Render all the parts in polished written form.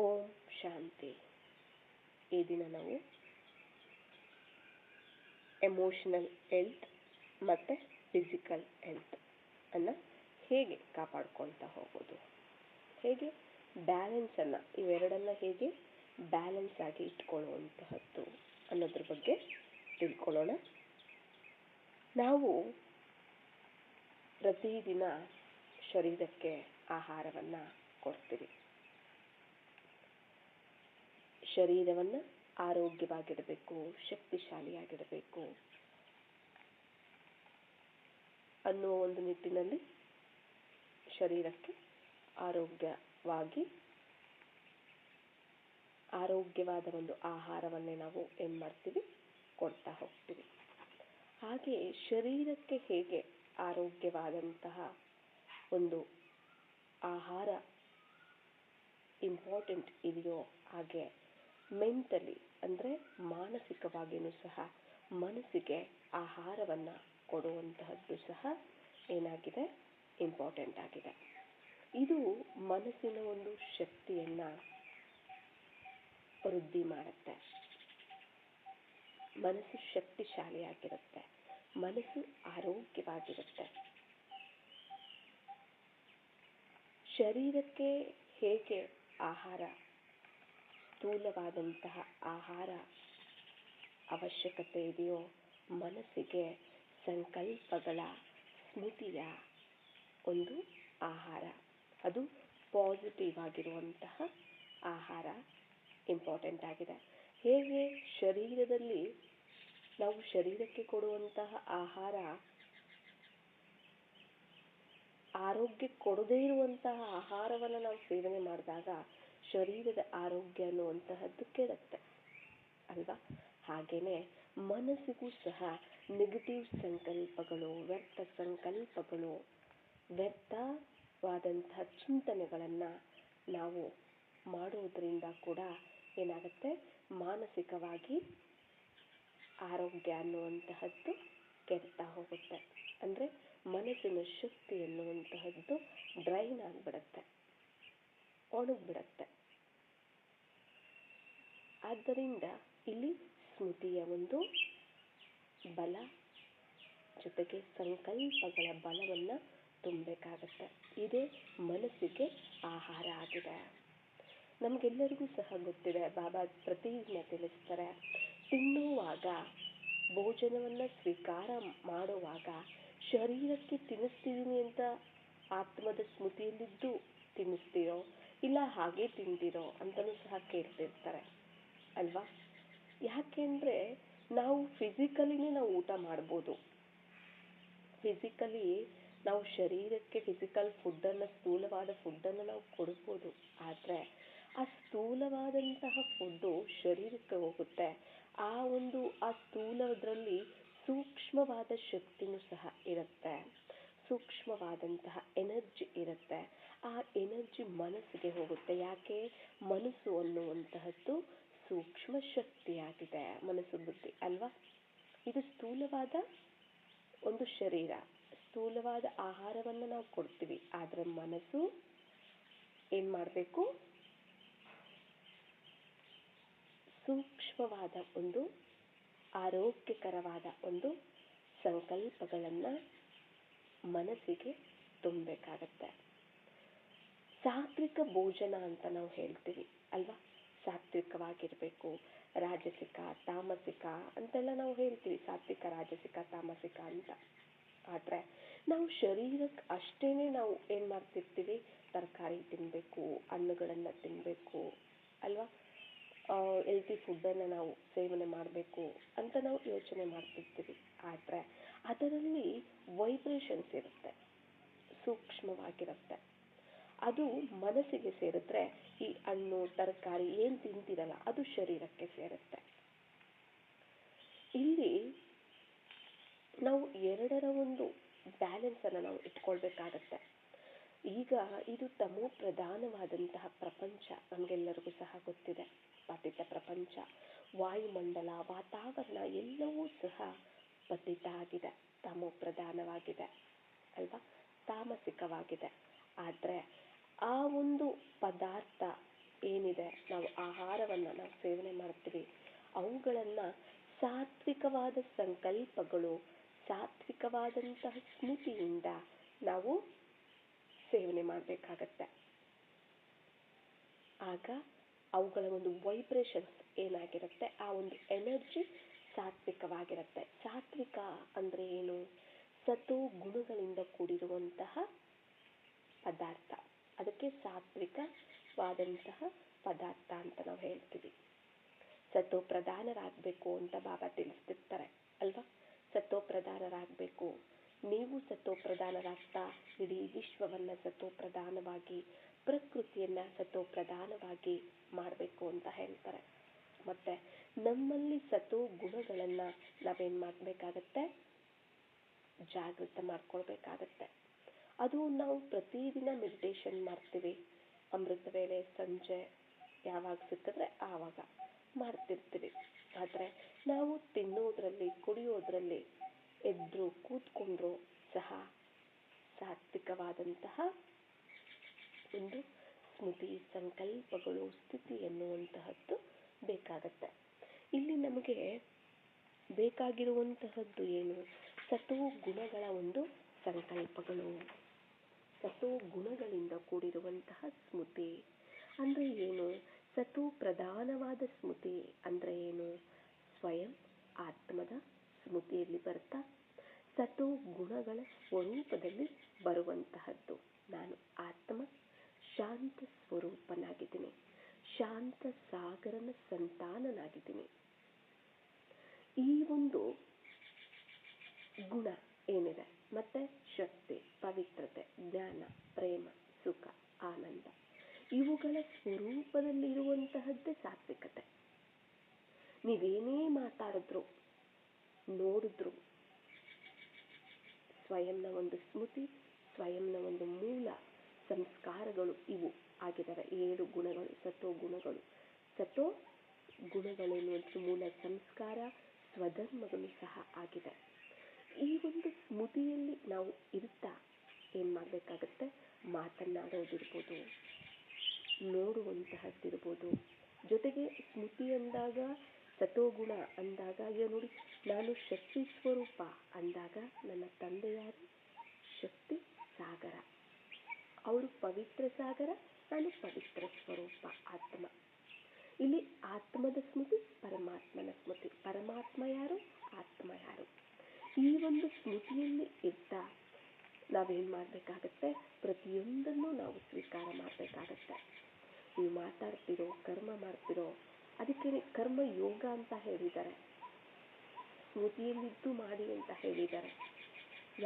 ಓಂ ಶಾಂತಿ. ಈ ದಿನ ನಾವು ಎಮೋಷನಲ್ ಹೆಲ್ತ್ ಮತ್ತು ಫಿಸಿಕಲ್ ಹೆಲ್ತ್ ಅನ್ನು ಹೇಗೆ ಕಾಪಾಡ್ಕೊಳ್ತಾ ಹೋಗೋದು, ಹೇಗೆ ಬ್ಯಾಲೆನ್ಸನ್ನು ಇವೆರಡನ್ನು ಹೇಗೆ ಬ್ಯಾಲೆನ್ಸ್ ಆಗಿ ಇಟ್ಕೊಳ್ಳುವಂತಹದ್ದು ಅನ್ನೋದ್ರ ಬಗ್ಗೆ ತಿಳ್ಕೊಳ್ಳೋಣ. ನಾವು ಪ್ರತಿದಿನ ಶರೀರಕ್ಕೆ ಆಹಾರವನ್ನು ಕೊಡ್ತೀವಿ. ಶರೀರವನ್ನು ಆರೋಗ್ಯವಾಗಿಡಬೇಕು, ಶಕ್ತಿಶಾಲಿಯಾಗಿಡಬೇಕು ಅನ್ನುವ ಒಂದು ನಿಟ್ಟಿನಲ್ಲಿ ಶರೀರಕ್ಕೆ ಆರೋಗ್ಯವಾದ ಒಂದು ಆಹಾರವನ್ನೇ ನಾವು ಏನು ಮಾಡ್ತೀವಿ, ಕೊಡ್ತಾ ಹೋಗ್ತೀವಿ. ಹಾಗೆ ಶರೀರಕ್ಕೆ ಹೇಗೆ ಆರೋಗ್ಯವಾದಂತಹ ಒಂದು ಆಹಾರ ಇಂಪಾರ್ಟೆಂಟ್ ಇದೆಯೋ, ಹಾಗೆ ಮೆಂಟಲಿ ಅಂದರೆ ಮಾನಸಿಕವಾಗಿಯೂ ಸಹ ಮನಸ್ಸಿಗೆ ಆಹಾರವನ್ನು ಕೊಡುವಂತಹದ್ದು ಸಹ ಏನಾಗಿದೆ, ಇಂಪಾರ್ಟೆಂಟ್ ಆಗಿದೆ. ಇದು ಮನಸ್ಸಿನ ಒಂದು ಶಕ್ತಿಯನ್ನು ವೃದ್ಧಿ ಮಾಡುತ್ತೆ. ಮನಸ್ಸು ಶಕ್ತಿಶಾಲಿಯಾಗಿರುತ್ತೆ, ಮನಸ್ಸು ಆರೋಗ್ಯವಾಗಿರುತ್ತೆ. ಶರೀರಕ್ಕೆ ಹೇಗೆ ಆಹಾರ, ಸ್ಥೂಲವಾದಂತಹ ಆಹಾರ ಅವಶ್ಯಕತೆ ಇದೆಯೋ, ಮನಸ್ಸಿಗೆ ಸಂಕಲ್ಪಗಳ ಸ್ಮೃತಿಯ ಒಂದು ಆಹಾರ, ಅದು ಪಾಸಿಟಿವ್ ಆಗಿರುವಂತಹ ಆಹಾರ ಇಂಪಾರ್ಟೆಂಟ್ ಆಗಿದೆ. ಹೇಗೆ ಶರೀರದಲ್ಲಿ ನಾವು ಶರೀರಕ್ಕೆ ಕೊಡುವಂತಹ ಆಹಾರ ಆರೋಗ್ಯ ಕೊಡದೇ ಇರುವಂತಹ ಆಹಾರವನ್ನು ನಾವು ಸೇವನೆ ಮಾಡಿದಾಗ ಶರೀರದ ಆರೋಗ್ಯ ಅನ್ನುವಂತಹದ್ದು ಕೆಡುತ್ತೆ ಅಲ್ವಾ? ಹಾಗೇನೆ ಮನಸ್ಸಿಗೂ ಸಹ ನೆಗೆಟಿವ್ ಸಂಕಲ್ಪಗಳು, ವ್ಯರ್ಥ ಸಂಕಲ್ಪಗಳು, ವ್ಯರ್ಥವಾದಂತಹ ಚಿಂತನೆಗಳನ್ನು ನಾವು ಮಾಡುವುದರಿಂದ ಕೂಡ ಏನಾಗುತ್ತೆ, ಮಾನಸಿಕವಾಗಿ ಆರೋಗ್ಯ ಅನ್ನುವಂತಹದ್ದು ಕೆಡ್ತಾ ಹೋಗುತ್ತೆ. ಅಂದರೆ ಮನಸ್ಸಿನ ಶಕ್ತಿ ಎನ್ನುವಂತಹದ್ದು ಡ್ರೈನ್ ಆಗಿಬಿಡುತ್ತೆ, ಒಣಗಿಬಿಡುತ್ತೆ. ಆದ್ದರಿಂದ ಇಲ್ಲಿ ಸ್ಮೃತಿಯ ಒಂದು ಬಲ ಜೊತೆಗೆ ಸಂಕಲ್ಪಗಳ ಬಲವನ್ನು ತುಂಬಬೇಕಾಗತ್ತೆ. ಇದೇ ಮನಸ್ಸಿಗೆ ಆಹಾರ ಆಗಿದೆ. ನಮಗೆಲ್ಲರಿಗೂ ಸಹ ಗೊತ್ತಿದೆ, ಬಾಬಾ ಪ್ರತಿದಿನ ತಿಳಿಸ್ತಾರೆ, ತಿನ್ನುವಾಗ, ಭೋಜನವನ್ನು ಸ್ವೀಕಾರ ಮಾಡುವಾಗ ಶರೀರಕ್ಕೆ ತಿನ್ನಿಸ್ತಿದ್ದೀನಿ ಅಂತ ಆತ್ಮದ ಸ್ಮೃತಿಯಲ್ಲಿದ್ದು ತಿನ್ನಿಸ್ತೀರೋ ಇಲ್ಲ ಹಾಗೆ ತಿಂತೀರೋ ಅಂತಲೂ ಸಹ ಕೇಳ್ತಿರ್ತಾರೆ ಅಲ್ವಾ? ಯಾಕೆಂದರೆ ನಾವು ಫಿಸಿಕಲಿನೇ ನಾವು ಊಟ ಮಾಡ್ಬೋದು. ಫಿಸಿಕಲಿ ನಾವು ಶರೀರಕ್ಕೆ ಫಿಸಿಕಲ್ ಫುಡ್ಡನ್ನು, ಸ್ಥೂಲವಾದ ಫುಡ್ಡನ್ನು ನಾವು ಕೊಡ್ಬೋದು. ಆದರೆ ಆ ಸ್ಥೂಲವಾದಂತಹ ಫುಡ್ಡು ಶರೀರಕ್ಕೆ ಹೋಗುತ್ತೆ. ಆ ಸ್ಥೂಲದ್ರಲ್ಲಿ ಸೂಕ್ಷ್ಮವಾದ ಶಕ್ತಿನೂ ಸಹ ಇರುತ್ತೆ, ಸೂಕ್ಷ್ಮವಾದಂತಹ ಎನರ್ಜಿ ಇರುತ್ತೆ. ಆ ಎನರ್ಜಿ ಮನಸ್ಸಿಗೆ ಹೋಗುತ್ತೆ. ಯಾಕೆ? ಮನಸ್ಸು ಅನ್ನುವಂತಹದ್ದು ಸೂಕ್ಷ್ಮ ಶಕ್ತಿಯಾಗಿದೆ, ಮನಸ್ಸು ಬುದ್ಧಿ ಅಲ್ವಾ? ಇದು ಸ್ಥೂಲವಾದ ಒಂದು ಶರೀರ, ಸ್ಥೂಲವಾದ ಆಹಾರವನ್ನು ನಾವು ಕೊಡ್ತೀವಿ. ಆದರೆ ಮನಸ್ಸು ಏನು ಮಾಡಬೇಕು, ಸೂಕ್ಷ್ಮವಾದ ಒಂದು ಆರೋಗ್ಯಕರವಾದ ಒಂದು ಸಂಕಲ್ಪಗಳನ್ನು ಮನಸ್ಸಿಗೆ ತುಂಬಬೇಕಾಗತ್ತೆ. ಸಾತ್ವಿಕ ಭೋಜನ ಅಂತ ನಾವು ಹೇಳ್ತೀವಿ ಅಲ್ವಾ? ಸಾತ್ವಿಕವಾಗಿರಬೇಕು, ರಾಜಸಿಕ, ತಾಮಸಿಕ ಅಂತೆಲ್ಲ ನಾವು ಹೇಳ್ತೀವಿ, ಸಾತ್ವಿಕ, ರಾಜಸಿಕ, ತಾಮಸಿಕ ಅಂತ. ಆದರೆ ನಾವು ಶರೀರಕ್ಕೆ ಅಷ್ಟೇನೆ ನಾವು ಏನು ಮಾಡ್ತಿರ್ತೀವಿ, ತರಕಾರಿ ತಿನ್ನಬೇಕು, ಹಣ್ಣುಗಳನ್ನು ತಿನ್ನಬೇಕು ಅಲ್ವಾ? ಹೆಲ್ತಿ ಫುಡ್ಡನ್ನು ನಾವು ಸೇವನೆ ಮಾಡಬೇಕು ಅಂತ ನಾವು ಯೋಚನೆ ಮಾಡ್ತಿರ್ತೀವಿ. ಆದರೆ ಅದರಲ್ಲಿ ವೈಬ್ರೇಷನ್ಸ್ ಇರುತ್ತೆ, ಸೂಕ್ಷ್ಮವಾಗಿರುತ್ತೆ. ಅದು ಮನಸ್ಸಿಗೆ ಸೇರಿದ್ರೆ ಈ ಹಣ್ಣು ತರಕಾರಿ ಏನು ತಿಂತಿರಲ್ಲ ಅದು ಶರೀರಕ್ಕೆ ಸೇರುತ್ತೆ. ಇಲ್ಲಿ ನಾವು ಎರಡರ ಒಂದು ಬ್ಯಾಲೆನ್ಸನ್ನು ನಾವು ಇಟ್ಕೊಳ್ಬೇಕಾಗತ್ತೆ. ಈಗ ಇದು ತಮೋ ಪ್ರಧಾನವಾದಂತಹ ಪ್ರಪಂಚ, ನಮಗೆಲ್ಲರಿಗೂ ಸಹ ಗೊತ್ತಿದೆ. ಪತಿತ ಪ್ರಪಂಚ, ವಾಯುಮಂಡಲ, ವಾತಾವರಣ ಎಲ್ಲವೂ ಸಹ ಪತಿತ ಆಗಿದೆ, ತಮೋ ಪ್ರಧಾನವಾಗಿದೆ ಅಲ್ವಾ? ತಾಮಸಿಕವಾಗಿದೆ. ಆದರೆ ಆ ಒಂದು ಪದಾರ್ಥ ಏನಿದೆ ಆಹಾರವನ್ನು ನಾವು ಸೇವನೆ ಮಾಡ್ತೀವಿ ಅವುಗಳನ್ನು ಸಾತ್ವಿಕವಾದ ಸಂಕಲ್ಪಗಳು, ಸಾತ್ವಿಕವಾದಂತಹ ಸ್ಮೃತಿಯಿಂದ ನಾವು ಸೇವನೆ ಮಾಡಬೇಕಾಗತ್ತೆ. ಆಗ ಅವುಗಳ ಒಂದು ವೈಬ್ರೇಷನ್ಸ್ ಏನಾಗಿರುತ್ತೆ, ಆ ಒಂದು ಎನರ್ಜಿ ಸಾತ್ವಿಕವಾಗಿರುತ್ತೆ. ಸಾತ್ವಿಕ ಅಂದರೆ ಏನು? ಸತೋ ಗುಣಗಳಿಂದ ಕೂಡಿರುವಂತಹ ಪದಾರ್ಥ, ಅದಕ್ಕೆ ಸಾತ್ವಿಕವಾದಂತಹ ಪದಾರ್ಥ ಅಂತ ನಾವು ಹೇಳ್ತೀವಿ. ಸತೋ ಪ್ರಧಾನರಾಗಬೇಕು ಅಂತ ಬಾಬಾ ತಿಳಿಸ್ತಿರ್ತಾರೆ ಅಲ್ವಾ. ಸತೋ ಪ್ರಧಾನರಾಗಬೇಕು, ನೀವು ಸತೋ ಪ್ರಧಾನರಾಗ್ತಾ ಇಡೀ ವಿಶ್ವವನ್ನ ಸತೋ ಪ್ರಧಾನವಾಗಿ, ಪ್ರಕೃತಿಯನ್ನ ಸತೋ ಪ್ರಧಾನವಾಗಿ ಮಾಡಬೇಕು ಅಂತ ಹೇಳ್ತಾರೆ. ಮತ್ತೆ ನಮ್ಮಲ್ಲಿ ಸತೋ ಗುಣಗಳನ್ನ ನಾವೇನ್ ಮಾಡಬೇಕಾಗತ್ತೆ, ಜಾಗೃತ ಮಾಡ್ಕೊಳ್ಬೇಕಾಗತ್ತೆ. ಅದು ನಾವು ಪ್ರತಿದಿನ ಮೆಡಿಟೇಷನ್ ಮಾಡ್ತೀವಿ, ಅಮೃತ ವೇಳೆ ಸಂಜೆ ಯಾವಾಗ ಸಿಕ್ಕಿದ್ರೆ ಆವಾಗ ಮಾಡ್ತಿರ್ತೀವಿ. ಆದರೆ ನಾವು ತಿನ್ನೋದ್ರಲ್ಲಿ, ಕುಡಿಯೋದ್ರಲ್ಲಿ, ಎದ್ರು ಕೂತ್ಕೊಂಡ್ರು ಸಹ ಸಾತ್ವಿಕವಾದಂತಹ ಒಂದು ಸ್ಮೃತಿ, ಸಂಕಲ್ಪಗಳು, ಸ್ಥಿತಿ ಎನ್ನುವಂತಹದ್ದು ಬೇಕಾಗತ್ತೆ. ಇಲ್ಲಿ ನಮಗೆ ಬೇಕಾಗಿರುವಂತಹದ್ದು ಏನು? ಸತೋ ಗುಣಗಳ ಒಂದು ಸಂಕಲ್ಪಗಳು, ಸತೋ ಗುಣಗಳಿಂದ ಕೂಡಿರುವಂತಹ ಸ್ಮೃತಿ ಅಂದ್ರೆ ಏನು? ಸತೋ ಪ್ರಧಾನವಾದ ಸ್ಮೃತಿ ಅಂದ್ರೆ ಏನು? ಸ್ವಯಂ ಆತ್ಮದ ಸ್ಮೃತಿಯಲ್ಲಿ ಬರ್ತಾ ಸತೋ ಗುಣಗಳ ಸ್ವರೂಪದಲ್ಲಿ ಬರುವಂತಹದ್ದು. ನಾನು ಆತ್ಮ ಶಾಂತ ಸ್ವರೂಪನಾಗಿದ್ದೀನಿ, ಶಾಂತ ಸಾಗರನ ಸಂತಾನನಾಗಿದ್ದೀನಿ. ಈ ಒಂದು ಗುಣ ಏನಿದೆ, ಮತ್ತೆ ಶಕ್ತಿ, ಪವಿತ್ರತೆ, ಜ್ಞಾನ, ಪ್ರೇಮ, ಸುಖ, ಆನಂದ, ಇವುಗಳ ಸ್ವರೂಪದಲ್ಲಿ ಇರುವಂತಹದ್ದೇ ಸಾತ್ವಿಕತೆ. ನೀವೇನೇ ಮಾತಾಡಿದ್ರು, ನೋಡಿದ್ರು, ಸ್ವಯಂನ ಒಂದು ಸ್ಮೃತಿ, ಸ್ವಯಂನ ಒಂದು ಮೂಲ ಸಂಸ್ಕಾರಗಳು ಇವು ಆಗಿದ್ದಾವೆ. 7 ಗುಣಗಳು, ಸತೋ ಗುಣಗಳು. ಸತೋ ಗುಣಗಳು ಎನ್ನುವಂಥ ಮೂಲ ಸಂಸ್ಕಾರ, ಸ್ವಧರ್ಮಗಳು ಸಹ ಆಗಿದೆ. ಈ ಒಂದು ಸ್ಮೃತಿಯಲ್ಲಿ ನಾವು ಇರ್ತಾ ಏನ್ ಮಾಡಬೇಕಾಗತ್ತೆ? ಮಾತನಾಡೋದಿರ್ಬೋದು, ನೋಡುವಂತಹದ್ದಿರ್ಬೋದು. ಜೊತೆಗೆ ಸ್ಮೃತಿ ಅಂದಾಗ, ಸತೋಗುಣ ಅಂದಾಗ, ಈಗ ನೋಡಿ, ನಾನು ಶಕ್ತಿ ಸ್ವರೂಪ ಅಂದಾಗ ನನ್ನ ತಂದೆ ಯಾರು? ಶಕ್ತಿ ಸಾಗರ. ಅವರು ಪವಿತ್ರ ಸಾಗರ, ನಾನು ಪವಿತ್ರ ಸ್ವರೂಪ ಆತ್ಮ. ಇಲ್ಲಿ ಆತ್ಮದ ಸ್ಮೃತಿ, ಪರಮಾತ್ಮನ ಸ್ಮೃತಿ. ಪರಮಾತ್ಮ ಯಾರು? ಆತ್ಮ ಯಾರು? ಈ ಒಂದು ಸ್ಮೃತಿಯಲ್ಲಿ ಇರ್ತಾ ನಾವೇನ್ ಮಾಡಬೇಕಾಗತ್ತೆ? ಪ್ರತಿಯೊಂದನ್ನು ನಾವು ಸ್ವೀಕಾರ ಮಾಡಬೇಕಾಗತ್ತೆ. ನೀವು ಮಾತಾಡ್ತಿರೋ, ಕರ್ಮ ಮಾಡ್ತಿರೋ, ಅದಕ್ಕೆ ಕರ್ಮ ಯೋಗ ಅಂತ ಹೇಳಿದ್ದಾರೆ, ಸ್ಮೃತಿಯಲ್ಲಿದ್ದು ಮಾಡಿ ಅಂತ ಹೇಳಿದ್ದಾರೆ.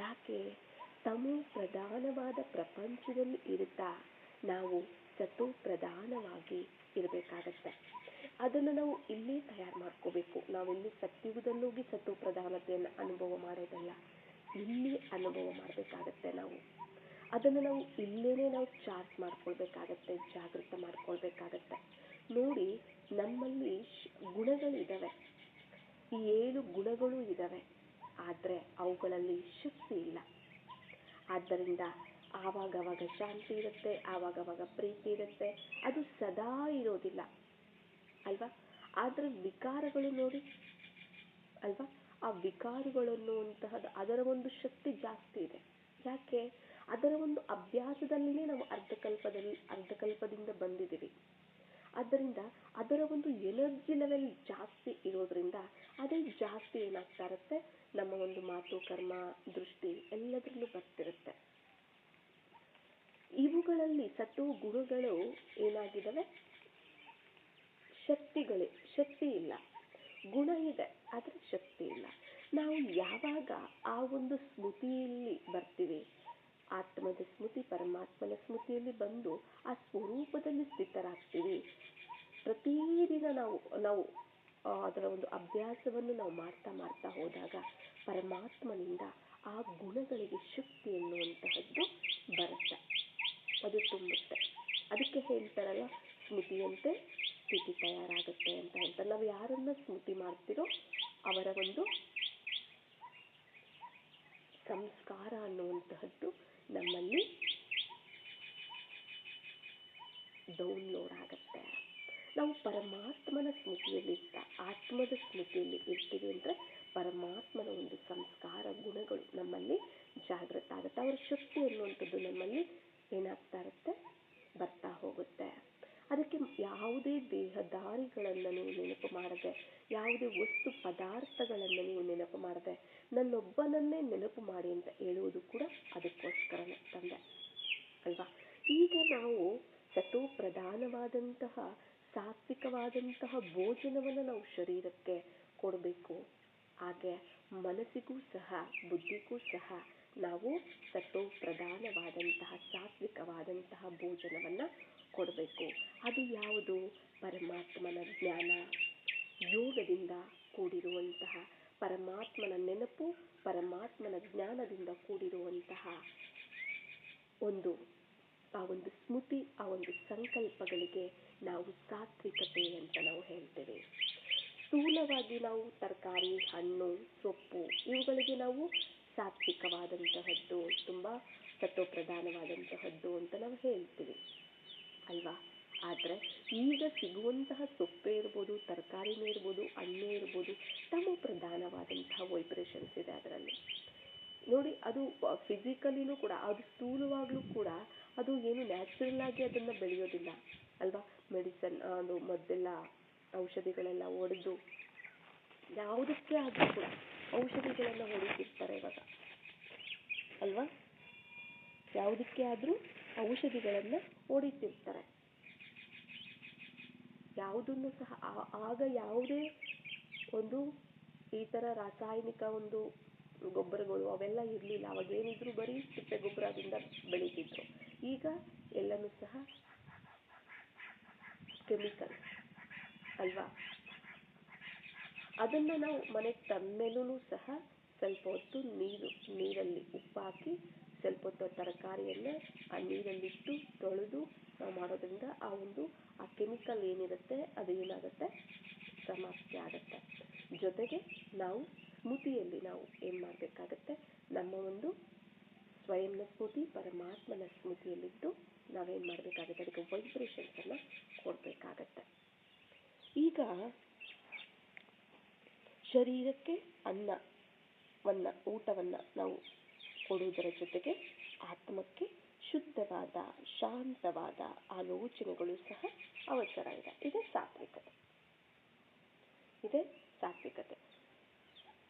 ಯಾಕೆ? ತಮೋ ಪ್ರಧಾನವಾದ ಪ್ರಪಂಚದಲ್ಲಿ ಇರ್ತಾ ನಾವು ಸತೋ ಪ್ರಧಾನವಾಗಿ ಇರಬೇಕಾಗತ್ತೆ. ಅದನ್ನು ನಾವು ಇಲ್ಲಿ ತಯಾರು ಮಾಡ್ಕೋಬೇಕು. ನಾವಿಲ್ಲಿ ಸತ್ಯುಗದಲ್ಲೋಗಿ ಸತೋ ಪ್ರಧಾನತೆಯನ್ನು ಅನುಭವ ಮಾಡೋದಲ್ಲ, ಇಲ್ಲಿ ಅನುಭವ ಮಾಡಬೇಕಾಗತ್ತೆ. ನಾವು ಅದನ್ನು ನಾವು ಇಲ್ಲೇನೆ ನಾವು ಚಾರ್ಟ್ ಮಾಡ್ಕೊಳ್ಬೇಕಾಗತ್ತೆ, ಜಾಗೃತ ಮಾಡ್ಕೊಳ್ಬೇಕಾಗತ್ತೆ. ನೋಡಿ, ನಮ್ಮಲ್ಲಿ ಗುಣಗಳಿದ್ದಾವೆ, ಈ 7 ಗುಣಗಳು ಇದ್ದಾವೆ, ಆದರೆ ಅವುಗಳಲ್ಲಿ ಶಕ್ತಿ ಇಲ್ಲ. ಆದ್ದರಿಂದ ಆವಾಗವಾಗ ಶಾಂತಿ ಇರುತ್ತೆ, ಆವಾಗವಾಗ ಪ್ರೀತಿ ಇರುತ್ತೆ, ಅದು ಸದಾ ಇರೋದಿಲ್ಲ ಅಲ್ವಾ. ಆದರೆ ವಿಕಾರಗಳು ನೋಡಿ ಅಲ್ವಾ, ಆ ವಿಕಾರಗಳು ಅನ್ನುವಂತಹದ್ದು ಅದರ ಒಂದು ಶಕ್ತಿ ಜಾಸ್ತಿ ಇದೆ. ಯಾಕೆ? ಅದರ ಒಂದು ಅಭ್ಯಾಸದಲ್ಲಿನೇ ನಾವು ಅರ್ಧಕಲ್ಪದಿಂದ ಬಂದಿದ್ದೀವಿ. ಆದ್ದರಿಂದ ಅದರ ಒಂದು ಎನರ್ಜಿ ಲೆವೆಲ್ ಜಾಸ್ತಿ ಇರೋದ್ರಿಂದ ಅದೇ ಜಾಸ್ತಿ ಏನಾಗ್ತಾ ಇರುತ್ತೆ, ನಮ್ಮ ಒಂದು ಮಾತು, ಕರ್ಮ, ದೃಷ್ಟಿ ಎಲ್ಲದರಲ್ಲೂ ಬರ್ತಿರುತ್ತೆ. ಇವುಗಳಲ್ಲಿ ಸತೋ ಗುಣಗಳು ಏನಾಗಿದ್ದಾವೆ? ಶಕ್ತಿ ಇಲ್ಲ. ಗುಣ ಇದೆ, ಆದರೆ ಶಕ್ತಿ ಇಲ್ಲ. ನಾವು ಯಾವಾಗ ಆ ಒಂದು ಸ್ಮೃತಿಯಲ್ಲಿ ಬರ್ತೀವಿ, ಆತ್ಮದ ಸ್ಮೃತಿ, ಪರಮಾತ್ಮನ ಸ್ಮೃತಿಯಲ್ಲಿ ಬಂದು ಆ ಸ್ವರೂಪದಲ್ಲಿ ಸ್ಥಿತರಾಗ್ತೀವಿ, ಪ್ರತಿದಿನ ನಾವು ಅದರ ಒಂದು ಅಭ್ಯಾಸವನ್ನು ನಾವು ಮಾಡ್ತಾ ಹೋದಾಗ ಪರಮಾತ್ಮನಿಂದ ಆ ಗುಣಗಳಿಗೆ ಶಕ್ತಿ ಎನ್ನುವಂತಹದ್ದು ಬರುತ್ತೆ, ಅದು ತುಂಬುತ್ತೆ. ಅದಕ್ಕೆ ಹೇಳ್ತಾರಲ್ಲ, ಸ್ಮೃತಿಯಂತೆ ಸ್ಥಿತಿ ತಯಾರಾಗುತ್ತೆ ಅಂತ ಹೇಳ್ತಾರೆ. ನಾವು ಯಾರನ್ನ ಸ್ಮೃತಿ ಮಾಡ್ತಿರೋ ಅವರ ಒಂದು ಸಂಸ್ಕಾರ ಅನ್ನುವಂತಹದ್ದು ನಮ್ಮಲ್ಲಿ ಡೌನ್ಲೋಡ್ ಆಗುತ್ತೆ. ನಾವು ಪರಮಾತ್ಮನ ಸ್ಮೃತಿಯಲ್ಲಿ ಆತ್ಮದ ಸ್ಮೃತಿಯಲ್ಲಿ ಇರ್ತೀವಿ ಅಂದರೆ ಪರಮಾತ್ಮನ ಒಂದು ಸಂಸ್ಕಾರ ಗುಣಗಳು ನಮ್ಮಲ್ಲಿ ಜಾಗೃತ ಆಗುತ್ತೆ. ಅವರ ಶಕ್ತಿ ಅನ್ನುವಂಥದ್ದು ನಮ್ಮಲ್ಲಿ ಏನಾಗ್ತಾ ಇರುತ್ತೆ, ಬರ್ತಾ ಹೋಗುತ್ತೆ. ಅದಕ್ಕೆ ಯಾವುದೇ ದೇಹದಾರಿಗಳನ್ನು ನೀವು ನೆನಪು ಮಾಡದೆ, ಯಾವುದೇ ವಸ್ತು ಪದಾರ್ಥಗಳನ್ನು ನೀವು ನೆನಪು ಮಾಡದೆ, ನನ್ನೊಬ್ಬನನ್ನೇ ನೆನಪು ಮಾಡಿ ಅಂತ ಹೇಳುವುದು ಕೂಡ ಅದಕ್ಕೋಸ್ಕರನೇ ತಂದೆ ಅಲ್ವಾ. ಈಗ ನಾವು ಸತೋ ಪ್ರಧಾನವಾದಂತಹ ಸಾತ್ವಿಕವಾದಂತಹ ಭೋಜನವನ್ನು ನಾವು ಶರೀರಕ್ಕೆ ಕೊಡಬೇಕು. ಹಾಗೆ ಮನಸ್ಸಿಗೂ ಸಹ ಬುದ್ಧಿಗೂ ಸಹ ನಾವು ಸತೋ ಪ್ರಧಾನವಾದಂತಹ ಸಾತ್ವಿಕವಾದಂತಹ ಭೋಜನವನ್ನು ಕೊಡಬೇಕು. ಅದು ಯಾವುದು? ಪರಮಾತ್ಮನ ಜ್ಞಾನ, ಯೋಗದಿಂದ ಕೂಡಿರುವಂತಹ ಪರಮಾತ್ಮನ ನೆನಪು, ಪರಮಾತ್ಮನ ಜ್ಞಾನದಿಂದ ಕೂಡಿರುವಂತಹ ಆ ಒಂದು ಸ್ಮೃತಿ, ಆ ಒಂದು ಸಂಕಲ್ಪಗಳಿಗೆ ನಾವು ಸಾತ್ವಿಕತೆ ಅಂತ ನಾವು ಹೇಳ್ತೇವೆ. ಸ್ಥೂಲವಾಗಿ ನಾವು ತರಕಾರಿ, ಹಣ್ಣು, ಸೊಪ್ಪು ಇವುಗಳಿಗೆ ನಾವು ಸಾತ್ವಿಕವಾದಂತಹದ್ದು, ತುಂಬ ಸತ್ವಪ್ರಧಾನವಾದಂತಹದ್ದು ಅಂತ ನಾವು ಹೇಳ್ತೀವಿ ಅಲ್ವಾ. ಆದರೆ ಈಗ ಸಿಗುವಂತಹ ಸೊಪ್ಪೇ ಇರ್ಬೋದು, ತರಕಾರಿನೇ ಇರ್ಬೋದು, ಹಣ್ಣೇ ಇರ್ಬೋದು, ತಮೋ ಪ್ರಧಾನವಾದಂತಹ ವೈಬ್ರೇಷನ್ಸ್ ಇದೆ ಅದರಲ್ಲಿ. ನೋಡಿ, ಅದು ಫಿಸಿಕಲಿನೂ ಕೂಡ, ಅದು ಸ್ಥೂಲವಾಗ್ಲೂ ಕೂಡ ಅದು ಏನು ನ್ಯಾಚುರಲ್ ಆಗಿ ಅದನ್ನು ಬೆಳೆಯೋದಿಲ್ಲ ಅಲ್ವಾ. ಮೆಡಿಸನ್, ಅದು ಮೊದಲೆಲ್ಲ ಔಷಧಿಗಳೆಲ್ಲ ಹೊಡೆದು, ಯಾವುದಕ್ಕೆ ಆದರೂ ಕೂಡ ಔಷಧಿಗಳನ್ನು ಹೊಡಿತಿರ್ತಾರೆ ಇವಾಗ ಅಲ್ವಾ. ಯಾವುದಕ್ಕೆ ಆದರೂ ಔಷಧಿಗಳನ್ನು ಹೊಡಿತಿರ್ತಾರೆ. ಯಾವುದನ್ನು ಸಹ ಆಗ ಯಾವುದೇ ಒಂದು ಈ ಥರ ರಾಸಾಯನಿಕ ಒಂದು ಗೊಬ್ಬರಗಳು ಅವೆಲ್ಲ ಇರಲಿಲ್ಲ. ಅವಾಗ ಏನಿದ್ರು ಬರೀ ತಿಪ್ಪೆ ಗೊಬ್ಬರದಿಂದ ಬೆಳೀತಿದ್ರು. ಈಗ ಎಲ್ಲನೂ ಸಹ ಕೆಮಿಕಲ್ ಅಲ್ವಾ. ಅದನ್ನು ನಾವು ಮನೆಗೆ ತಂದ್ಮೇಲೂ ಸಹ ಸ್ವಲ್ಪ ಹೊತ್ತು ನೀರಲ್ಲಿ ಉಪ್ಪು ಹಾಕಿ ಸ್ವಲ್ಪ ಹೊತ್ತು ತರಕಾರಿಯನ್ನು ಆ ನೀರಲ್ಲಿಟ್ಟು ತೊಳೆದು ನಾವು ಮಾಡೋದ್ರಿಂದ ಆ ಕೆಮಿಕಲ್ ಏನಿರುತ್ತೆ ಅದು ಏನಾಗುತ್ತೆ, ಸಮಾಪ್ತಿ ಆಗುತ್ತೆ. ಜೊತೆಗೆ ನಾವು ಸ್ಮೃತಿಯಲ್ಲಿ ನಾವು ಏನು ಮಾಡಬೇಕಾಗತ್ತೆ, ನಮ್ಮ ಒಂದು ಸ್ವಯಂನ ಸ್ಮೃತಿ, ಪರಮಾತ್ಮನ ಸ್ಮೃತಿಯಲ್ಲಿದ್ದು ನಾವೇನು ಮಾಡಬೇಕಾಗುತ್ತೆ, ಅದಕ್ಕೆ ವೈಬ್ರೇಷನ್ಸನ್ನು ಕೊಡಬೇಕಾಗತ್ತೆ. ಈಗ ಶರೀರಕ್ಕೆ ಊಟವನ್ನು ನಾವು ಕೊಡುವುದರ ಜೊತೆಗೆ ಆತ್ಮಕ್ಕೆ ಶುದ್ಧವಾದ ಶಾಂತವಾದ ಆಲೋಚನೆಗಳು ಸಹ ಅವಸರ ಇದೆ. ಇದೇ ಸಾತ್ವಿಕತೆ.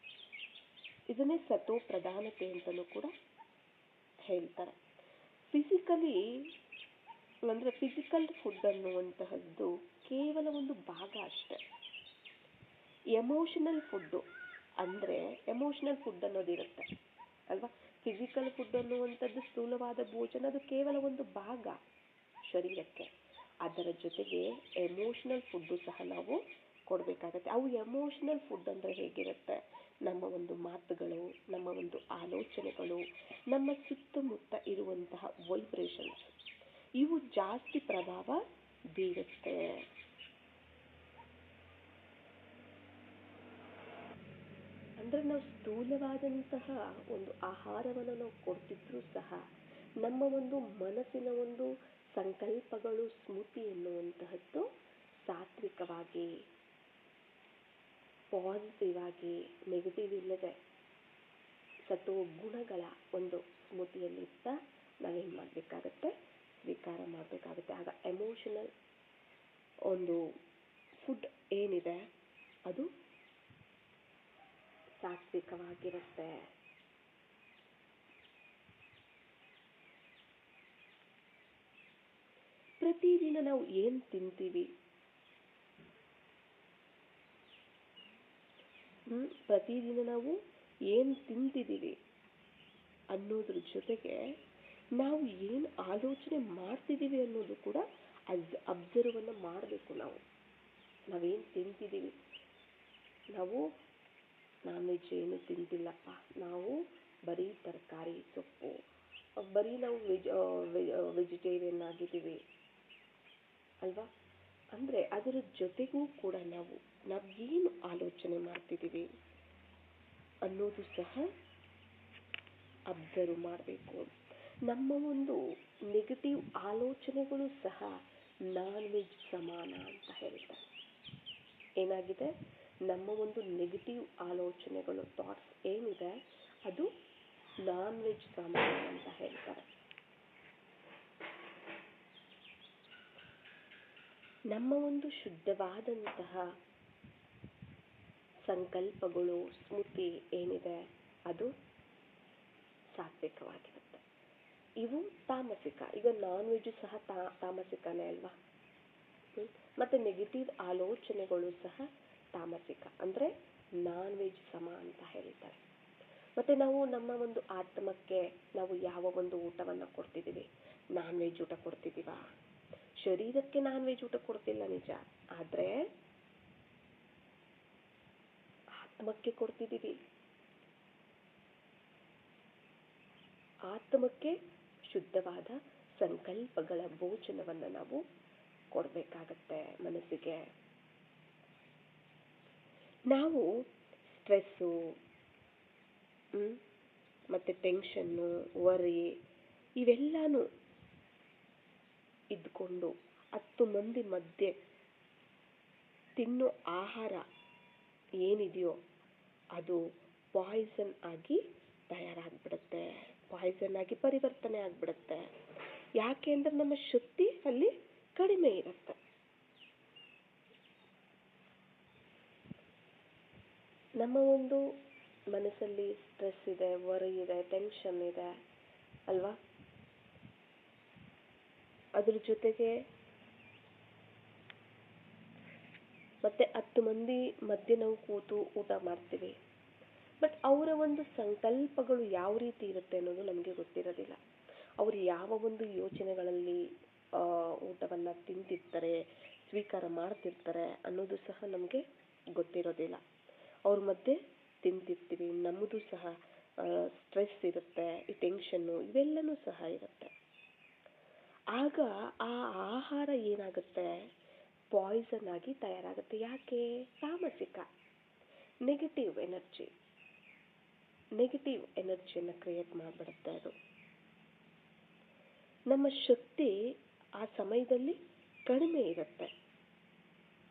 ಇದನ್ನೇ ಸತೋ ಪ್ರಧಾನತೆ ಅಂತಲೂ ಕೂಡ ಹೇಳ್ತಾರೆ. ಫಿಸಿಕಲ್ ಫುಡ್ ಅನ್ನುವಂತಹದ್ದು ಕೇವಲ ಒಂದು ಭಾಗ ಅಷ್ಟೇ. ಎಮೋಷನಲ್ ಫುಡ್ಡು ಅನ್ನೋದಿರುತ್ತೆ ಅಲ್ವಾ. ಫಿಸಿಕಲ್ ಫುಡ್ ಅನ್ನುವಂಥದ್ದು ಸ್ಥೂಲವಾದ ಭೋಜನ, ಅದು ಕೇವಲ ಒಂದು ಭಾಗ ಶರೀರಕ್ಕೆ. ಅದರ ಜೊತೆಗೆ ಎಮೋಷನಲ್ ಫುಡ್ಡು ಸಹ ನಾವು ಕೊಡಬೇಕಾಗತ್ತೆ. ಅವು ಎಮೋಷನಲ್ ಫುಡ್ ಅಂದರೆ ಹೇಗಿರುತ್ತೆ, ನಮ್ಮ ಒಂದು ಮಾತುಗಳು, ನಮ್ಮ ಒಂದು ಆಲೋಚನೆಗಳು, ನಮ್ಮ ಸುತ್ತಮುತ್ತ ಇರುವಂತಹ ವೈಬ್ರೇಷನ್ಸ್, ಇವು ಜಾಸ್ತಿ ಪ್ರಭಾವ ಬೀರುತ್ತೆ. ಅಂದರೆ ನಾವು ಸ್ಥೂಲವಾದಂತಹ ಒಂದು ಆಹಾರವನ್ನು ನಾವು ಕೊಡ್ತಿದ್ರೂ ಸಹ ನಮ್ಮ ಒಂದು ಮನಸ್ಸಿನ ಒಂದು ಸಂಕಲ್ಪಗಳು, ಸ್ಮೃತಿ ಎನ್ನುವಂತಹದ್ದು ಸಾತ್ವಿಕವಾಗಿ, ಪಾಸಿಟಿವ್ ಆಗಿ, ನೆಗೆಟಿವ್ ಇಲ್ಲದೆ ಸತೋ ಗುಣಗಳ ಒಂದು ಸ್ಮೃತಿಯಲ್ಲಿರ್ತಾ ನಾವೇನು ಮಾಡಬೇಕಾಗತ್ತೆ, ಸ್ವೀಕಾರ ಮಾಡಬೇಕಾಗುತ್ತೆ. ಆಗ ಎಮೋಷನಲ್ ಒಂದು ಫುಡ್ ಏನಿದೆ ಅದು ಸಾತ್ವಿಕವಾಗಿರುತ್ತೆ. ಪ್ರತಿದಿನ ನಾವು ಏನು ತಿಂತೀವಿ, ಪ್ರತಿದಿನ ನಾವು ಏನು ತಿಂತಿದ್ದೀವಿ ಅನ್ನೋದ್ರ ಜೊತೆಗೆ ನಾವು ಏನು ಆಲೋಚನೆ ಮಾಡ್ತಿದ್ದೀವಿ ಅನ್ನೋದು ಕೂಡ ಅಬ್ಸರ್ವನ್ನು ಮಾಡಬೇಕು. ನಾವೇನು ತಿಂತಿದ್ದೀವಿ, ನಾವು ನಾನ್ ವೆಜ್ ಏನು ತಿಂತಿಲ್ಲಪ್ಪ, ನಾವು ಬರೀ ತರಕಾರಿ, ಸೊಪ್ಪು, ಬರೀ ನಾವು ವೆಜಿಟೇರಿಯನ್ ಆಗಿದ್ದೀವಿ ಅಲ್ವಾ. ಅಂದರೆ ಅದರ ಜೊತೆಗೂ ಕೂಡ ನಾವು ಏನು ಆಲೋಚನೆ ಮಾಡ್ತಿದ್ದೀವಿ ಅನ್ನೋದು ಸಹ ಅಬ್ಸರ್ವ್ ಮಾಡಬೇಕು. ನಮ್ಮ ಒಂದು ನೆಗೆಟಿವ್ ಆಲೋಚನೆಗಳು ಸಹ ನಾನ್ ವೆಜ್ ಸಮಾನ ಅಂತ ಹೇಳ್ತಾರೆ. ಏನಾಗಿದೆ, ನಮ್ಮ ಒಂದು ನೆಗೆಟಿವ್ ಆಲೋಚನೆಗಳು, ಥಾಟ್ಸ್ ಏನಿದೆ ಅದು ನಾನ್ ವೆಜ್ ಸಮಾನ ಅಂತ ಹೇಳ್ತಾರೆ. ನಮ್ಮ ಒಂದು ಶುದ್ಧವಾದಂತಹ ಸಂಕಲ್ಪಗಳು, ಸ್ಮೃತಿ ಏನಿದೆ ಅದು ಸಾತ್ವಿಕವಾಗಿರುತ್ತೆ. ಇವು ತಾಮಸಿಕ. ಈಗ ನಾನ್ ವೆಜ್ ಸಹ ತಾಮಸಿಕನೇ ಅಲ್ವಾ. ಮತ್ತೆ ನೆಗೆಟಿವ್ ಆಲೋಚನೆಗಳು ಸಹ ತಾಮಸಿಕ, ಅಂದ್ರೆ ನಾನ್ ವೆಜ್ ಸಮ ಅಂತ ಹೇಳ್ತಾರೆ. ಮತ್ತೆ ನಾವು ನಮ್ಮ ಒಂದು ಆತ್ಮಕ್ಕೆ ನಾವು ಯಾವ ಒಂದು ಊಟವನ್ನ ಕೊಡ್ತಿದ್ದೀವಿ, ನಾನ್ ವೆಜ್ ಊಟ ಕೊಡ್ತಿದ್ದೀವ? ಶರೀರಕ್ಕೆ ನಾನ್ ವೆಜ್ ಊಟ ಕೊಡ್ತಿಲ್ಲ ನಿಜ, ಆದ್ರೆ ಆತ್ಮಕ್ಕೆ ಕೊಡ್ತಿದ್ದೀವಿ. ಆತ್ಮಕ್ಕೆ ಶುದ್ಧವಾದ ಸಂಕಲ್ಪಗಳ ಭೋಜನವನ್ನ ನಾವು ಕೊಡ್ಬೇಕಾಗತ್ತೆ ಮನಸ್ಸಿಗೆ. ನಾವು ಸ್ಟ್ರೆಸ್ಸು, ಮತ್ತೆ ಟೆನ್ಷನ್ನು, ವರಿ ಇವೆಲ್ಲಾನು ಇದ್ಕೊಂಡು 10 ಮಂದಿ ಮಧ್ಯೆ ತಿನ್ನೋ ಆಹಾರ ಏನಿದೆಯೋ ಅದು ಪಾಯ್ಸನ್ ಆಗಿ ತಯಾರಾಗ್ಬಿಡುತ್ತೆ, ಪಾಯ್ಸನ್ ಆಗಿ ಪರಿವರ್ತನೆ ಆಗ್ಬಿಡುತ್ತೆ. ಯಾಕೆ ಅಂದ್ರೆ ನಮ್ಮ ಶಕ್ತಿ ಅಲ್ಲಿ ಕಡಿಮೆ ಇರುತ್ತೆ. ನಮ್ಮ ಒಂದು ಮನಸ್ಸಲ್ಲಿ ಸ್ಟ್ರೆಸ್ ಇದೆ, ವರಿ ಇದೆ, ಟೆನ್ಷನ್ ಇದೆ ಅಲ್ವಾ. ಅದ್ರ ಜೊತೆಗೆ ಮತ್ತೆ 10 ಮಂದಿ ಮಧ್ಯೆ ನಾವು ಕೂತು ಊಟ ಮಾಡ್ತೀವಿ. ಬಟ್ ಅವರ ಒಂದು ಸಂಕಲ್ಪಗಳು ಯಾವ ರೀತಿ ಇರುತ್ತೆ ಅನ್ನೋದು ನಮಗೆ ಗೊತ್ತಿರೋದಿಲ್ಲ. ಅವರು ಯಾವ ಒಂದು ಯೋಚನೆಗಳಲ್ಲಿ ಊಟವನ್ನ ತಿಂತಿರ್ತಾರೆ, ಸ್ವೀಕಾರ ಮಾಡ್ತಿರ್ತಾರೆ ಅನ್ನೋದು ಸಹ ನಮಗೆ ಗೊತ್ತಿರೋದಿಲ್ಲ. ಅವ್ರ ಮಧ್ಯೆ ತಿಂತಿರ್ತೀವಿ, ನಮ್ಮದು ಸಹ ಸ್ಟ್ರೆಸ್ ಇರುತ್ತೆ, ಈ ಟೆನ್ಷನ್ನು ಇವೆಲ್ಲನೂ ಸಹ ಇರುತ್ತೆ. ಆಗ ಆ ಆಹಾರ ಏನಾಗುತ್ತೆ, ಪಾಯ್ಸನ್ ಆಗಿ ತಯಾರಾಗುತ್ತೆ. ಯಾಕೆ? ತಾಮಸಿಕ, ನೆಗೆಟಿವ್ ಎನರ್ಜಿಯನ್ನು ಕ್ರಿಯೇಟ್ ಮಾಡಿಬಿಡುತ್ತೆ ಅದು. ನಮ್ಮ ಶಕ್ತಿ ಆ ಸಮಯದಲ್ಲಿ ಕಡಿಮೆ ಇರುತ್ತೆ.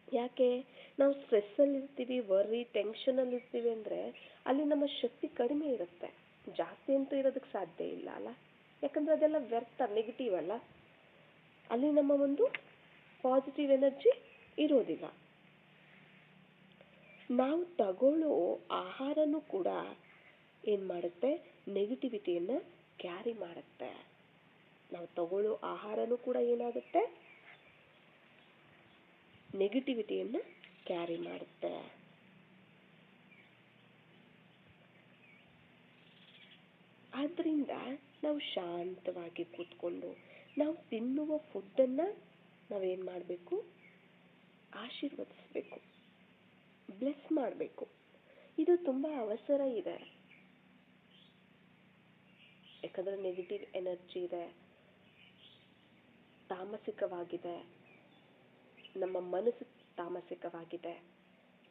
ಯಾಕೆ? ನಾವು ಸ್ಟ್ರೆಸ್ಸಲ್ಲಿ ಇರ್ತೀವಿ, ವರಿ ಟೆನ್ಷನಲ್ಲಿ ಇರ್ತೀವಿ ಅಂದರೆ ಅಲ್ಲಿ ನಮ್ಮ ಶಕ್ತಿ ಕಡಿಮೆ ಇರುತ್ತೆ, ಜಾಸ್ತಿ ಅಂತೂ ಇರೋದಕ್ಕೆ ಸಾಧ್ಯ ಇಲ್ಲ ಅಲ್ಲ. ಯಾಕಂದ್ರೆ ಅದೆಲ್ಲ ವ್ಯರ್ಥ, ನೆಗೆಟಿವ್ ಅಲ್ಲ. ಅಲ್ಲಿ ನಮ್ಮ ಒಂದು ಪಾಸಿಟಿವ್ ಎನರ್ಜಿ ಇರೋದಿಲ್ಲ. ನಾವು ತಗೊಳ್ಳೋ ಆಹಾರನೂ ಕೂಡ ಏನು ಮಾಡುತ್ತೆ, ನೆಗೆಟಿವಿಟಿಯನ್ನು ಕ್ಯಾರಿ ಮಾಡುತ್ತೆ. ನಾವು ತಗೊಳ್ಳೋ ಆಹಾರನೂ ಕೂಡ ಏನಾಗುತ್ತೆ, ನೆಗೆಟಿವಿಟಿಯನ್ನು ಕ್ಯಾರಿ ಮಾಡುತ್ತೆ. ಆದ್ರಿಂದ ನಾವು ಶಾಂತವಾಗಿ ಕೂತ್ಕೊಂಡು ನಾವು ತಿನ್ನುವ ಫುಡ್ಡನ್ನು ನಾವೇನು ಮಾಡಬೇಕು, ಆಶೀರ್ವದಿಸಬೇಕು, ಬ್ಲೆಸ್ ಮಾಡಬೇಕು. ಇದು ತುಂಬಾ ಅವಸರ ಇದೆ. ಯಾಕಂದ್ರೆ ನೆಗೆಟಿವ್ ಎನರ್ಜಿ ಇದೆ, ತಾಮಸಿಕವಾಗಿದೆ, ನಮ್ಮ ಮನಸ್ಸು ತಾಮಸಿಕವಾಗಿದೆ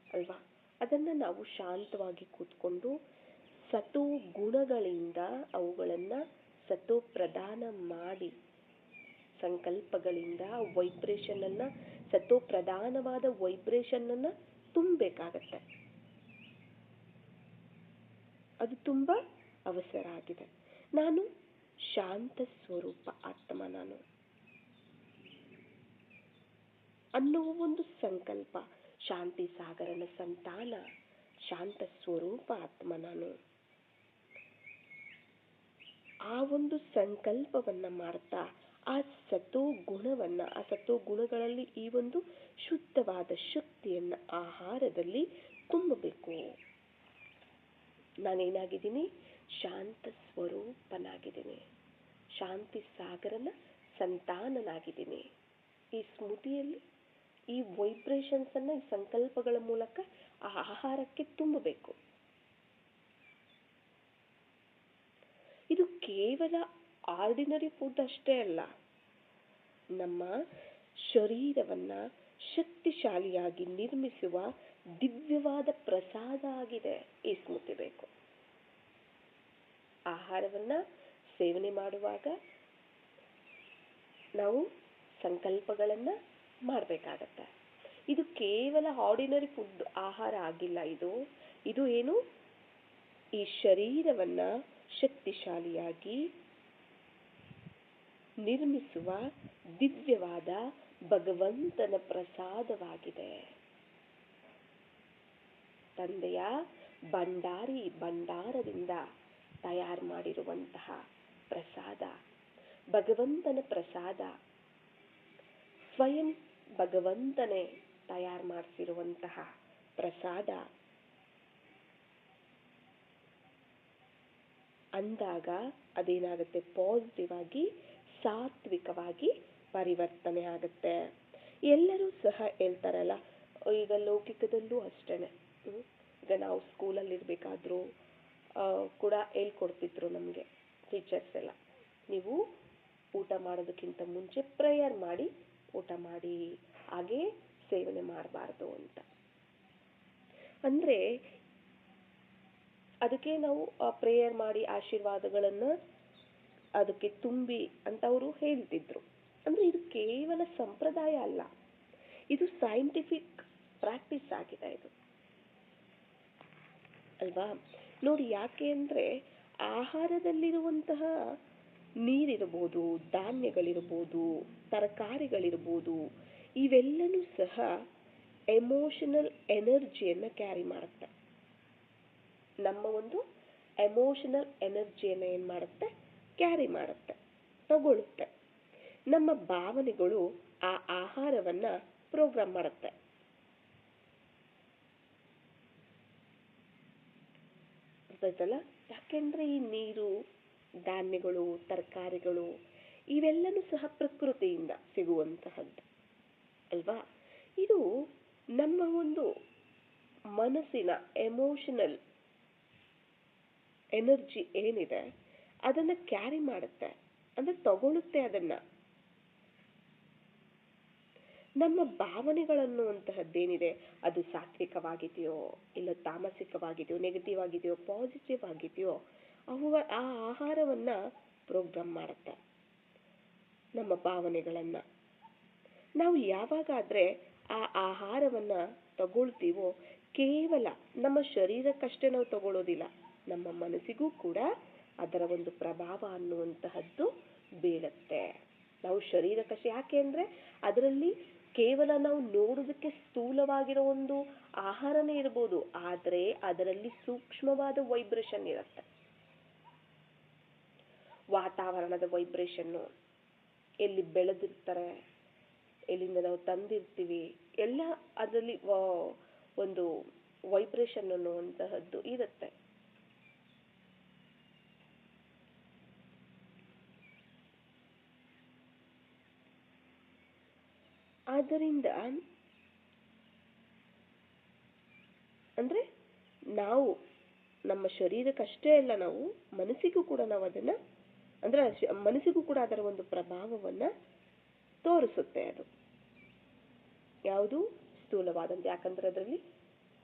ಅಲ್ವಾ. ಅದನ್ನು ನಾವು ಶಾಂತವಾಗಿ ಕೂತ್ಕೊಂಡು ಸತೋ ಗುಣಗಳಿಂದ ಅವುಗಳನ್ನು ಸತೋ ಪ್ರದಾನ ಮಾಡಿ, ಸಂಕಲ್ಪಗಳಿಂದ ವೈಬ್ರೇಷನನ್ನು, ಸತೋ ಪ್ರಧಾನವಾದ ವೈಬ್ರೇಷನನ್ನು ತುಂಬಬೇಕಾಗತ್ತೆ. ಅದು ತುಂಬ ಅವಸರ ಆಗಿದೆ. ನಾನು ಶಾಂತ ಸ್ವರೂಪ ಆತ್ಮ ನಾನು ಅನ್ನುವ ಒಂದು ಸಂಕಲ್ಪ, ಶಾಂತಿ ಸಾಗರನ ಸಂತಾನ, ಶಾಂತ ಸ್ವರೂಪ ಆತ್ಮ ನಾನು. ಆ ಒಂದು ಸಂಕಲ್ಪವನ್ನ ಮಾಡ್ತಾ ಆ ಸತೋ ಗುಣವನ್ನ, ಆ ಸತೋ ಗುಣಗಳಲ್ಲಿ ಈ ಒಂದು ಶುದ್ಧವಾದ ಶಕ್ತಿಯನ್ನ ಆಹಾರದಲ್ಲಿ ತುಂಬಬೇಕು. ನಾನೇನಾಗಿದ್ದೀನಿ, ಶಾಂತ ಸ್ವರೂಪನಾಗಿದ್ದೀನಿ, ಶಾಂತಿ ಸಾಗರನ ಸಂತಾನನಾಗಿದ್ದೀನಿ. ಈ ಸ್ಮೃತಿಯಲ್ಲಿ ಈ ವೈಬ್ರೇಷನ್ಸ್ ಅನ್ನ, ಈ ಸಂಕಲ್ಪಗಳ ಮೂಲಕ ಆ ಆಹಾರಕ್ಕೆ ತುಂಬಬೇಕು. ಇದು ಕೇವಲ ಆರ್ಡಿನರಿ ಫುಡ್ ಅಷ್ಟೇ ಅಲ್ಲ, ನಮ್ಮ ಶರೀರವನ್ನ ಶಕ್ತಿಶಾಲಿಯಾಗಿ ನಿರ್ಮಿಸುವ ದಿವ್ಯವಾದ ಪ್ರಸಾದ ಆಗಿದೆ ಈ ಸ್ಮೃತಿ ಬೇಕು. ಆಹಾರವನ್ನ ಸೇವನೆ ಮಾಡುವಾಗ ನಾವು ಸಂಕಲ್ಪಗಳನ್ನು ಮಾಡಬೇಕಾಗತ್ತೆ. ಇದು ಕೇವಲ ಆರ್ಡಿನರಿ ಫುಡ್ ಆಹಾರ ಆಗಿಲ್ಲ. ಇದು ಏನು, ಈ ಶರೀರವನ್ನ ಶಕ್ತಿಶಾಲಿಯಾಗಿ ನಿರ್ಮಿಸುವ ದಿವ್ಯವಾದ ಭಗವಂತನ ಪ್ರಸಾದವಾಗಿದೆ. ತಂದೆಯ ಭಂಡಾರದಿಂದ ತಯಾರು ಮಾಡಿರುವಂತಹ ಪ್ರಸಾದ, ಭಗವಂತನ ಪ್ರಸಾದ, ಸ್ವಯಂ ಭಗವಂತನೇ ತಯಾರು ಮಾಡಿಸಿರುವಂತಹ ಪ್ರಸಾದ ಅಂದಾಗ ಅದೇನಾಗುತ್ತೆ, ಪಾಸಿಟಿವ್ ಆಗಿ ಸಾತ್ವಿಕವಾಗಿ ಪರಿವರ್ತನೆ ಆಗುತ್ತೆ. ಎಲ್ಲರೂ ಸಹ ಹೇಳ್ತಾರಲ್ಲ, ಈಗ ಲೌಕಿಕದಲ್ಲೂ ಅಷ್ಟೇನೆ. ಈಗ ನಾವು ಸ್ಕೂಲಲ್ಲಿ ಇರಬೇಕಾದ್ರೂ ಕೂಡ ಹೇಳ್ಕೊಡ್ತಿದ್ರು ನಮಗೆ ಟೀಚರ್ಸ್ ಎಲ್ಲ, ನೀವು ಊಟ ಮಾಡೋದಕ್ಕಿಂತ ಮುಂಚೆ ಪ್ರೇಯರ್ ಮಾಡಿ ಊಟ ಮಾಡಿ, ಹಾಗೇ ಸೇವನೆ ಮಾಡಬಾರ್ದು ಅಂತ. ಅಂದ್ರೆ ಅದಕ್ಕೆ ನಾವು ಪ್ರೇಯರ್ ಮಾಡಿ ಆಶೀರ್ವಾದಗಳನ್ನು ಅದಕ್ಕೆ ತುಂಬಿ ಅಂತ ಅವರು ಹೇಳ್ತಿದ್ರು. ಅಂದ್ರೆ ಇದು ಕೇವಲ ಸಂಪ್ರದಾಯ ಅಲ್ಲ, ಇದು ಸೈಂಟಿಫಿಕ್ ಪ್ರಾಕ್ಟೀಸ್ ಆಗಿದೆ ಇದು, ಅಲ್ವಾ? ನೋಡಿ, ಯಾಕೆ ಅಂದ್ರೆ ಆಹಾರದಲ್ಲಿರುವಂತಹ ನೀರಿರ್ಬೋದು, ಧಾನ್ಯಗಳಿರ್ಬೋದು, ತರಕಾರಿಗಳಿರ್ಬೋದು, ಇವೆಲ್ಲನೂ ಸಹ ಎಮೋಷನಲ್ ಎನರ್ಜಿಯನ್ನು ಕ್ಯಾರಿ ಮಾಡುತ್ತೆ. ನಮ್ಮ ಒಂದು ಎಮೋಷನಲ್ ಎನರ್ಜಿಯನ್ನು ಏನು ಮಾಡುತ್ತೆ, ಕ್ಯಾರಿ ಮಾಡುತ್ತೆ, ತಗೊಳುತ್ತೆ. ನಮ್ಮ ಭಾವನೆಗಳು ಆ ಆಹಾರವನ್ನ ಪ್ರೋಗ್ರಾಮ್ ಮಾಡುತ್ತೆ. ಗೊತ್ತಾಯ್ತಲ್ಲ? ಯಾಕೆಂದ್ರೆ ಈ ನೀರು, ಧಾನ್ಯಗಳು, ತರಕಾರಿಗಳು ಇವೆಲ್ಲನೂ ಸಹ ಪ್ರಕೃತಿಯಿಂದ ಸಿಗುವಂತಹದ್ದು ಅಲ್ವಾ? ಇದು ನಮ್ಮ ಒಂದು ಮನಸ್ಸಿನ ಎಮೋಷನಲ್ ಎನರ್ಜಿ ಏನಿದೆ ಅದನ್ನ ಕ್ಯಾರಿ ಮಾಡುತ್ತೆ, ಅಂದ್ರೆ ತಗೊಳುತ್ತೆ ಅದನ್ನ. ನಮ್ಮ ಭಾವನೆಗಳನ್ನುವಂತಹದ್ದೇನಿದೆ ಅದು ಸಾತ್ವಿಕವಾಗಿದೆಯೋ ಇಲ್ಲ ತಾಮಸಿಕವಾಗಿದೆಯೋ, ನೆಗೆಟಿವ್ ಆಗಿದೆಯೋ ಪಾಸಿಟಿವ್ ಆಗಿದೆಯೋ, ಆ ಆಹಾರವನ್ನ ಪ್ರೋಗ್ರಾಮ್ ಮಾಡುತ್ತೆ ನಮ್ಮ ಭಾವನೆಗಳನ್ನ. ನಾವು ಯಾವಾಗಾದ್ರೆ ಆ ಆಹಾರವನ್ನ ತಗೊಳ್ತೀವೋ ಕೇವಲ ನಮ್ಮ ಶರೀರಕ್ಕಷ್ಟೇ ನಾವು ತಗೊಳ್ಳೋದಿಲ್ಲ, ನಮ್ಮ ಮನಸ್ಸಿಗೂ ಕೂಡ ಅದರ ಒಂದು ಪ್ರಭಾವ ಅನ್ನುವಂತಹದ್ದು ಬೀಳುತ್ತೆ. ನಾವು ಶರೀರಕ್ಕಷ್ಟೇ, ಯಾಕೆ ಅಂದ್ರೆ ಅದರಲ್ಲಿ ಕೇವಲ ನಾವು ನೋಡೋದಕ್ಕೆ ಸ್ಥೂಲವಾಗಿರೋ ಒಂದು ಆಹಾರನೇ ಇರ್ಬೋದು, ಆದ್ರೆ ಅದರಲ್ಲಿ ಸೂಕ್ಷ್ಮವಾದ ವೈಬ್ರೇಷನ್ ಇರುತ್ತೆ. ವಾತಾವರಣದ ವೈಬ್ರೇಷನ್ನು, ಎಲ್ಲಿ ಬೆಳೆದಿರ್ತಾರೆ, ಎಲ್ಲಿಂದ ನಾವು ತಂದಿರ್ತೀವಿ, ಎಲ್ಲ ಅದರಲ್ಲಿ ಒಂದು ವೈಬ್ರೇಷನ್ ಅನ್ನುವಂತಹದ್ದು ಇರುತ್ತೆ. ಆದ್ದರಿಂದ ಅಂದ್ರೆ ನಾವು ನಮ್ಮ ಶರೀರಕ್ಕಷ್ಟೇ ಅಲ್ಲ, ನಾವು ಮನಸ್ಸಿಗೂ ಕೂಡ ನಾವು ಅದನ್ನ, ಅಂದ್ರೆ ಮನಸ್ಸಿಗೂ ಕೂಡ ಅದರ ಒಂದು ಪ್ರಭಾವವನ್ನ ತೋರಿಸುತ್ತೆ. ಅದು ಯಾವುದು ಸ್ಥೂಲವಾದಂತ, ಯಾಕಂದ್ರೆ ಅದರಲ್ಲಿ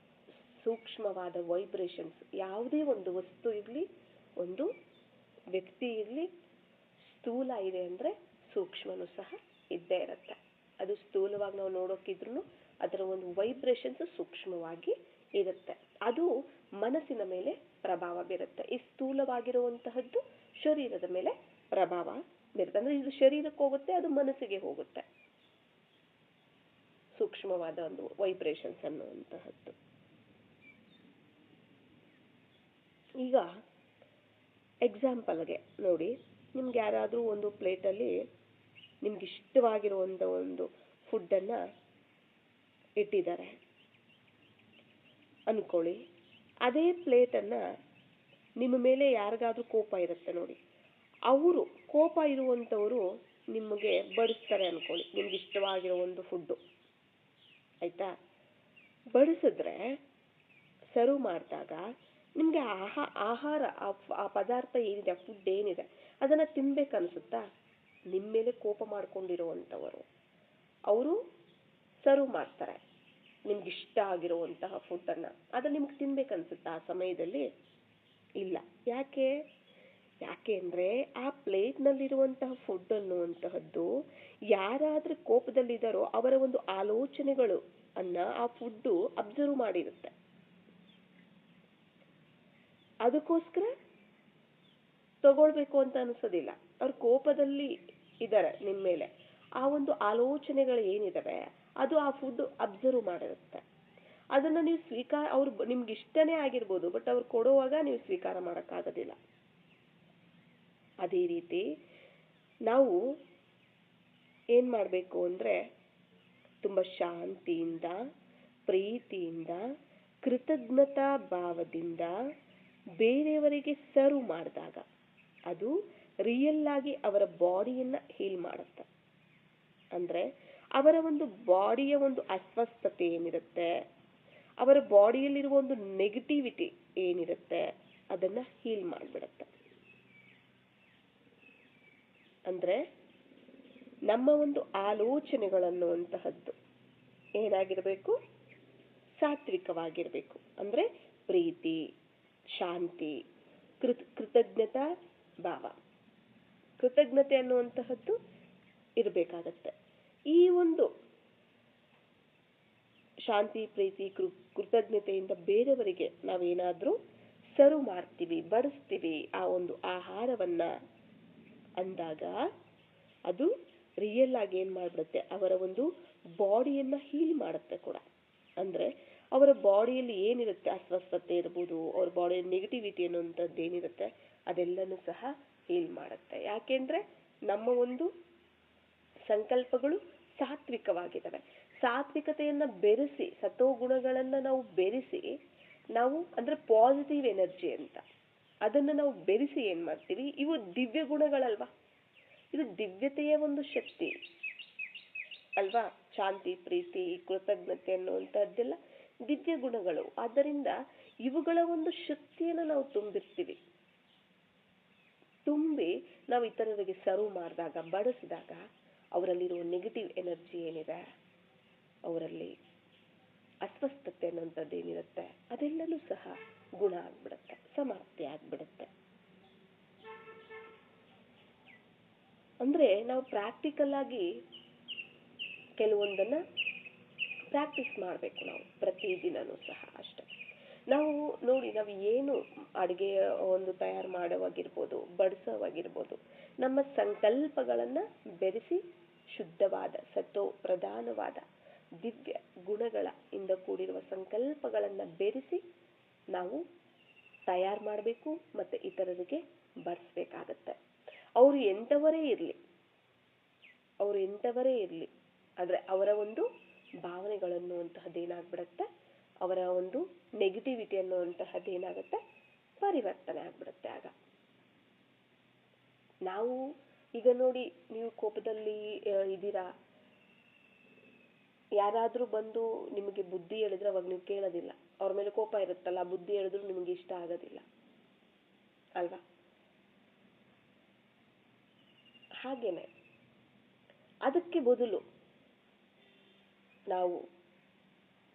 ಸೂಕ್ಷ್ಮವಾದ ವೈಬ್ರೇಷನ್ಸ್, ಯಾವುದೇ ಒಂದು ವಸ್ತು ಇರಲಿ, ಒಂದು ವ್ಯಕ್ತಿ ಇರಲಿ, ಸ್ಥೂಲ ಇದೆ ಅಂದ್ರೆ ಸೂಕ್ಷ್ಮನೂ ಸಹ ಇದ್ದೇ ಇರುತ್ತೆ. ಅದು ಸ್ಥೂಲವಾಗಿ ನಾವು ನೋಡೋಕಿದ್ರು ಅದರ ಒಂದು ವೈಬ್ರೇಷನ್ಸ್ ಸೂಕ್ಷ್ಮವಾಗಿ ಇರುತ್ತೆ. ಅದು ಮನಸ್ಸಿನ ಮೇಲೆ ಪ್ರಭಾವ ಬೀರುತ್ತೆ. ಈ ಸ್ಥೂಲವಾಗಿರುವಂತಹದ್ದು ಶರೀರದ ಮೇಲೆ ಪ್ರಭಾವ ಬೀರುತ್ತೆ. ಅಂದ್ರೆ ಇದು ಶರೀರಕ್ಕೆ ಹೋಗುತ್ತೆ, ಅದು ಮನಸ್ಸಿಗೆ ಹೋಗುತ್ತೆ, ಸೂಕ್ಷ್ಮವಾದ ಒಂದು ವೈಬ್ರೇಷನ್ಸ್ ಅನ್ನುವಂತಹದ್ದು. ಈಗ ಎಕ್ಸಾಂಪಲ್ಗೆ ನೋಡಿ, ನಿಮ್ಗೆ ಯಾರಾದರೂ ಒಂದು ಪ್ಲೇಟಲ್ಲಿ ನಿಮ್ಗೆ ಇಷ್ಟವಾಗಿರುವಂಥ ಒಂದು ಫುಡ್ಡನ್ನು ಇಟ್ಟಿದ್ದಾರೆ ಅನ್ಕೊಳ್ಳಿ. ಅದೇ ಪ್ಲೇಟನ್ನು ನಿಮ್ಮ ಮೇಲೆ ಯಾರಿಗಾದ್ರೂ ಕೋಪ ಇರುತ್ತೆ ನೋಡಿ, ಅವರು ಕೋಪ ಇರುವಂಥವರು ನಿಮಗೆ ಬಡಿಸ್ತಾರೆ ಅನ್ಕೊಳ್ಳಿ, ನಿಮ್ಗೆ ಇಷ್ಟವಾಗಿರೋ ಒಂದು ಫುಡ್ಡು, ಆಯ್ತಾ? ಬಡಿಸಿದ್ರೆ, ಸರ್ವ್ ಮಾಡಿದಾಗ ನಿಮಗೆ ಆಹಾರ, ಆ ಪದಾರ್ಥ ಏನಿದೆ, ಆ ಫುಡ್ ಏನಿದೆ ಅದನ್ನು ತಿನ್ಬೇಕನ್ಸುತ್ತಾ? ನಿಮ್ಮ ಮೇಲೆ ಕೋಪ ಮಾಡ್ಕೊಂಡಿರುವಂಥವರು ಅವರು ಸರ್ವ್ ಮಾಡ್ತಾರೆ ನಿಮ್ಗೆ ಇಷ್ಟ ಆಗಿರುವಂತಹ ಫುಡ್ಡನ್ನು, ಅದು ನಿಮ್ಗೆ ತಿನ್ಬೇಕನ್ಸುತ್ತಾ ಆ ಸಮಯದಲ್ಲಿ? ಇಲ್ಲ. ಯಾಕೆ? ಯಾಕೆ ಅಂದರೆ ಆ ಪ್ಲೇಟ್ನಲ್ಲಿರುವಂತಹ ಫುಡ್ ಅನ್ನುವಂತಹದ್ದು ಯಾರಾದರೂ ಕೋಪದಲ್ಲಿದ್ದಾರೋ ಅವರ ಒಂದು ಆಲೋಚನೆಗಳು ಆ ಫುಡ್ಡು ಅಬ್ಸರ್ವ್ ಮಾಡಿರುತ್ತೆ. ಅದಕ್ಕೋಸ್ಕರ ತಗೊಳ್ಬೇಕು ಅಂತ ಅನಿಸೋದಿಲ್ಲ. ಅವ್ರು ಕೋಪದಲ್ಲಿ ಇದ್ದಾರೆ ನಿಮ್ಮ ಮೇಲೆ, ಆ ಒಂದು ಆಲೋಚನೆಗಳು ಏನಿದಾವೆ ಅದು ಆ ಫುಡ್ ಅಬ್ಸರ್ವ್ ಮಾಡಿರುತ್ತೆ. ಅದನ್ನ ನೀವು ಅವ್ರು ನಿಮ್ಗೆ ಇಷ್ಟನೇ ಆಗಿರ್ಬೋದು, ಬಟ್ ಅವ್ರು ಕೊಡುವಾಗ ನೀವು ಸ್ವೀಕಾರ ಮಾಡೋಕ್ಕಾಗೋದಿಲ್ಲ. ಅದೇ ರೀತಿ ನಾವು ಏನ್ ಮಾಡಬೇಕು ಅಂದ್ರೆ ತುಂಬ ಶಾಂತಿಯಿಂದ, ಪ್ರೀತಿಯಿಂದ, ಕೃತಜ್ಞತಾ ಭಾವದಿಂದ ಬೇರೆಯವರಿಗೆ ಸರ್ವ್ ಮಾಡಿದಾಗ ಅದು ರಿಯಲ್ ಆಗಿ ಅವರ ಬಾಡಿಯನ್ನ ಹೀಲ್ ಮಾಡುತ್ತೆ. ಅಂದ್ರೆ ಅವರ ಒಂದು ಬಾಡಿಯ ಒಂದು ಅಸ್ವಸ್ಥತೆ ಏನಿರುತ್ತೆ, ಅವರ ಬಾಡಿಯಲ್ಲಿರುವ ಒಂದು ನೆಗೆಟಿವಿಟಿ ಏನಿರುತ್ತೆ ಅದನ್ನ ಹೀಲ್ ಮಾಡಿಬಿಡುತ್ತೆ. ಅಂದ್ರೆ ನಮ್ಮ ಒಂದು ಆಲೋಚನೆಗಳನ್ನುವಂತಹದ್ದು ಏನಾಗಿರಬೇಕು? ಸಾತ್ವಿಕವಾಗಿರಬೇಕು. ಅಂದ್ರೆ ಪ್ರೀತಿ, ಶಾಂತಿ, ಕೃತಜ್ಞತಾ ಭಾವ, ಕೃತಜ್ಞತೆ ಅನ್ನುವಂತಹದ್ದು ಇರಬೇಕಾಗತ್ತೆ. ಈ ಒಂದು ಶಾಂತಿ, ಪ್ರೀತಿ, ಕೃತಜ್ಞತೆಯಿಂದ ಬೇರೆಯವರಿಗೆ ನಾವೇನಾದ್ರೂ ಸರ್ವ್ ಮಾಡ್ತೀವಿ, ಬಡಿಸ್ತೀವಿ ಆ ಒಂದು ಆಹಾರವನ್ನ ಅಂದಾಗ ಅದು ರಿಯಲ್ ಆಗಿ ಏನ್ ಮಾಡ್ಬಿಡುತ್ತೆ, ಅವರ ಒಂದು ಬಾಡಿಯನ್ನ ಹೀಲ್ ಮಾಡುತ್ತೆ ಕೂಡ. ಅಂದ್ರೆ ಅವರ ಬಾಡಿಯಲ್ಲಿ ಏನಿರುತ್ತೆ, ಅಸ್ವಸ್ಥತೆ ಇರ್ಬೋದು, ಅವ್ರ ಬಾಡಿಯಲ್ಲಿ ನೆಗೆಟಿವಿಟಿ ಅನ್ನುವಂಥದ್ದು ಏನಿರುತ್ತೆ ಅದೆಲ್ಲನೂ ಸಹ ಹೀಲ್ ಮಾಡುತ್ತೆ. ಯಾಕೆಂದ್ರೆ ನಮ್ಮ ಒಂದು ಸಂಕಲ್ಪಗಳು ಸಾತ್ವಿಕವಾಗಿದ್ದಾವೆ. ಸಾತ್ವಿಕತೆಯನ್ನ ಬೆರೆಸಿ, ಸತೋಗುಣಗಳನ್ನ ನಾವು ಬೆರೆಸಿ, ನಾವು ಅಂದ್ರೆ ಪಾಸಿಟಿವ್ ಎನರ್ಜಿ ಅಂತ ಅದನ್ನ ನಾವು ಬೆರೆಸಿ ಏನ್ ಮಾಡ್ತೀವಿ, ಇವು ದಿವ್ಯ ಗುಣಗಳಲ್ವಾ, ಇದು ದಿವ್ಯತೆಯ ಒಂದು ಶಕ್ತಿ ಅಲ್ವಾ. ಶಾಂತಿ, ಪ್ರೀತಿ, ಕೃತಜ್ಞತೆ ಅನ್ನುವಂಥದ್ದೆಲ್ಲ ದಿವ್ಯ ಗುಣಗಳು. ಆದ್ದರಿಂದ ಇವುಗಳ ಒಂದು ಶಕ್ತಿಯನ್ನು ನಾವು ತುಂಬಿರ್ತೀವಿ. ತುಂಬಿ ನಾವು ಇತರರಿಗೆ ಸರ್ವ್ ಮಾಡಿದಾಗ, ಬಡಿಸಿದಾಗ ಅವರಲ್ಲಿರುವ ನೆಗೆಟಿವ್ ಎನರ್ಜಿ ಏನಿದೆ, ಅವರಲ್ಲಿ ಅಸ್ವಸ್ಥತೆ ಅನ್ನುವಂಥದ್ದು ಏನಿರುತ್ತೆ ಅದೆಲ್ಲನೂ ಸಹ ಗುಣ ಆಗ್ಬಿಡುತ್ತೆ, ಸಮಾಪ್ತಿ ಆಗ್ಬಿಡುತ್ತೆ. ಅಂದ್ರೆ ನಾವು ಪ್ರಾಕ್ಟಿಕಲ್ ಆಗಿ ಕೆಲವೊಂದನ್ನ ಪ್ರಾಕ್ಟೀಸ್ ಮಾಡಬೇಕು ನಾವು ಪ್ರತಿದಿನನೂ ಸಹ ಅಷ್ಟೇ. ನಾವು ನೋಡಿ, ನಾವು ಏನು ಅಡುಗೆ ಒಂದು ತಯಾರು ಮಾಡೋವಾಗಿರ್ಬೋದು, ಬಡಿಸೋವಾಗಿರ್ಬೋದು, ನಮ್ಮ ಸಂಕಲ್ಪಗಳನ್ನ ಬೆರೆಸಿ ಶುದ್ಧವಾದ ಸತೋ ಪ್ರಧಾನವಾದ ದಿವ್ಯ ಗುಣಗಳ ಇಂದ ಕೂಡಿರುವ ಸಂಕಲ್ಪಗಳನ್ನ ಬೆರೆಸಿ ನಾವು ತಯಾರು ಮಾಡಬೇಕು ಮತ್ತೆ ಇತರರಿಗೆ ಬಡಿಸ್ಬೇಕಾಗತ್ತೆ. ಅವರು ಎಂಥವರೇ ಇರಲಿ, ಆದ್ರೆ ಅವರ ಒಂದು ಭಾವನೆಗಳನ್ನುವಂತಹದ್ದು ಏನಾಗ್ಬಿಡುತ್ತೆ, ಅವರ ಒಂದು ನೆಗೆಟಿವಿಟಿ ಅನ್ನುವಂತಹದ್ದು ಏನಾಗುತ್ತೆ, ಪರಿವರ್ತನೆ ಆಗ್ಬಿಡುತ್ತೆ. ಆಗ ನಾವು ಈಗ ನೋಡಿ, ನೀವು ಕೋಪದಲ್ಲಿ ಇದ್ದೀರಾ, ಯಾರಾದ್ರೂ ಬಂದು ನಿಮಗೆ ಬುದ್ಧಿ ಹೇಳಿದ್ರೆ ಅವಾಗ ನೀವು ಕೇಳೋದಿಲ್ಲ. ಅವ್ರ ಮೇಲೆ ಕೋಪ ಇರುತ್ತಲ್ಲ, ಬುದ್ಧಿ ಹೇಳಿದ್ರು ನಿಮಗೆ ಇಷ್ಟ ಆಗೋದಿಲ್ಲ ಅಲ್ವಾ. ಹಾಗೇನೆ ಅದಕ್ಕೆ ಬದಲು ನಾವು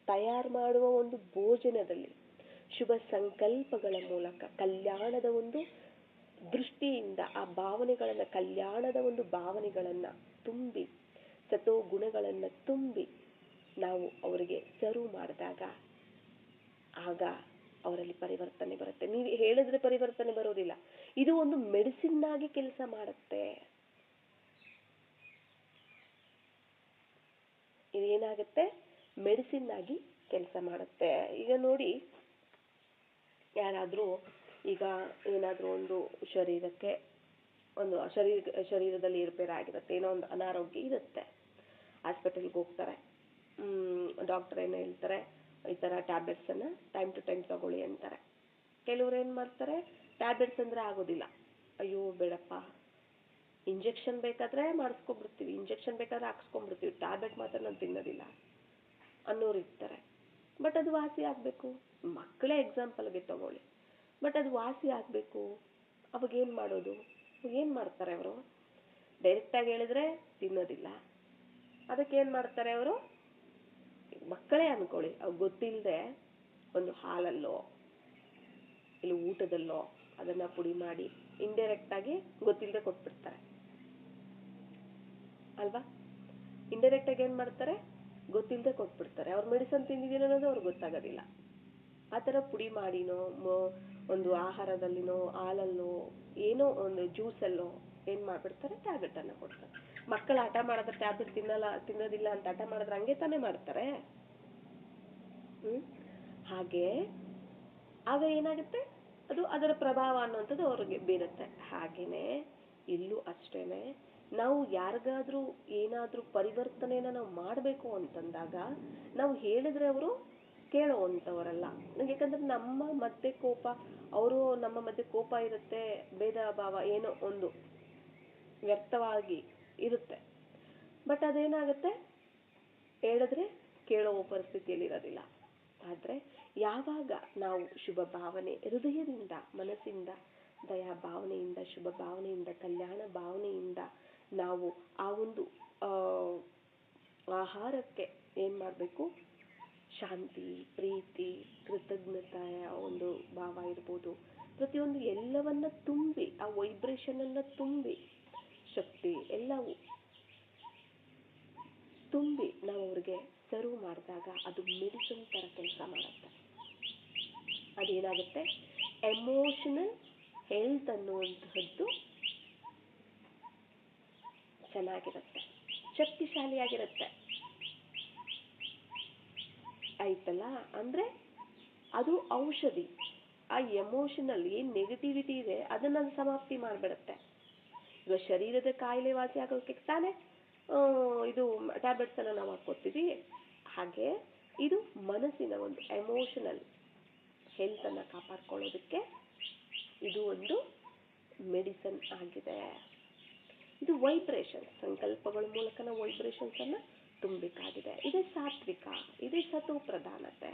ತಯಾರು ಮಾಡುವ ಒಂದು ಭೋಜನದಲ್ಲಿ ಶುಭ ಸಂಕಲ್ಪಗಳ ಮೂಲಕ ಕಲ್ಯಾಣದ ಒಂದು ದೃಷ್ಟಿಯಿಂದ ಆ ಭಾವನೆಗಳನ್ನ, ಕಲ್ಯಾಣದ ಒಂದು ಭಾವನೆಗಳನ್ನ ತುಂಬಿ, ಸತೋ ಗುಣಗಳನ್ನ ತುಂಬಿ ನಾವು ಅವರಿಗೆ ಸರ್ವ್ ಮಾಡಿದಾಗ ಆಗ ಅವರಲ್ಲಿ ಪರಿವರ್ತನೆ ಬರುತ್ತೆ. ನೀವು ಹೇಳಿದ್ರೆ ಪರಿವರ್ತನೆ ಬರೋದಿಲ್ಲ, ಇದು ಒಂದು ಮೆಡಿಸಿನ್ ಆಗಿ ಕೆಲಸ ಮಾಡುತ್ತೆ. ಇದೇನಾಗುತ್ತೆ, ಮೆಡಿಸಿನ್ ಆಗಿ ಕೆಲಸ ಮಾಡುತ್ತೆ. ಈಗ ನೋಡಿ, ಯಾರಾದ್ರೂ ಈಗ ಏನಾದ್ರೂ ಒಂದು ಶರೀರಕ್ಕೆ ಒಂದು ಶರೀರದಲ್ಲಿ ಏರ್ಪೇರಾಗಿರುತ್ತೆ, ಏನೋ ಒಂದು ಅನಾರೋಗ್ಯ ಇರುತ್ತೆ, ಹಾಸ್ಪಿಟಲ್ಗೆ ಹೋಗ್ತಾರೆ. ಡಾಕ್ಟರ್ ಏನು ಹೇಳ್ತಾರೆ, ಈ ಥರ ಟ್ಯಾಬ್ಲೆಟ್ಸ್ ಅನ್ನ ಟೈಮ್ ಟು ಟೈಮ್ ತಗೊಳ್ಳಿ ಅಂತಾರೆ. ಕೆಲವ್ರು ಏನು ಮಾಡ್ತಾರೆ, ಟ್ಯಾಬ್ಲೆಟ್ಸ್ ಅಂದ್ರೆ ಆಗೋದಿಲ್ಲ, ಅಯ್ಯೋ ಬೇಡಪ್ಪ, ಇಂಜೆಕ್ಷನ್ ಬೇಕಾದ್ರೆ ಮಾಡಿಸ್ಕೊಂಡ್ಬಿಡ್ತೀವಿ, ಇಂಜೆಕ್ಷನ್ ಬೇಕಾದ್ರೆ ಹಾಕ್ಸ್ಕೊಂಡ್ಬಿಡ್ತೀವಿ, ಟ್ಯಾಬ್ಲೆಟ್ ಮಾತ್ರ ನಾನು ತಿನ್ನೋದಿಲ್ಲ ಅನ್ನೋರು ಇರ್ತಾರೆ. ಬಟ್ ಅದು ವಾಸಿ ಆಗಬೇಕು, ಮಕ್ಕಳೇ ಎಕ್ಸಾಂಪಲ್ಗೆ ತಗೊಳ್ಳಿ, ಬಟ್ ಅದು ವಾಸಿ ಆಗಬೇಕು, ಅವಾಗ ಏನು ಮಾಡೋದು? ಏನು ಮಾಡ್ತಾರೆ ಅವರು? ಡೈರೆಕ್ಟಾಗಿ ಹೇಳಿದ್ರೆ ತಿನ್ನೋದಿಲ್ಲ, ಅದಕ್ಕೆ ಏನು ಮಾಡ್ತಾರೆ ಅವರು? ಮಕ್ಕಳೇ ಅನ್ಕೊಳ್ಳಿ, ಅವ್ರಿಗೆ ಗೊತ್ತಿಲ್ಲದೆ ಒಂದು ಹಾಲಲ್ಲೋ ಇಲ್ಲ ಊಟದಲ್ಲೋ ಅದನ್ನ ಪುಡಿ ಮಾಡಿ ಇಂಡೈರೆಕ್ಟ್ ಆಗಿ ಗೊತ್ತಿಲ್ಲದೆ ಕೊಟ್ಬಿಡ್ತಾರೆ ಅಲ್ವಾ. ಇಂಡೈರೆಕ್ಟ್ ಆಗಿ ಏನ್ ಮಾಡ್ತಾರೆ, ಗೊತ್ತಿಲ್ಲದೆ ಕೊಟ್ಬಿಡ್ತಾರೆ. ಅವ್ರು ಮೆಡಿಸನ್ ತಿಂದಿದ್ದೀರ ಅನ್ನೋದು ಅವ್ರಿಗೆ ಗೊತ್ತಾಗೋದಿಲ್ಲ. ಆ ಥರ ಪುಡಿ ಮಾಡಿನೋ ಒಂದು ಆಹಾರದಲ್ಲಿನೋ ಹಾಲಲ್ಲೋ ಏನೋ ಒಂದು ಜ್ಯೂಸಲ್ಲೋ ಏನ್ ಮಾಡ್ಬಿಡ್ತಾರೆ, ಟ್ಯಾಬ್ಲೆಟ್ ಅನ್ನ ಕೊಡ್ತಾರೆ. ಮಕ್ಕಳು ಹಠ ಮಾಡಿದ್ರೆ ಟ್ಯಾಬ್ಲೆಟ್ ತಿನ್ನೋದಿಲ್ಲ ಅಂತ ಹಠ ಮಾಡಿದ್ರೆ ಹಂಗೆ ತಾನೇ ಮಾಡ್ತಾರೆ. ಹಾಗೆ ಆಗ ಏನಾಗುತ್ತೆ, ಅದು ಅದರ ಪ್ರಭಾವ ಅನ್ನುವಂಥದ್ದು ಅವ್ರಿಗೆ ಬೀರುತ್ತೆ. ಹಾಗೇನೆ ಇಲ್ಲೂ ಅಷ್ಟೇನೆ, ನಾವು ಯಾರಿಗಾದ್ರೂ ಏನಾದ್ರೂ ಪರಿವರ್ತನೆನ ನಾವು ಮಾಡಬೇಕು ಅಂತಂದಾಗ ನಾವು ಹೇಳಿದ್ರೆ ಅವರು ಕೇಳೋವಂಥವರಲ್ಲ. ಯಾಕಂದ್ರೆ ನಮ್ಮ ಮಧ್ಯೆ ಕೋಪ, ಅವರು ನಮ್ಮ ಮಧ್ಯೆ ಕೋಪ ಇರುತ್ತೆ, ಭೇದ ಭಾವ ಏನೋ ಒಂದು ವ್ಯಕ್ತವಾಗಿ ಇರುತ್ತೆ. ಬಟ್ ಅದೇನಾಗುತ್ತೆ, ಹೇಳಿದ್ರೆ ಕೇಳೋ ಪರಿಸ್ಥಿತಿಯಲ್ಲಿ ಇರೋದಿಲ್ಲ. ಆದ್ರೆ ಯಾವಾಗ ನಾವು ಶುಭ ಭಾವನೆ, ಹೃದಯದಿಂದ, ಮನಸ್ಸಿಂದ, ದಯಾ ಭಾವನೆಯಿಂದ, ಶುಭ ಭಾವನೆಯಿಂದ, ಕಲ್ಯಾಣ ಭಾವನೆಯಿಂದ ನಾವು ಆ ಒಂದು ಆಹಾರಕ್ಕೆ ಏನ್ ಮಾಡಬೇಕು, ಶಾಂತಿ, ಪ್ರೀತಿ, ಕೃತಜ್ಞತೆಯ ಒಂದು ಭಾವ ಇರ್ಬೋದು, ಪ್ರತಿಯೊಂದು ಎಲ್ಲವನ್ನ ತುಂಬಿ, ಆ ವೈಬ್ರೇಷನ್ ಅನ್ನ ತುಂಬಿ, ಶಕ್ತಿ ಎಲ್ಲವೂ ತುಂಬಿ ನಾವು ಅವ್ರಿಗೆ ಸರ್ವ್ ಮಾಡಿದಾಗ ಅದು ಮೆಡಿಸಿನ್ ತರ ಕೆಲಸ ಮಾಡುತ್ತೆ. ಅದೇನಾಗುತ್ತೆ, ಎಮೋಷನಲ್ ಹೆಲ್ತ್ ಅನ್ನುವಂತಹದ್ದು ಚೆನ್ನಾಗಿರುತ್ತೆ, ಶಕ್ತಿಶಾಲಿಯಾಗಿರುತ್ತೆ. ಆಯ್ತಲ್ಲ, ಅಂದ್ರೆ ಅದು ಔಷಧಿ. ಆ ಎಮೋಷನಲ್ ಏನ್ ನೆಗೆಟಿವಿಟಿ ಇದೆ ಅದನ್ನ ಸಮಾಪ್ತಿ ಮಾಡ್ಬಿಡುತ್ತೆ. ಈಗ ಶರೀರದ ಕಾಯಿಲೆ ವಾಸಿ ಆಗೋಕೆ ತಾನೇ ಇದು ಟ್ಯಾಬ್ಲೆಟ್ಸ್ ಅನ್ನ ನಾವು ಹಾಕೋತೀವಿ. ಹಾಗೆ ಇದು ಮನಸ್ಸಿನ ಒಂದು ಎಮೋಷನಲ್ ಹೆಲ್ತ್ ಅನ್ನ ಕಾಪಾಡ್ಕೊಳ್ಳೋದಕ್ಕೆ ಇದು ಒಂದು ಮೆಡಿಸನ್ ಆಗಿದೆ. ಇದು ವೈಬ್ರೇಷನ್, ಸಂಕಲ್ಪಗಳ ಮೂಲಕ ನಾವು ವೈಬ್ರೇಷನ್ಸ್ ಅನ್ನ ತುಂಬಬೇಕಾಗಿದೆ. ಇದೇ ಸಾತ್ವಿಕ, ಇದೇ ಸತೋ ಪ್ರಧಾನತೆ.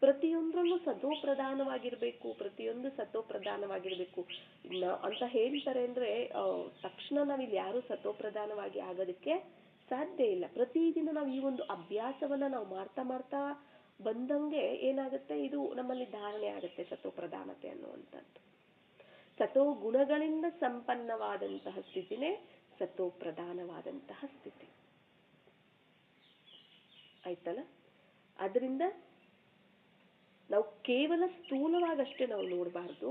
ಪ್ರತಿಯೊಂದರಲ್ಲೂ ಸತೋ ಪ್ರಧಾನವಾಗಿರ್ಬೇಕು, ಪ್ರತಿಯೊಂದು ಸತೋ ಪ್ರಧಾನವಾಗಿರ್ಬೇಕು ಅಂತ ಹೇಳ್ತಾರೆ. ಅಂದ್ರೆ ತಕ್ಷಣ ನಾವಿಲ್ಲಿ ಯಾರು ಸತೋ ಪ್ರಧಾನವಾಗಿ ಆಗೋದಕ್ಕೆ ಸಾಧ್ಯ ಇಲ್ಲ. ಪ್ರತಿದಿನ ನಾವು ಈ ಒಂದು ಅಭ್ಯಾಸವನ್ನ ನಾವು ಮಾಡ್ತಾ ಮಾಡ್ತಾ ಬಂದಂಗೆ ಏನಾಗುತ್ತೆ, ಇದು ನಮ್ಮಲ್ಲಿ ಧಾರಣೆ ಆಗುತ್ತೆ ಸತೋ ಪ್ರಧಾನತೆ ಅನ್ನುವಂಥದ್ದು. ಸತೋ ಗುಣಗಳಿಂದ ಸಂಪನ್ನವಾದಂತಹ ಸ್ಥಿತಿನೇ ಸತೋ ಪ್ರಧಾನವಾದಂತಹ ಸ್ಥಿತಿ. ಆಯ್ತಲ್ಲ. ಅದರಿಂದ ನಾವು ಕೇವಲ ಸ್ಥೂಲವಾಗಷ್ಟೇ ನಾವು ನೋಡಬಾರ್ದು,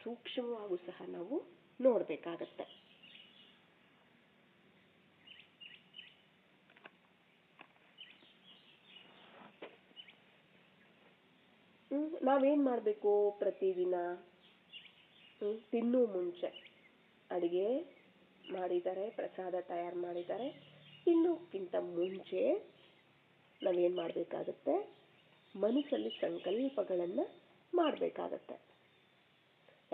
ಸೂಕ್ಷ್ಮವಾಗೂ ಸಹ ನಾವು ನೋಡ್ಬೇಕಾಗತ್ತೆ. ನಾವೇನ್ ಮಾಡ್ಬೇಕು, ಪ್ರತಿದಿನ ತಿನ್ನೋ ಮುಂಚೆ ಅಡಿಗೆ ಮಾಡಿದ್ದಾರೆ, ಪ್ರಸಾದ ತಯಾರು ಮಾಡಿದ್ದಾರೆ, ತಿನ್ನೋಕ್ಕಿಂತ ಮುಂಚೆ ನಾವೇನ್ ಮಾಡ್ಬೇಕಾಗತ್ತೆ, ಮನಸ್ಸಲ್ಲಿ ಸಂಕಲ್ಪಗಳನ್ನ ಮಾಡ್ಬೇಕಾಗತ್ತೆ.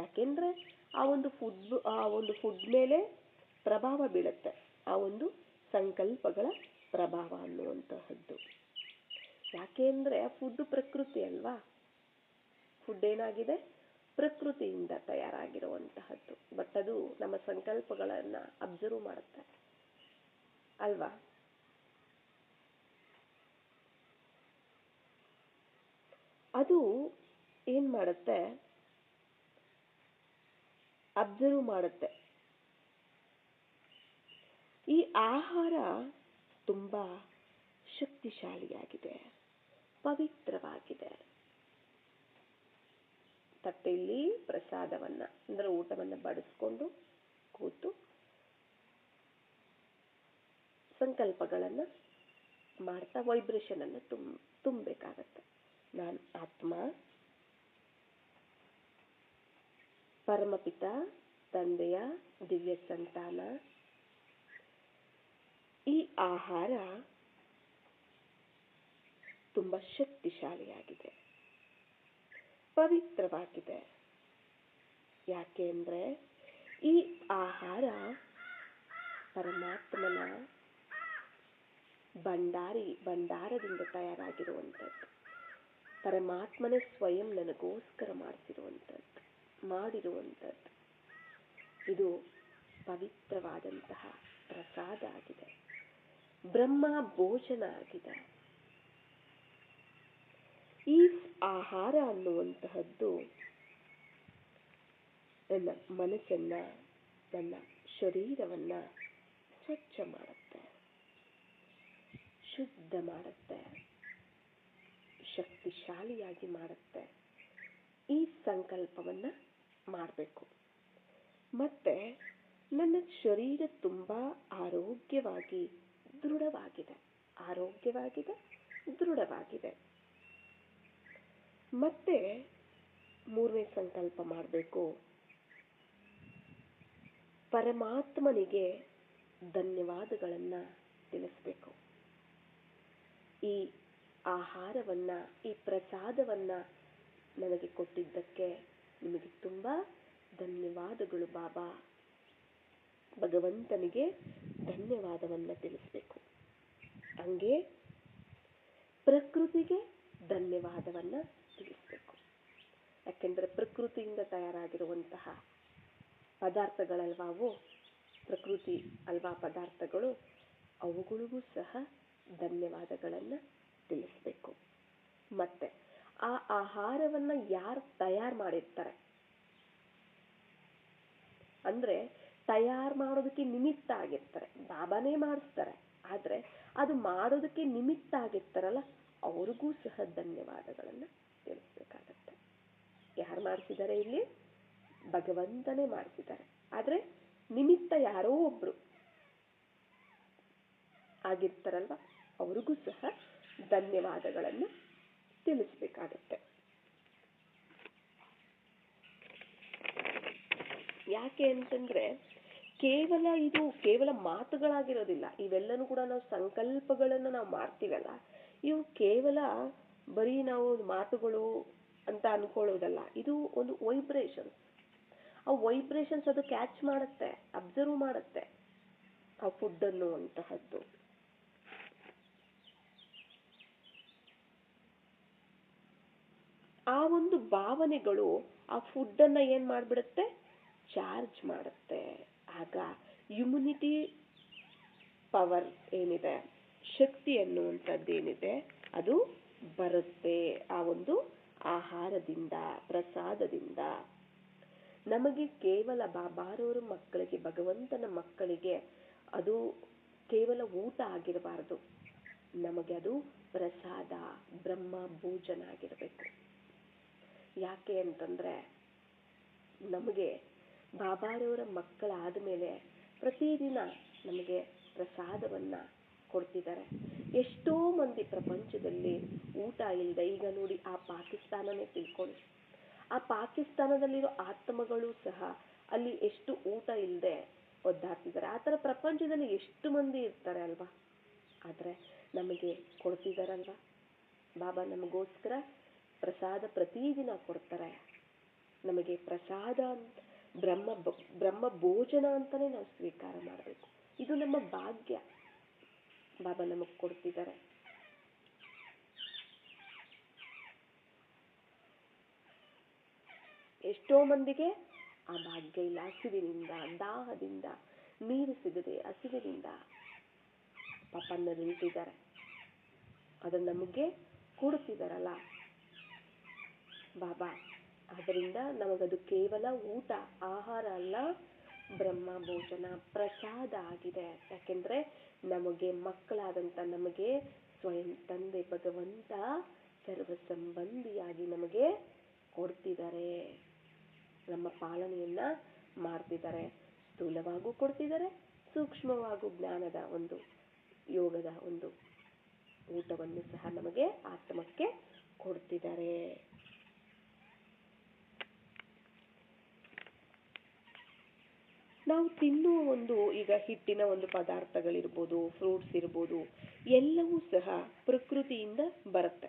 ಯಾಕೆಂದ್ರೆ ಆ ಒಂದು ಫುಡ್ ಮೇಲೆ ಪ್ರಭಾವ ಬೀಳುತ್ತೆ ಆ ಒಂದು ಸಂಕಲ್ಪಗಳ ಪ್ರಭಾವ ಅನ್ನುವಂತಹದ್ದು. ಯಾಕೆಂದ್ರೆ ಫುಡ್ ಪ್ರಕೃತಿ ಅಲ್ವಾ. ಫುಡ್ ಏನಾಗಿದೆ, ಪ್ರಕೃತಿಯಿಂದ ತಯಾರಾಗಿರುವಂತಹದ್ದು. ಬಟ್ ಅದು ನಮ್ಮ ಸಂಕಲ್ಪಗಳನ್ನ ಅಬ್ಸರ್ವ್ ಮಾಡುತ್ತೆ ಅಲ್ವಾ. ಅದು ಏನ್ ಮಾಡುತ್ತೆ, ಅಬ್ಸರ್ವ್ ಮಾಡುತ್ತೆ. ಈ ಆಹಾರ ತುಂಬಾ ಶಕ್ತಿಶಾಲಿಯಾಗಿದೆ, ಪವಿತ್ರವಾಗಿದೆ. ತಟ್ಟೆಯಲ್ಲಿ ಪ್ರಸಾದವನ್ನ ಅಂದ್ರೆ ಊಟವನ್ನ ಬಡಿಸ್ಕೊಂಡು ಕೂತು ಸಂಕಲ್ಪಗಳನ್ನ ಮಾಡ್ತಾ ವೈಬ್ರೇಷನ್ ಅನ್ನ ತುಂಬಬೇಕಾಗತ್ತೆ. ನಾನು ಆತ್ಮ, ಪರಮಪಿತ ತಂದೆಯ ದಿವ್ಯ ಸಂತಾನ. ಈ ಆಹಾರ ತುಂಬಾ ಶಕ್ತಿಶಾಲಿಯಾಗಿದೆ, ಪವಿತ್ರವಾಗಿದೆ. ಯಾಕೆ ಅಂದ್ರೆ ಈ ಆಹಾರ ಪರಮಾತ್ಮನ ಭಂಡಾರದಿಂದ ತಯಾರಾಗಿರುವಂಥದ್ದು. ಪರಮಾತ್ಮನೇ ಸ್ವಯಂ ನನಗೋಸ್ಕರ ಮಾಡಿರುವಂಥದ್ದು. ಇದು ಪವಿತ್ರವಾದಂತಹ ಪ್ರಸಾದ ಆಗಿದೆ, ಬ್ರಹ್ಮ ಭೋಜನ ಆಗಿದೆ. ಈ ಆಹಾರ ಅನ್ನುವಂತಹದ್ದು ನನ್ನ ಮನಸ್ಸನ್ನ, ನನ್ನ ಶರೀರವನ್ನ ಸ್ವಚ್ಛ ಮಾಡುತ್ತೆ, ಶುದ್ಧ ಮಾಡುತ್ತೆ, ಶಕ್ತಿಶಾಲಿಯಾಗಿ ಮಾಡುತ್ತೆ. ಈ ಸಂಕಲ್ಪವನ್ನ ಮಾಡಬೇಕು. ಮತ್ತೆ ನನ್ನ ಶರೀರ ತುಂಬಾ ಆರೋಗ್ಯವಾಗಿ ದೃಢವಾಗಿದೆ, ಆರೋಗ್ಯವಾಗಿದೆ, ದೃಢವಾಗಿದೆ. ಮತ್ತೆ ಮೂರನೇ ಸಂಕಲ್ಪ ಮಾಡಬೇಕು, ಪರಮಾತ್ಮನಿಗೆ ಧನ್ಯವಾದಗಳನ್ನ ತಿಳಿಸ್ಬೇಕು. ಈ ಆಹಾರವನ್ನ, ಈ ಪ್ರಸಾದವನ್ನ ನನಗೆ ಕೊಟ್ಟಿದ್ದಕ್ಕೆ ನಿಮಗೆ ತುಂಬಾ ಧನ್ಯವಾದಗಳು ಬಾಬಾ. ಭಗವಂತನಿಗೆ ಧನ್ಯವಾದವನ್ನ ತಿಳಿಸ್ಬೇಕು. ಹಂಗೆ ಪ್ರಕೃತಿಗೆ ಧನ್ಯವಾದವನ್ನ ತಿಳಿಸ್ಬೇಕು. ಯಾಕೆಂದ್ರೆ ಪ್ರಕೃತಿಯಿಂದ ತಯಾರಾಗಿರುವಂತಹ ಪದಾರ್ಥಗಳಲ್ವಾ ಅವು, ಪ್ರಕೃತಿ ಅಲ್ವಾ ಪದಾರ್ಥಗಳು, ಅವುಗಳಿಗೂ ಸಹ ಧನ್ಯವಾದಗಳನ್ನ ತಿಳಿಸ್ಬೇಕು. ಮತ್ತೆ ಆ ಆಹಾರವನ್ನ ಯಾರು ತಯಾರು ಮಾಡಿರ್ತಾರೆ, ಅಂದ್ರೆ ತಯಾರು ಮಾಡೋದಕ್ಕೆ ನಿಮಿತ್ತ ಆಗಿರ್ತಾರೆ, ಬಾಬಾನೇ ಮಾಡಿಸ್ತಾರೆ, ಆದ್ರೆ ಅದು ಮಾಡೋದಕ್ಕೆ ನಿಮಿತ್ತ ಆಗಿರ್ತಾರಲ್ಲ, ಅವ್ರಿಗೂ ಸಹ ಧನ್ಯವಾದಗಳನ್ನ ತಿಳಿಸ್ಬೇಕಾಗತ್ತೆ. ಯಾರು ಮಾಡಿಸಿದ್ದಾರೆ ಇಲ್ಲಿ? ಭಗವಂತನೇ ಮಾಡಿಸಿದ್ದಾರೆ, ಆದ್ರೆ ನಿಮಿತ್ತ ಯಾರೋ ಒಬ್ರು ಆಗಿರ್ತಾರಲ್ವ, ಅವ್ರಿಗೂ ಸಹ ಧನ್ಯವಾದಗಳನ್ನು ತಿಳಿಸ್ಬೇಕಾಗತ್ತೆ. ಯಾಕೆ ಅಂತಂದ್ರೆ ಇದು ಕೇವಲ ಮಾತುಗಳಾಗಿರೋದಿಲ್ಲ. ಇವೆಲ್ಲನೂ ಕೂಡ ನಾವು ಸಂಕಲ್ಪಗಳನ್ನ ನಾವು ಮಾಡ್ತೀವಲ್ಲ, ಇವು ಕೇವಲ ಬರೀ ನಾವು ಮಾತುಗಳು ಅಂತ ಅನ್ಕೊಳ್ಳೋದಲ್ಲ. ಇದು ಒಂದು ವೈಬ್ರೇಷನ್ಸ್. ಆ ವೈಬ್ರೇಷನ್ಸ್ ಅದು ಕ್ಯಾಚ್ ಮಾಡುತ್ತೆ, ಅಬ್ಸರ್ವ್ ಮಾಡುತ್ತೆ ಆ ಫುಡ್ ಅನ್ನುವಂತಹದ್ದು. ಆ ಒಂದು ಭಾವನೆಗಳು ಆ ಫುಡ್ ಅನ್ನ ಏನ್ ಮಾಡ್ಬಿಡುತ್ತೆ, ಚಾರ್ಜ್ ಮಾಡುತ್ತೆ. ಆಗ ಇಮ್ಯುನಿಟಿ ಪವರ್ ಏನಿದೆ, ಶಕ್ತಿ ಅನ್ನುವಂಥದ್ದೇನಿದೆ, ಅದು ಬರುತ್ತೆ ಆ ಒಂದು ಆಹಾರದಿಂದ, ಪ್ರಸಾದದಿಂದ. ನಮಗೆ ಕೇವಲ ಬಾಬಾರವರ ಮಕ್ಕಳಿಗೆ, ಭಗವಂತನ ಮಕ್ಕಳಿಗೆ ಅದು ಕೇವಲ ಊಟ ಆಗಿರಬಾರದು, ನಮಗೆ ಅದು ಪ್ರಸಾದ, ಬ್ರಹ್ಮ ಭೋಜನ ಆಗಿರಬೇಕು. ಯಾಕೆ ಅಂತಂದ್ರೆ ನಮಗೆ ಬಾಬಾರವರ ಮಕ್ಕಳಾದ ಮೇಲೆ ಪ್ರತಿದಿನ ನಮಗೆ ಪ್ರಸಾದವನ್ನ ಕೊಡ್ತಿದ್ದಾರೆ. ಎಷ್ಟೋ ಮಂದಿ ಪ್ರಪಂಚದಲ್ಲಿ ಊಟ ಇಲ್ಲದೆ, ಈಗ ನೋಡಿ ಆ ಪಾಕಿಸ್ತಾನನೇ ತಿಳ್ಕೊಳ್ಳಿ, ಆ ಪಾಕಿಸ್ತಾನದಲ್ಲಿರೋ ಆತ್ಮಗಳು ಸಹ ಅಲ್ಲಿ ಎಷ್ಟು ಊಟ ಇಲ್ಲದೆ ಒದ್ದಾಡ್ತಿದ್ದಾರೆ. ಆ ಥರ ಪ್ರಪಂಚದಲ್ಲಿ ಎಷ್ಟು ಮಂದಿ ಇರ್ತಾರೆ ಅಲ್ವಾ, ಆದ್ರೆ ನಮಗೆ ಕೊಡ್ತಿದಾರಲ್ವಾ ಬಾಬಾ. ನಮಗೋಸ್ಕರ ಪ್ರಸಾದ ಪ್ರತಿದಿನ ಕೊಡ್ತಾರೆ. ನಮಗೆ ಪ್ರಸಾದ ಬ್ರಹ್ಮ ಭೋಜನ ಅಂತಾನೆ ನಾವು ಸ್ವೀಕಾರ ಮಾಡಬೇಕು. ಇದು ನಮ್ಮ ಭಾಗ್ಯ, ಬಾಬಾ ನಮಗ್ ಕೊಡ್ತಿದ್ದಾರೆ. ಎಷ್ಟೋ ಮಂದಿಗೆ ಆ ಭಾಗ್ಯ ಇಲ್ಲ. ಹಸಿವಿನಿಂದ, ದಾಹದಿಂದ, ನೀರು ಸಿಗದೆ ಹಸಿವಿನಿಂದ ಪಾಪ ನಿಂತಿದ್ದಾರೆ. ಅದನ್ನ ನಮಗೆ ಕೊಡ್ತಿದಾರಲ್ಲ ಬಾಬಾ. ಅದರಿಂದ ನಮಗದು ಕೇವಲ ಊಟ, ಆಹಾರ ಅಲ್ಲ, ಬ್ರಹ್ಮ ಭೋಜನ, ಪ್ರಸಾದ ಆಗಿದೆ. ಯಾಕೆಂದ್ರೆ ನಮಗೆ ಮಕ್ಕಳಾದಂತ ನಮಗೆ ಸ್ವಯಂ ತಂದೆ ಭಗವಂತ ಸರ್ವ ಸಂಬಂಧಿಯಾಗಿ ನಮಗೆ ಕೊಡ್ತಿದ್ದಾರೆ, ನಮ್ಮ ಪಾಲನೆಯನ್ನ ಮಾಡ್ತಿದ್ದಾರೆ. ಸ್ಥೂಲವಾಗೂ ಕೊಡ್ತಿದ್ದಾರೆ, ಸೂಕ್ಷ್ಮವಾಗೂ ಜ್ಞಾನದ ಒಂದು ಯೋಗದ ಒಂದು ಊಟವನ್ನು ಸಹ ನಮಗೆ ಆತ್ಮಕ್ಕೆ ಕೊಡ್ತಿದ್ದಾರೆ. ನಾವು ತಿನ್ನುವ ಒಂದು ಈಗ ಹಿಟ್ಟಿನ ಒಂದು ಪದಾರ್ಥಗಳಿರ್ಬೋದು, ಫ್ರೂಟ್ಸ್ ಇರ್ಬೋದು, ಎಲ್ಲವೂ ಸಹ ಪ್ರಕೃತಿಯಿಂದ ಬರುತ್ತೆ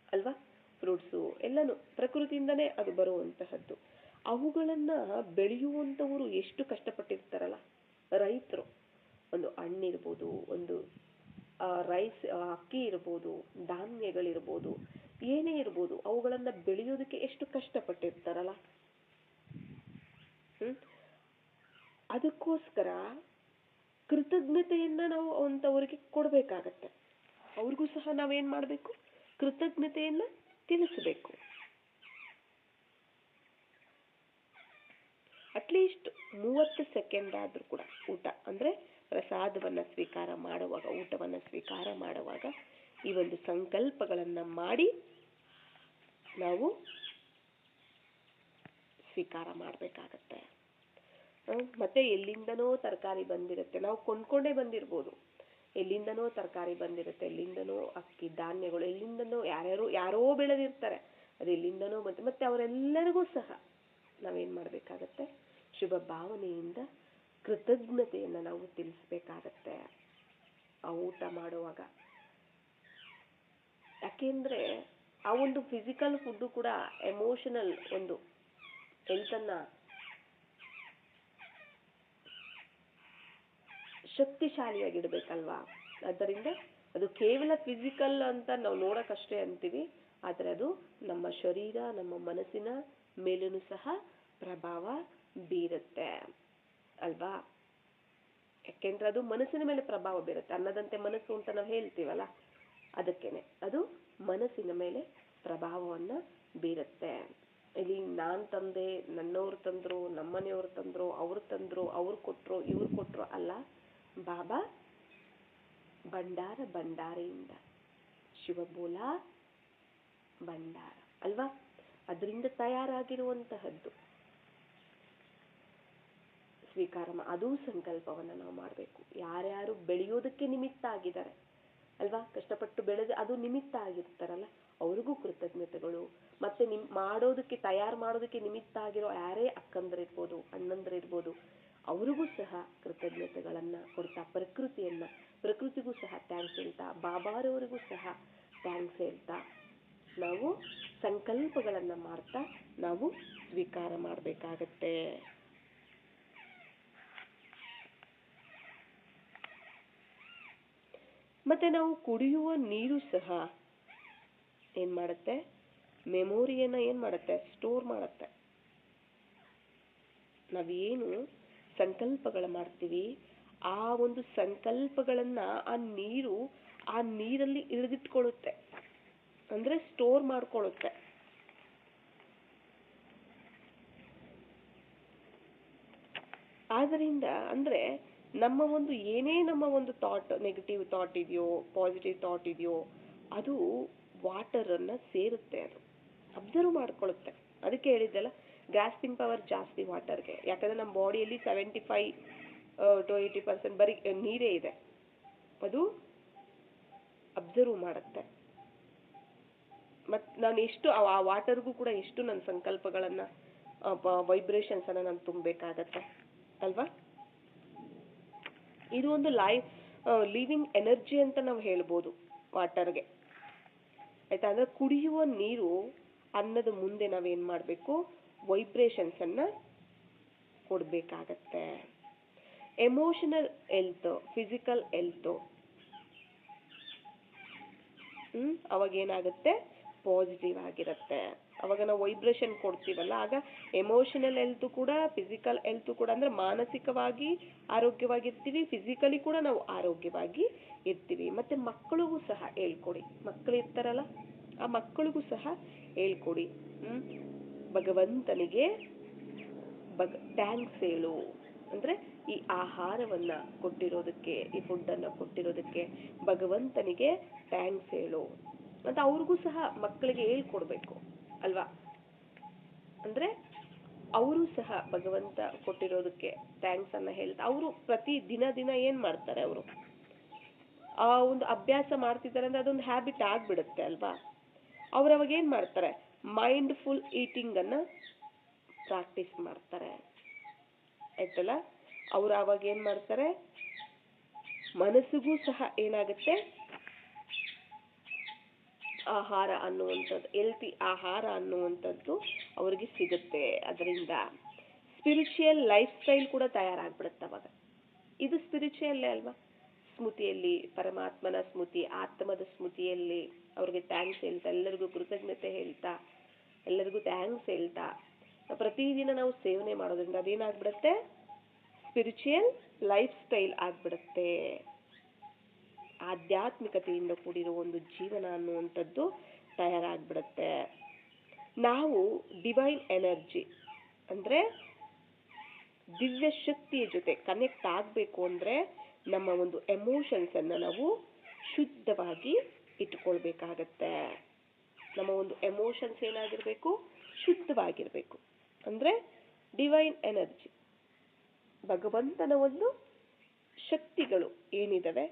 ಅಲ್ವಾ. ಫ್ರೂಟ್ಸು ಎಲ್ಲನೂ ಪ್ರಕೃತಿಯಿಂದನೇ ಅದು ಬರುವಂತಹದ್ದು. ಅವುಗಳನ್ನ ಬೆಳೆಯುವಂಥವರು ಎಷ್ಟು ಕಷ್ಟಪಟ್ಟಿರ್ತಾರಲ್ಲ ರೈತರು. ಒಂದು ಹಣ್ಣಿರ್ಬೋದು, ಒಂದು ರೈಸ್, ಅಕ್ಕಿ ಇರ್ಬೋದು, ಧಾನ್ಯಗಳಿರ್ಬೋದು, ಏನೇ ಇರ್ಬೋದು, ಅವುಗಳನ್ನ ಬೆಳೆಯೋದಕ್ಕೆ ಎಷ್ಟು ಕಷ್ಟಪಟ್ಟಿರ್ತಾರಲ್ಲ. ಅದಕ್ಕೋಸ್ಕರ ಕೃತಜ್ಞತೆಯನ್ನ ನಾವು ಅಂತವರಿಗೆ ಕೊಡ್ಬೇಕಾಗತ್ತೆ. ಅವ್ರಿಗೂ ಸಹ ನಾವೇನ್ ಮಾಡ್ಬೇಕು, ಕೃತಜ್ಞತೆಯನ್ನ ತಿಳಿಸಬೇಕು. ಅಟ್ಲೀಸ್ಟ್ 30 ಸೆಕೆಂಡ್ ಆದರೂ ಕೂಡ ಊಟ ಅಂದರೆ ಪ್ರಸಾದವನ್ನು ಸ್ವೀಕಾರ ಮಾಡುವಾಗ, ಊಟವನ್ನು ಸ್ವೀಕಾರ ಮಾಡುವಾಗ ಈ ಒಂದು ಸಂಕಲ್ಪಗಳನ್ನು ಮಾಡಿ ನಾವು ಸ್ವೀಕಾರ ಮಾಡಬೇಕಾಗತ್ತೆ. ಮತ್ತೆ ಎಲ್ಲಿಂದನೋ ತರಕಾರಿ ಬಂದಿರುತ್ತೆ, ನಾವು ಕೊಂಡ್ಕೊಂಡೇ ಬಂದಿರ್ಬೋದು, ಎಲ್ಲಿಂದನೋ ತರಕಾರಿ ಬಂದಿರುತ್ತೆ, ಎಲ್ಲಿಂದನೋ ಅಕ್ಕಿ ಧಾನ್ಯಗಳು, ಎಲ್ಲಿಂದನೋ ಯಾರೋ ಬೆಳೆದಿರ್ತಾರೆ, ಅದು ಎಲ್ಲಿಂದನೋ ಬಂತು. ಮತ್ತೆ ಅವರೆಲ್ಲರಿಗೂ ಸಹ ನಾವೇನ್ ಮಾಡಬೇಕಾಗತ್ತೆ, ಶುಭ ಭಾವನೆಯಿಂದ ಕೃತಜ್ಞತೆಯನ್ನು ನಾವು ತಿಳಿಸ್ಬೇಕಾಗತ್ತೆ ಆ ಊಟ ಮಾಡುವಾಗ. ಯಾಕೆಂದ್ರೆ ಆ ಒಂದು ಫಿಸಿಕಲ್ ಫುಡ್ ಕೂಡ ಎಮೋಷನಲ್ ಒಂದು ಹೆಲ್ತನ್ನ ಶಕ್ತಿಶಾಲಿಯಾಗಿಡ್ಬೇಕಲ್ವಾ. ಆದ್ದರಿಂದ ಅದು ಕೇವಲ ಫಿಸಿಕಲ್ ಅಂತ ನಾವು ನೋಡಕ್ಕಷ್ಟೇ ಅಂತೀವಿ, ಆದರೆ ಅದು ನಮ್ಮ ಶರೀರ, ನಮ್ಮ ಮನಸ್ಸಿನ ಮೇಲೂ ಸಹ ಪ್ರಭಾವ ಬೀರುತ್ತೆ ಅಲ್ವಾ. ಯಾಕೆಂದ್ರೆ ಅದು ಮನಸ್ಸಿನ ಮೇಲೆ ಪ್ರಭಾವ ಬೀರುತ್ತೆ. ಅನ್ನದಂತೆ ಮನಸ್ಸು ಅಂತ ನಾವು ಹೇಳ್ತೀವಲ್ಲ, ಅದಕ್ಕೇನೆ ಅದು ಮನಸ್ಸಿನ ಮೇಲೆ ಪ್ರಭಾವವನ್ನ ಬೀರುತ್ತೆ. ಇಲ್ಲಿ ನಾನ್ ತಂದೆ, ನನ್ನವ್ರು ತಂದ್ರು, ನಮ್ಮನೆಯವ್ರು ತಂದ್ರು, ಅವ್ರು ತಂದ್ರು, ಅವ್ರು ಕೊಟ್ರು, ಇವ್ರು ಕೊಟ್ರು ಅಲ್ಲ, ಬಾಬಾ ಭಂಡಾರ ಭಂಡಾರಿಯಿಂದ ಶಿವಬೋಲ ಭಂಡಾರ ಅಲ್ವಾ, ಅದರಿಂದ ತಯಾರಾಗಿರುವಂತಹದ್ದು ಸ್ವೀಕಾರ. ಅದೂ ಸಂಕಲ್ಪವನ್ನು ನಾವು ಮಾಡಬೇಕು. ಯಾರ್ಯಾರು ಬೆಳೆಯೋದಕ್ಕೆ ನಿಮಿತ್ತ ಆಗಿದ್ದಾರೆ ಅಲ್ವಾ, ಕಷ್ಟಪಟ್ಟು ಬೆಳೆದು ಅದು ನಿಮಿತ್ತ ಆಗಿರ್ತಾರಲ್ಲ, ಅವ್ರಿಗೂ ಕೃತಜ್ಞತೆಗಳು. ಮತ್ತೆ ಮಾಡೋದಕ್ಕೆ ತಯಾರು ಮಾಡೋದಕ್ಕೆ ನಿಮಿತ್ತ ಆಗಿರೋ ಯಾರೇ ಅಕ್ಕಂದ್ರಿರ್ಬೋದು, ಅಣ್ಣಂದ್ರಿರ್ಬೋದು, ಅವ್ರಿಗೂ ಸಹ ಕೃತಜ್ಞತೆಗಳನ್ನ ಕೊಡ್ತಾ, ಪ್ರಕೃತಿಗೂ ಸಹ ಥ್ಯಾಂಕ್ಸ್ ಹೇಳ್ತಾ, ಬಾಬಾರವರಿಗೂ ಸಹ ಥ್ಯಾಂಕ್ಸ್ ಹೇಳ್ತಾ ನಾವು ಸಂಕಲ್ಪಗಳನ್ನ ಮಾಡ್ತಾ ನಾವು ಸ್ವೀಕಾರ ಮಾಡಬೇಕಾಗತ್ತೆ. ಮತ್ತೆ ನಾವು ಕುಡಿಯುವ ನೀರು ಸಹ ಏನ್ ಮಾಡುತ್ತೆ, ಮೆಮೊರಿಯನ್ನ ಏನ್ ಮಾಡುತ್ತೆ, ಸ್ಟೋರ್ ಮಾಡುತ್ತೆ. ನಾವೇನು ಸಂಕಲ್ಪಗಳು ಮಾಡ್ತೀವಿ, ಆ ಒಂದು ಸಂಕಲ್ಪಗಳನ್ನ ಆ ನೀರಲ್ಲಿ ಇಳಿದಿಟ್ಕೊಳ್ಳುತ್ತೆ, ಅಂದ್ರೆ ಸ್ಟೋರ್ ಮಾಡ್ಕೊಳ್ಳುತ್ತೆ. ಆದ್ರಿಂದ ಅಂದ್ರೆ ನಮ್ಮ ಒಂದು ಥಾಟ್, ನೆಗೆಟಿವ್ ಥಾಟ್ ಇದೆಯೋ, ಪಾಸಿಟಿವ್ ಥಾಟ್ ಇದೆಯೋ, ಅದು ವಾಟರ್ ಅನ್ನ ಸೇರುತ್ತೆ, ಅದು ಅಬ್ಸರ್ವ್ ಮಾಡ್ಕೊಳ್ಳುತ್ತೆ. ಅದಕ್ಕೆ ಹೇಳಿದ್ದೆಲ್ಲ, ಗ್ರಾಸ್ಪಿಂಗ್ ಪವರ್ ಜಾಸ್ತಿ ವಾಟರ್ಗೆ. ಯಾಕಂದ್ರೆ ನಮ್ಮ ಬಾಡಿಯಲ್ಲಿ 75 to 80% ಬರೀ ನೀರೇ ಇದೆ, ಅದು ಅಬ್ಸರ್ವ್ ಮಾಡುತ್ತೆ. ಮತ್ ನಾನು ಎಷ್ಟು ಆ ವಾಟರ್ಗೂ ಕೂಡ ಎಷ್ಟು ನನ್ನ ಸಂಕಲ್ಪಗಳನ್ನ, ವೈಬ್ರೇಷನ್ಸ್ ಅನ್ನ ನಾನು ತುಂಬಬೇಕಾಗತ್ತೆ ಅಲ್ವಾ. ಇದು ಒಂದು ಲಿವಿಂಗ್ ಎನರ್ಜಿ ಅಂತ ನಾವು ಹೇಳ್ಬೋದು ವಾಟರ್ಗೆ, ಆಯ್ತಾ. ಅಂದ್ರೆ ಕುಡಿಯುವ ನೀರು ಅನ್ನದ ಮುಂದೆ ನಾವೇನ್ ಮಾಡ್ಬೇಕು, ವೈಬ್ರೇಷನ್ಸ್ ಅನ್ನ ಕೊಡ್ಬೇಕಾಗತ್ತೆ. ಎಮೋಷನಲ್ ಹೆಲ್ತ್, ಫಿಸಿಕಲ್ ಹೆಲ್ತ್ ಅವಾಗ ಏನಾಗುತ್ತೆ, ಪಾಸಿಟಿವ್ ಆಗಿರುತ್ತೆ. ಅವಾಗ ನಾವು ವೈಬ್ರೇಷನ್ ಕೊಡ್ತೀವಲ್ಲ, ಆಗ ಎಮೋಷನಲ್ ಹೆಲ್ತ್ ಕೂಡ, ಫಿಸಿಕಲ್ ಹೆಲ್ತ್ ಕೂಡ, ಅಂದ್ರೆ ಮಾನಸಿಕವಾಗಿ ಆರೋಗ್ಯವಾಗಿರ್ತೀವಿ, ಫಿಸಿಕಲಿ ಕೂಡ ನಾವು ಆರೋಗ್ಯವಾಗಿ ಇರ್ತೀವಿ. ಮತ್ತೆ ಮಕ್ಕಳಿಗೂ ಸಹ ಹೇಳ್ಕೊಡಿ, ಮಕ್ಕಳು ಇರ್ತಾರಲ್ಲ, ಆ ಮಕ್ಕಳಿಗೂ ಸಹ ಹೇಳ್ಕೊಡಿ, ಭಗವಂತನಿಗೆ ಥ್ಯಾಂಕ್ಸ್ ಹೇಳು. ಅಂದ್ರೆ ಈ ಆಹಾರವನ್ನ ಕೊಟ್ಟಿರೋದಕ್ಕೆ, ಈ ಫುಡ್ ಅನ್ನ ಕೊಟ್ಟಿರೋದಕ್ಕೆ ಭಗವಂತನಿಗೆ ಥ್ಯಾಂಕ್ಸ್ ಹೇಳು ಅಂತ ಅವ್ರಿಗೂ ಸಹ ಮಕ್ಕಳಿಗೆ ಹೇಳ್ಕೊಡ್ಬೇಕು ಅಲ್ವಾ. ಅಂದ್ರೆ ಅವರು ಸಹ ಭಗವಂತ ಕೊಟ್ಟಿರೋದಕ್ಕೆ ಥ್ಯಾಂಕ್ಸ್ ಅನ್ನ ಹೇಳ್ತಾ, ಅವರು ಪ್ರತಿ ದಿನ ಏನ್ ಮಾಡ್ತಾರೆ, ಅವರು ಆ ಒಂದು ಅಭ್ಯಾಸ ಮಾಡ್ತಿದ್ದಾರೆ ಅಂದ್ರೆ ಅದೊಂದು ಹ್ಯಾಬಿಟ್ ಆಗ್ಬಿಡುತ್ತೆ ಅಲ್ವಾ. ಅವ್ರು ಅವಾಗ ಏನ್ ಮಾಡ್ತಾರೆ, ಮೈಂಡ್ಫುಲ್ ಈಟಿಂಗ್ ಅನ್ನ ಪ್ರಾಕ್ಟೀಸ್ ಮಾಡ್ತಾರೆ ಆಯ್ತಲ್ಲ. ಅವ್ರು ಅವಾಗ ಏನ್ ಮಾಡ್ತಾರೆ, ಮನಸ್ಸಿಗೂ ಸಹ ಏನಾಗುತ್ತೆ, ಆಹಾರ ಅನ್ನುವಂಥದ್ದು, ಹೆಲ್ತಿ ಆಹಾರ ಅನ್ನುವಂಥದ್ದು ಅವ್ರಿಗೆ ಸಿಗುತ್ತೆ. ಅದರಿಂದ ಸ್ಪಿರಿಚುಯಲ್ ಲೈಫ್ ಸ್ಟೈಲ್ ಕೂಡ ತಯಾರಾಗ್ಬಿಡುತ್ತೆ ಅವಾಗ. ಇದು ಸ್ಪಿರಿಚುಯಲ್ಲೇ ಅಲ್ವಾ, ಸ್ಮೃತಿಯಲ್ಲಿ, ಪರಮಾತ್ಮನ ಸ್ಮೃತಿ, ಆತ್ಮದ ಸ್ಮೃತಿಯಲ್ಲಿ ಅವ್ರಿಗೆ ಥ್ಯಾಂಕ್ಸ್ ಹೇಳ್ತಾ, ಎಲ್ಲರಿಗೂ ಕೃತಜ್ಞತೆ ಹೇಳ್ತಾ, ಎಲ್ಲರಿಗೂ ಥ್ಯಾಂಕ್ಸ್ ಹೇಳ್ತಾ ಪ್ರತಿದಿನ ನಾವು ಸೇವನೆ ಮಾಡೋದ್ರಿಂದ ಅದೇನಾಗ್ಬಿಡುತ್ತೆ, ಸ್ಪಿರಿಚುಯಲ್ ಲೈಫ್ ಸ್ಟೈಲ್ ಆಗ್ಬಿಡುತ್ತೆ. ಆಧ್ಯಾತ್ಮಿಕತೆಯಿಂದ ಕೂಡಿರೋ ಒಂದು ಜೀವನ ಅನ್ನುವಂಥದ್ದು ತಯಾರಾಗ್ಬಿಡುತ್ತೆ. ನಾವು ಡಿವೈನ್ ಎನರ್ಜಿ ಅಂದ್ರೆ ದಿವ್ಯ ಶಕ್ತಿಯ ಜೊತೆ ಕನೆಕ್ಟ್ ಆಗಬೇಕು ಅಂದರೆ ನಮ್ಮ ಒಂದು ಎಮೋಷನ್ಸನ್ನು ನಾವು ಶುದ್ಧವಾಗಿ ಇಟ್ಕೊಳ್ಬೇಕಾಗತ್ತೆ. ನಮ್ಮ ಒಂದು ಎಮೋಷನ್ಸ್ ಏನಾಗಿರಬೇಕು, ಶುದ್ಧವಾಗಿರಬೇಕು. ಅಂದರೆ ಡಿವೈನ್ ಎನರ್ಜಿ, ಭಗವಂತನ ಒಂದು ಶಕ್ತಿಗಳು ಏನಿದಾವೆ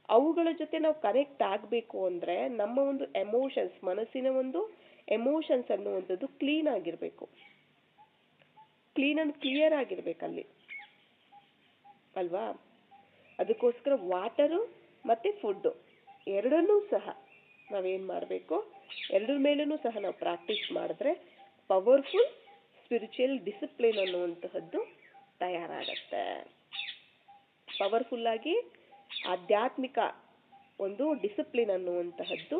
ಅವುಗಳ ಜೊತೆ ನಾವು ಕನೆಕ್ಟ್ ಆಗಬೇಕು ಅಂದರೆ ನಮ್ಮ ಒಂದು ಎಮೋಷನ್ಸ್, ಮನಸ್ಸಿನ ಒಂದು ಎಮೋಷನ್ಸ್ ಅನ್ನುವಂಥದ್ದು ಕ್ಲೀನ್ ಆಗಿರಬೇಕು, ಕ್ಲೀನ್ ಅಂಡ್ ಕ್ಲಿಯರ್ ಆಗಿರ್ಬೇಕಲ್ಲಿ ಅಲ್ವಾ. ಅದಕ್ಕೋಸ್ಕರ ವಾಟರು ಮತ್ತು ಫುಡ್ಡು ಎರಡನ್ನೂ ಸಹ ನಾವೇನು ಮಾಡಬೇಕು, ಎರಡರ ಮೇಲೂ ಸಹ ನಾವು ಪ್ರಾಕ್ಟೀಸ್ ಮಾಡಿದ್ರೆ ಪವರ್ಫುಲ್ ಸ್ಪಿರಿಚುವಲ್ ಡಿಸಿಪ್ಲಿನ್ ಅನ್ನುವಂತಹದ್ದು ತಯಾರಾಗತ್ತೆ. ಪವರ್ಫುಲ್ಲಾಗಿ ಆಧ್ಯಾತ್ಮಿಕ ಒಂದು ಡಿಸಿಪ್ಲಿನ್ ಅನ್ನುವಂತಹದ್ದು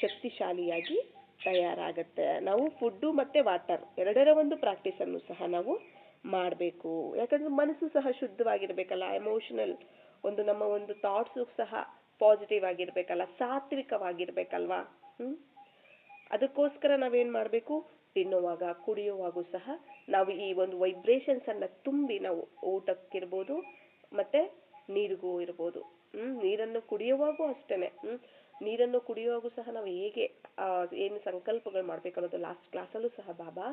ಶಕ್ತಿಶಾಲಿಯಾಗಿ ತಯಾರಾಗತ್ತೆ. ನಾವು ಫುಡ್ಡು ಮತ್ತು ವಾಟರ್ ಎರಡರ ಒಂದು ಪ್ರಾಕ್ಟೀಸನ್ನು ಸಹ ನಾವು ಮಾಡಬೇಕು. ಯಾಕಂದರೆ ಮನಸ್ಸು ಸಹ ಶುದ್ಧವಾಗಿರ್ಬೇಕಲ್ಲ, ಎಮೋಷನಲ್ ಒಂದು ನಮ್ಮ ಒಂದು ಥಾಟ್ಸು ಸಹ ಪಾಸಿಟಿವ್ ಆಗಿರ್ಬೇಕಲ್ಲ, ಸಾತ್ವಿಕವಾಗಿರ್ಬೇಕಲ್ವಾ. ಅದಕ್ಕೋಸ್ಕರ ನಾವೇನು ಮಾಡಬೇಕು, ತಿನ್ನುವಾಗ ಕುಡಿಯುವಾಗೂ ಸಹ ನಾವು ಈ ಒಂದು ವೈಬ್ರೇಷನ್ಸನ್ನು ತುಂಬಿ ನಾವು ಊಟಕ್ಕಿರ್ಬೋದು ಮತ್ತು ನೀರಿಗೂ ಇರ್ಬೋದು. ನೀರನ್ನು ಕುಡಿಯುವಾಗೂ ಅಷ್ಟೇ, ನೀರನ್ನು ಕುಡಿಯುವಾಗೂ ಸಹ ನಾವು ಹೇಗೆ ಏನು ಸಂಕಲ್ಪಗಳು ಮಾಡಬೇಕು ಅನ್ನೋದು ಲಾಸ್ಟ್ ಕ್ಲಾಸಲ್ಲೂ ಸಹ ಬಾಬಾ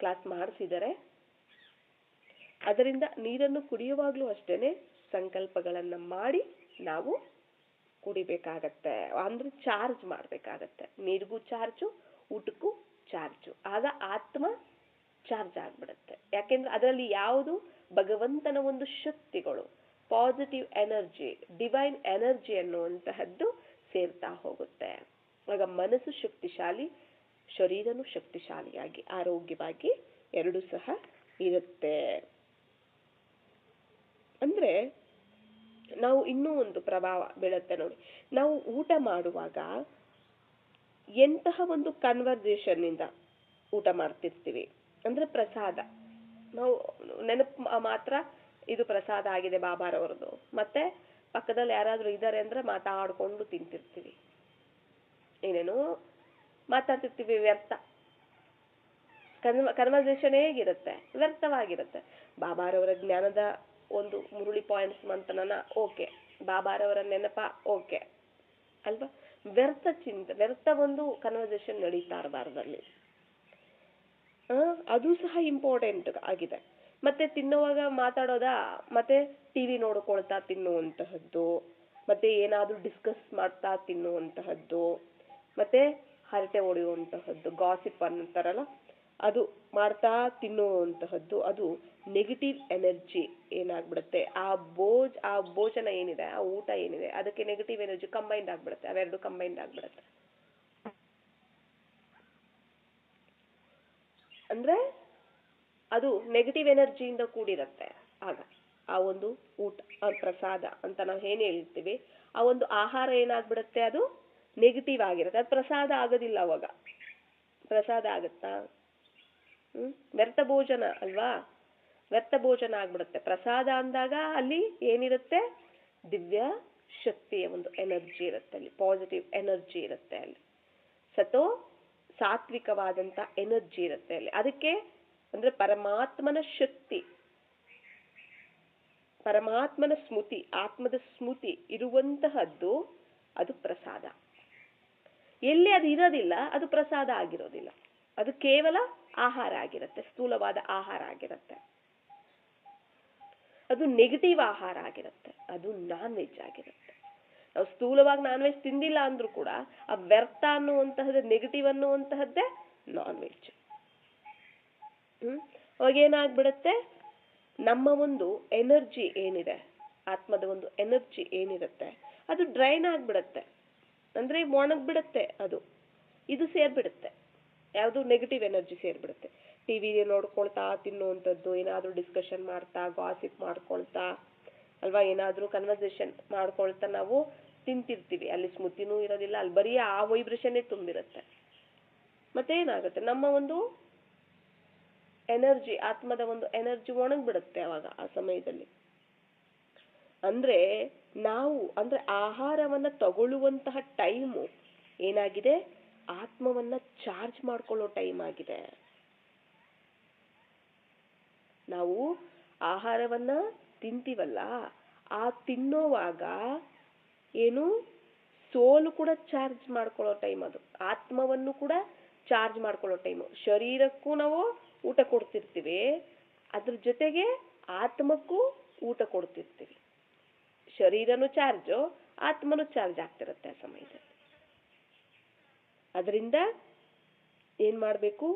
ಕ್ಲಾಸ್ ಮಾಡಿಸಿದ್ದಾರೆ. ಅದರಿಂದ ನೀರನ್ನು ಕುಡಿಯುವಾಗಲೂ ಅಷ್ಟೇ ಸಂಕಲ್ಪಗಳನ್ನು ಮಾಡಿ ನಾವು ಕುಡಿಬೇಕಾಗತ್ತೆ. ಅಂದರೆ ಚಾರ್ಜ್ ಮಾಡಬೇಕಾಗತ್ತೆ. ನೀರಿಗೂ ಚಾರ್ಜು, ಊಟಕ್ಕೂ ಚಾರ್ಜು. ಆಗ ಆತ್ಮ ಚಾರ್ಜ್ ಆಗಿಬಿಡುತ್ತೆ. ಯಾಕೆಂದ್ರೆ ಅದರಲ್ಲಿ ಯಾವುದು ಭಗವಂತನ ಒಂದು ಶಕ್ತಿಗಳು, ಪಾಸಿಟಿವ್ ಎನರ್ಜಿ, ಡಿವೈನ್ ಎನರ್ಜಿ ಅನ್ನುವಂತಹದ್ದು ಸೇರ್ತಾ ಹೋಗುತ್ತೆ. ಆಗ ಮನಸ್ಸು ಶಕ್ತಿಶಾಲಿ, ಶರೀರನೂ ಶಕ್ತಿಶಾಲಿಯಾಗಿ ಆರೋಗ್ಯವಾಗಿ ಎರಡೂ ಸಹ ಇರುತ್ತೆ. ಅಂದರೆ ನಾವು ಇನ್ನೂ ಒಂದು ಪ್ರಭಾವ ಬೀಳುತ್ತೆ ನೋಡಿ. ನಾವು ಊಟ ಮಾಡುವಾಗ ಎಂತಹ ಒಂದು ಕನ್ವರ್ಸೇಷನ್ನಿಂದ ಊಟ ಮಾಡ್ತಿರ್ತೀವಿ ಅಂದರೆ ಪ್ರಸಾದ. ನಾವು ನೆನಪು ಮಾತ್ರ ಇದು ಪ್ರಸಾದ ಆಗಿದೆ ಬಾಬಾರವ್ರದ್ದು, ಮತ್ತೆ ಪಕ್ಕದಲ್ಲಿ ಯಾರಾದರೂ ಇದ್ದಾರೆ ಅಂದರೆ ಮಾತಾಡಿಕೊಂಡು ತಿಂತಿರ್ತೀವಿ, ಏನೇನೋ ಮಾತಾಡ್ತಿರ್ತೀವಿ, ವ್ಯರ್ಥ. ಕನ್ವರ್ಸೇಷನ್ ಹೇಗಿರುತ್ತೆ, ವ್ಯರ್ಥವಾಗಿರುತ್ತೆ. ಬಾಬಾರವರ ಜ್ಞಾನದ ಒಂದು ಮುರುಳಿ ಪಾಯಿಂಟ್ಸ್ ಮಂತನನ ಓಕೆ, ಬಾಬಾರವರ ನೆನಪ ಓಕೆ ಅಲ್ವಾ. ವ್ಯರ್ಥ ವ್ಯರ್ಥ ಒಂದು ಕನ್ವರ್ಸೇಷನ್ ನಡೀತಾ ಇರಬಾರ್ದಲ್ಲಿ. ಅದು ಸಹ ಇಂಪಾರ್ಟೆಂಟ್ ಆಗಿದೆ. ಮತ್ತೆ ತಿನ್ನುವಾಗ ಮಾತಾಡೋದಾ, ಮತ್ತೆ ಟಿವಿ ನೋಡ್ಕೊಳ್ತಾ ತಿನ್ನುವಂತಹದ್ದು, ಮತ್ತೆ ಏನಾದರೂ ಡಿಸ್ಕಸ್ ಮಾಡ್ತಾ ತಿನ್ನುವಂತಹದ್ದು, ಮತ್ತೆ ಹರಟೆ ಹೊಡೆಯುವಂತಹದ್ದು, ಗಾಸಿಪ್ ಅಂತಾರಲ್ಲ ಅದು ಮಾಡ್ತಾ ತಿನ್ನುವಂತಹದ್ದು, ಅದು ನೆಗೆಟಿವ್ ಎನರ್ಜಿ ಏನಾಗ್ಬಿಡುತ್ತೆ. ಆ ಭೋಜನ ಏನಿದೆ, ಆ ಊಟ ಏನಿದೆ, ಅದಕ್ಕೆ ನೆಗೆಟಿವ್ ಎನರ್ಜಿ ಕಂಬೈಂಡ್ ಆಗ್ಬಿಡುತ್ತೆ. ಅವೆರಡು ಕಂಬೈಂಡ್ ಆಗ್ಬಿಡುತ್ತೆ. ಅಂದ್ರೆ ಅದು ನೆಗೆಟಿವ್ ಎನರ್ಜಿಯಿಂದ ಕೂಡಿರುತ್ತೆ. ಆಗ ಆ ಒಂದು ಊಟ, ಪ್ರಸಾದ ಅಂತ ನಾವು ಏನು ಹೇಳ್ತೀವಿ, ಆ ಒಂದು ಆಹಾರ ಏನಾಗ್ಬಿಡುತ್ತೆ, ಅದು ನೆಗೆಟಿವ್ ಆಗಿರುತ್ತೆ. ಅದು ಪ್ರಸಾದ ಆಗೋದಿಲ್ಲ. ಅವಾಗ ಪ್ರಸಾದ ಆಗುತ್ತಾ? ವ್ಯರ್ಥ ಭೋಜನ ಅಲ್ವಾ, ವ್ಯರ್ಥ ಭೋಜನ ಆಗ್ಬಿಡುತ್ತೆ. ಪ್ರಸಾದ ಅಂದಾಗ ಅಲ್ಲಿ ಏನಿರುತ್ತೆ, ದಿವ್ಯ ಶಕ್ತಿಯ ಒಂದು ಎನರ್ಜಿ ಇರುತ್ತೆ, ಅಲ್ಲಿ ಪಾಸಿಟಿವ್ ಎನರ್ಜಿ ಇರುತ್ತೆ, ಅಲ್ಲಿ ಸಾತ್ವಿಕವಾದಂತ ಎನರ್ಜಿ ಇರುತ್ತೆ ಅಲ್ಲಿ. ಅದಕ್ಕೆ ಅಂದ್ರೆ ಪರಮಾತ್ಮನ ಶಕ್ತಿ, ಪರಮಾತ್ಮನ ಸ್ಮೃತಿ, ಆತ್ಮದ ಸ್ಮೃತಿ ಇರುವಂತಹದ್ದು ಅದು ಪ್ರಸಾದ. ಎಲ್ಲಿ ಅದು ಇರೋದಿಲ್ಲ ಅದು ಪ್ರಸಾದ ಆಗಿರೋದಿಲ್ಲ. ಅದು ಕೇವಲ ಆಹಾರ ಆಗಿರುತ್ತೆ, ಸ್ಥೂಲವಾದ ಆಹಾರ ಆಗಿರುತ್ತೆ. ಅದು ನೆಗೆಟಿವ್ ಆಹಾರ ಆಗಿರುತ್ತೆ, ಅದು ನಾನ್ ವೆಜ್ ಆಗಿರುತ್ತೆ. ನಾವು ಸ್ಥೂಲವಾಗಿ ನಾನ್ ವೆಜ್ ತಿಂದಿಲ್ಲ ಅಂದ್ರೂ ಕೂಡ ಆ ವ್ಯರ್ಥ ಅನ್ನುವಂತಹದ್ದು, ನೆಗೆಟಿವ್ ಅನ್ನುವಂತಹದ್ದೇ ನಾನ್ ವೆಜ್. ಅವಾಗ ಏನಾಗ್ಬಿಡುತ್ತೆ, ನಮ್ಮ ಒಂದು ಎನರ್ಜಿ ಏನಿದೆ, ಆತ್ಮದ ಒಂದು ಎನರ್ಜಿ ಏನಿರುತ್ತೆ ಅದು ಡ್ರೈನ್ ಆಗ್ಬಿಡುತ್ತೆ. ಅಂದ್ರೆ ಒಣಗ್ಬಿಡುತ್ತೆ. ಅದು ಇದು ಸೇರ್ಬಿಡುತ್ತೆ, ಯಾವುದು ನೆಗೆಟಿವ್ ಎನರ್ಜಿ ಸೇರ್ಬಿಡುತ್ತೆ. ಟಿವಿ ನೋಡ್ಕೊಳ್ತಾ ತಿನ್ನುವಂಥದ್ದು, ಏನಾದರೂ ಡಿಸ್ಕಷನ್ ಮಾಡ್ತಾ, ಗಾಸಿಪ್ ಮಾಡ್ಕೊಳ್ತಾ ಅಲ್ವಾ, ಏನಾದರೂ ಕನ್ವರ್ಸೇಷನ್ ಮಾಡ್ಕೊಳ್ತಾ ನಾವು ತಿಂತಿರ್ತೀವಿ. ಅಲ್ಲಿ ಸ್ಮೃತಿನೂ ಇರೋದಿಲ್ಲ, ಅಲ್ಲಿ ಬರೀ ಆ ವೈಬ್ರೇಷನ್ನೇ ತುಂಬಿರುತ್ತೆ. ಮತ್ತೆ ಏನಾಗುತ್ತೆ, ನಮ್ಮ ಒಂದು ಎನರ್ಜಿ, ಆತ್ಮದ ಒಂದು ಎನರ್ಜಿ ಒಣಗ್ಬಿಡುತ್ತೆ ಅವಾಗ ಆ ಸಮಯದಲ್ಲಿ. ಅಂದ್ರೆ ನಾವು ಅಂದ್ರೆ ಆಹಾರವನ್ನ ತಗೊಳ್ಳುವಂತಹ ಟೈಮು ಏನಾಗಿದೆ, ಆತ್ಮವನ್ನ ಚಾರ್ಜ್ ಮಾಡ್ಕೊಳ್ಳೋ ಟೈಮ್ ಆಗಿದೆ. ನಾವು ಆಹಾರವನ್ನ ತಿಂತೀವಲ್ಲ, ಆ ತಿನ್ನೋವಾಗ ಏನು ಸೋಲು ಕೂಡ ಚಾರ್ಜ್ ಮಾಡ್ಕೊಳ್ಳೋ ಟೈಮ್ ಅದು. ಆತ್ಮವನ್ನು ಕೂಡ ಚಾರ್ಜ್ ಮಾಡ್ಕೊಳ್ಳೋ ಟೈಮು. ಶರೀರಕ್ಕೂ ನಾವು ಊಟ ಕೊಡ್ತಿರ್ತೀವಿ, ಅದ್ರ ಜೊತೆಗೆ ಆತ್ಮಕ್ಕೂ ಊಟ ಕೊಡ್ತಿರ್ತೀವಿ. ಶರೀರನೂ ಚಾರ್ಜು, ಆತ್ಮನೂ ಚಾರ್ಜ್ ಆಗ್ತಿರುತ್ತೆ ಆ ಸಮಯದಲ್ಲಿ. ಅದರಿಂದ ಏನ್ ಮಾಡಬೇಕು,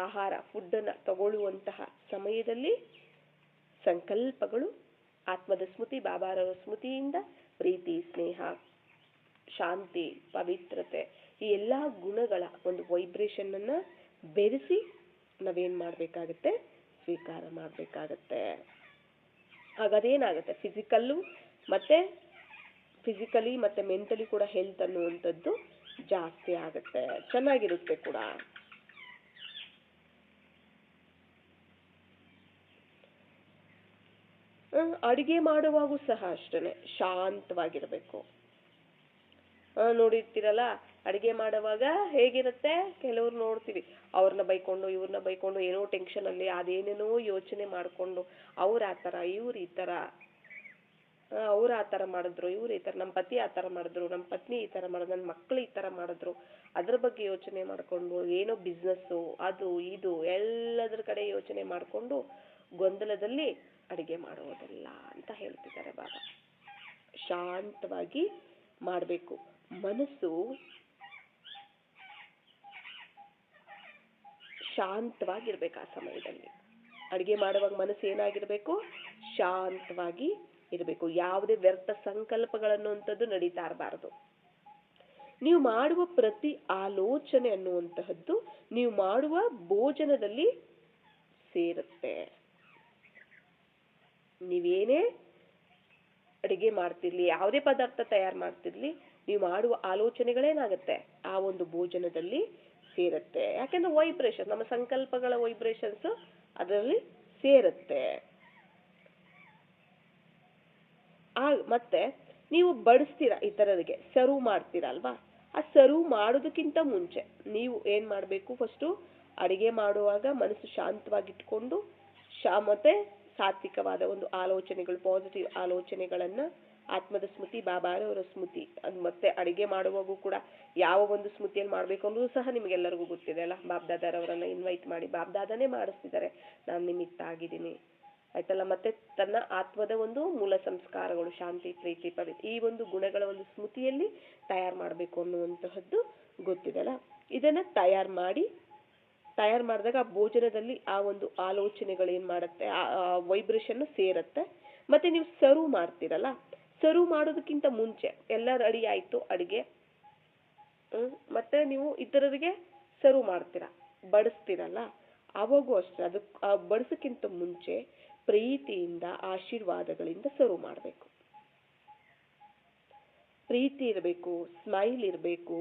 ಆಹಾರ ಫುಡ್ಡನ್ನು ತಗೊಳ್ಳುವಂತಹ ಸಮಯದಲ್ಲಿ ಸಂಕಲ್ಪಗಳು ಆತ್ಮದ ಸ್ಮೃತಿ, ಬಾಬಾರವರ ಸ್ಮೃತಿಯಿಂದ ಪ್ರೀತಿ, ಸ್ನೇಹ, ಶಾಂತಿ, ಪವಿತ್ರತೆ, ಈ ಎಲ್ಲ ಗುಣಗಳ ಒಂದು ವೈಬ್ರೇಷನ್ ಅನ್ನ ಬೆರೆಸಿ ನಾವೇನ್ ಮಾಡಬೇಕಾಗತ್ತೆ, ಸ್ವೀಕಾರ ಮಾಡಬೇಕಾಗತ್ತೆ. ಹಾಗದೇನಾಗುತ್ತೆ, ಫಿಸಿಕಲಿ ಮತ್ತೆ ಮೆಂಟಲಿ ಕೂಡ ಹೆಲ್ತ್ ಅನ್ನುವಂಥದ್ದು ಜಾಸ್ತಿ ಆಗುತ್ತೆ, ಚೆನ್ನಾಗಿರುತ್ತೆ ಕೂಡ. ಅಡಿಗೆ ಮಾಡುವಾಗೂ ಸಹ ಅಷ್ಟೇ ಶಾಂತವಾಗಿರ್ಬೇಕು. ನೋಡಿರ್ತೀರಲ್ಲ, ಅಡಿಗೆ ಮಾಡುವಾಗ ಹೇಗಿರುತ್ತೆ, ಕೆಲವ್ರು ನೋಡ್ತೀವಿ ಅವ್ರನ್ನ ಬೈಕೊಂಡು ಇವ್ರನ್ನ ಬೈಕೊಂಡು ಏನೋ ಟೆನ್ಷನ್ ಅಲ್ಲಿ ಅದೇನೇನೋ ಯೋಚನೆ ಮಾಡ್ಕೊಂಡು ಅವ್ರ ಆ ಥರ ಇವ್ರು ಈ ಥರ, ಅವ್ರು ಆ ಥರ ಮಾಡಿದ್ರು, ಇವ್ರು ಈ ಥರ, ನಮ್ಮ ಪತಿ ಆ ಥರ ಮಾಡಿದ್ರು, ನಮ್ಮ ಪತ್ನಿ ಈ ಥರ ಮಾಡಿದ್ರು, ನನ್ನ ಮಕ್ಕಳು ಈ ಥರ ಮಾಡಿದ್ರು, ಅದ್ರ ಬಗ್ಗೆ ಯೋಚನೆ ಮಾಡಿಕೊಂಡು ಏನೋ ಬಿಸ್ನೆಸ್ಸು ಅದು ಇದು ಎಲ್ಲದ್ರ ಕಡೆ ಯೋಚನೆ ಮಾಡಿಕೊಂಡು ಗೊಂದಲದಲ್ಲಿ ಅಡಿಗೆ ಮಾಡುವುದಿಲ್ಲ ಅಂತ ಹೇಳ್ತಿದ್ದಾರೆ ಬಾಬಾ. ಶಾಂತವಾಗಿ ಮಾಡಬೇಕು. ಮನಸ್ಸು ಶಾಂತವಾಗಿರ್ಬೇಕು ಆ ಸಮಯದಲ್ಲಿ. ಅಡಿಗೆ ಮಾಡುವಾಗ ಮನಸ್ಸು ಏನಾಗಿರ್ಬೇಕು, ಶಾಂತವಾಗಿ ಇರಬೇಕು. ಯಾವುದೇ ವ್ಯರ್ಥ ಸಂಕಲ್ಪಗಳನ್ನುವಂಥದ್ದು ನಡೀತಾ ಇರಬಾರ್ದು. ನೀವು ಮಾಡುವ ಪ್ರತಿ ಆಲೋಚನೆ ಅನ್ನುವಂತಹದ್ದು ನೀವು ಮಾಡುವ ಭೋಜನದಲ್ಲಿ ಸೇರುತ್ತೆ. ನೀವೇನೇ ಅಡಿಗೆ ಮಾಡ್ತಿರ್ಲಿ, ಯಾವುದೇ ಪದಾರ್ಥ ತಯಾರು ಮಾಡ್ತಿರ್ಲಿ, ನೀವು ಮಾಡುವ ಆಲೋಚನೆಗಳೇನಾಗುತ್ತೆ ಆ ಒಂದು ಭೋಜನದಲ್ಲಿ ಸೇರುತ್ತೆ. ಯಾಕೆಂದ್ರೆ ವೈಬ್ರೇಷನ್, ನಮ್ಮ ಸಂಕಲ್ಪಗಳ ವೈಬ್ರೇಷನ್ಸ್ ಅದರಲ್ಲಿ ಸೇರುತ್ತೆ. ಮತ್ತೆ ನೀವು ಬಡಿಸ್ತೀರಾ ಇತರರಿಗೆ, ಸರ್ವ್ ಮಾಡ್ತೀರಾ ಅಲ್ವಾ, ಆ ಸರ್ವ್ ಮಾಡೋದಕ್ಕಿಂತ ಮುಂಚೆ ನೀವು ಏನ್ ಮಾಡಬೇಕು, ಫಸ್ಟು ಅಡಿಗೆ ಮಾಡುವಾಗ ಮನಸ್ಸು ಶಾಂತವಾಗಿಟ್ಕೊಂಡು ಮತ್ತೆ ಸಾತ್ವಿಕವಾದ ಒಂದು ಆಲೋಚನೆಗಳು, ಪಾಸಿಟಿವ್ ಆಲೋಚನೆಗಳನ್ನ, ಆತ್ಮದ ಸ್ಮೃತಿ, ಬಾಬಾರವರ ಸ್ಮೃತಿ, ಮತ್ತೆ ಅಡಿಗೆ ಮಾಡುವಾಗೂ ಕೂಡ ಯಾವ ಒಂದು ಸ್ಮೃತಿಯಲ್ಲಿ ಮಾಡಬೇಕು ಅನ್ನೋದು ಸಹ ನಿಮ್ಗೆಲ್ಲರಿಗೂ ಗೊತ್ತಿದೆ ಅಲ್ಲ. ಬಾಬ್ದಾದಾರವರನ್ನ ಇನ್ವೈಟ್ ಮಾಡಿ, ಬಾಬ್ದಾದಾನೇ ಮಾಡಿಸ್ತಿದ್ದಾರೆ, ನಾನು ನಿಮಿತ್ತ ಆಗಿದ್ದೀನಿ ಆಯ್ತಲ್ಲ. ಮತ್ತೆ ತನ್ನ ಆತ್ಮದ ಒಂದು ಮೂಲ ಸಂಸ್ಕಾರಗಳು, ಶಾಂತಿ, ಪ್ರೀತಿ, ಪವಿತ್ರ, ಈ ಒಂದು ಗುಣಗಳ ಒಂದು ಸ್ಮೃತಿಯಲ್ಲಿ ತಯಾರು ಮಾಡಬೇಕು ಅನ್ನುವಂತಹದ್ದು ಗೊತ್ತಿದೆ ಅಲ್ಲ. ಇದನ್ನ ತಯಾರು ಮಾಡಿದಾಗ ಆ ಭೋಜನದಲ್ಲಿ ಆ ಒಂದು ಆಲೋಚನೆಗಳು ಏನ್ ಮಾಡುತ್ತೆ, ಆ ವೈಬ್ರೇಷನ್ ಸೇರುತ್ತೆ. ಮತ್ತೆ ನೀವು ಸರ್ವ್ ಮಾಡ್ತೀರಲ್ಲ, ಸರ್ವ್ ಮಾಡೋದಕ್ಕಿಂತ ಮುಂಚೆ ಎಲ್ಲ ರೆಡಿ ಆಯ್ತು ಅಡಿಗೆ, ಮತ್ತೆ ನೀವು ಇತರರಿಗೆ ಸರ್ವ್ ಮಾಡ್ತೀರಾ, ಬಡಿಸ್ತೀರಲ್ಲ, ಅವಾಗೂ ಅಷ್ಟೇ ಅದಕ್ಕೆ ಬಡಿಸೋಕ್ಕಿಂತ ಮುಂಚೆ ಪ್ರೀತಿಯಿಂದ, ಆಶೀರ್ವಾದಗಳಿಂದ ಸರ್ವ್ ಮಾಡಬೇಕು. ಪ್ರೀತಿ ಇರಬೇಕು, ಸ್ಮೈಲ್ ಇರಬೇಕು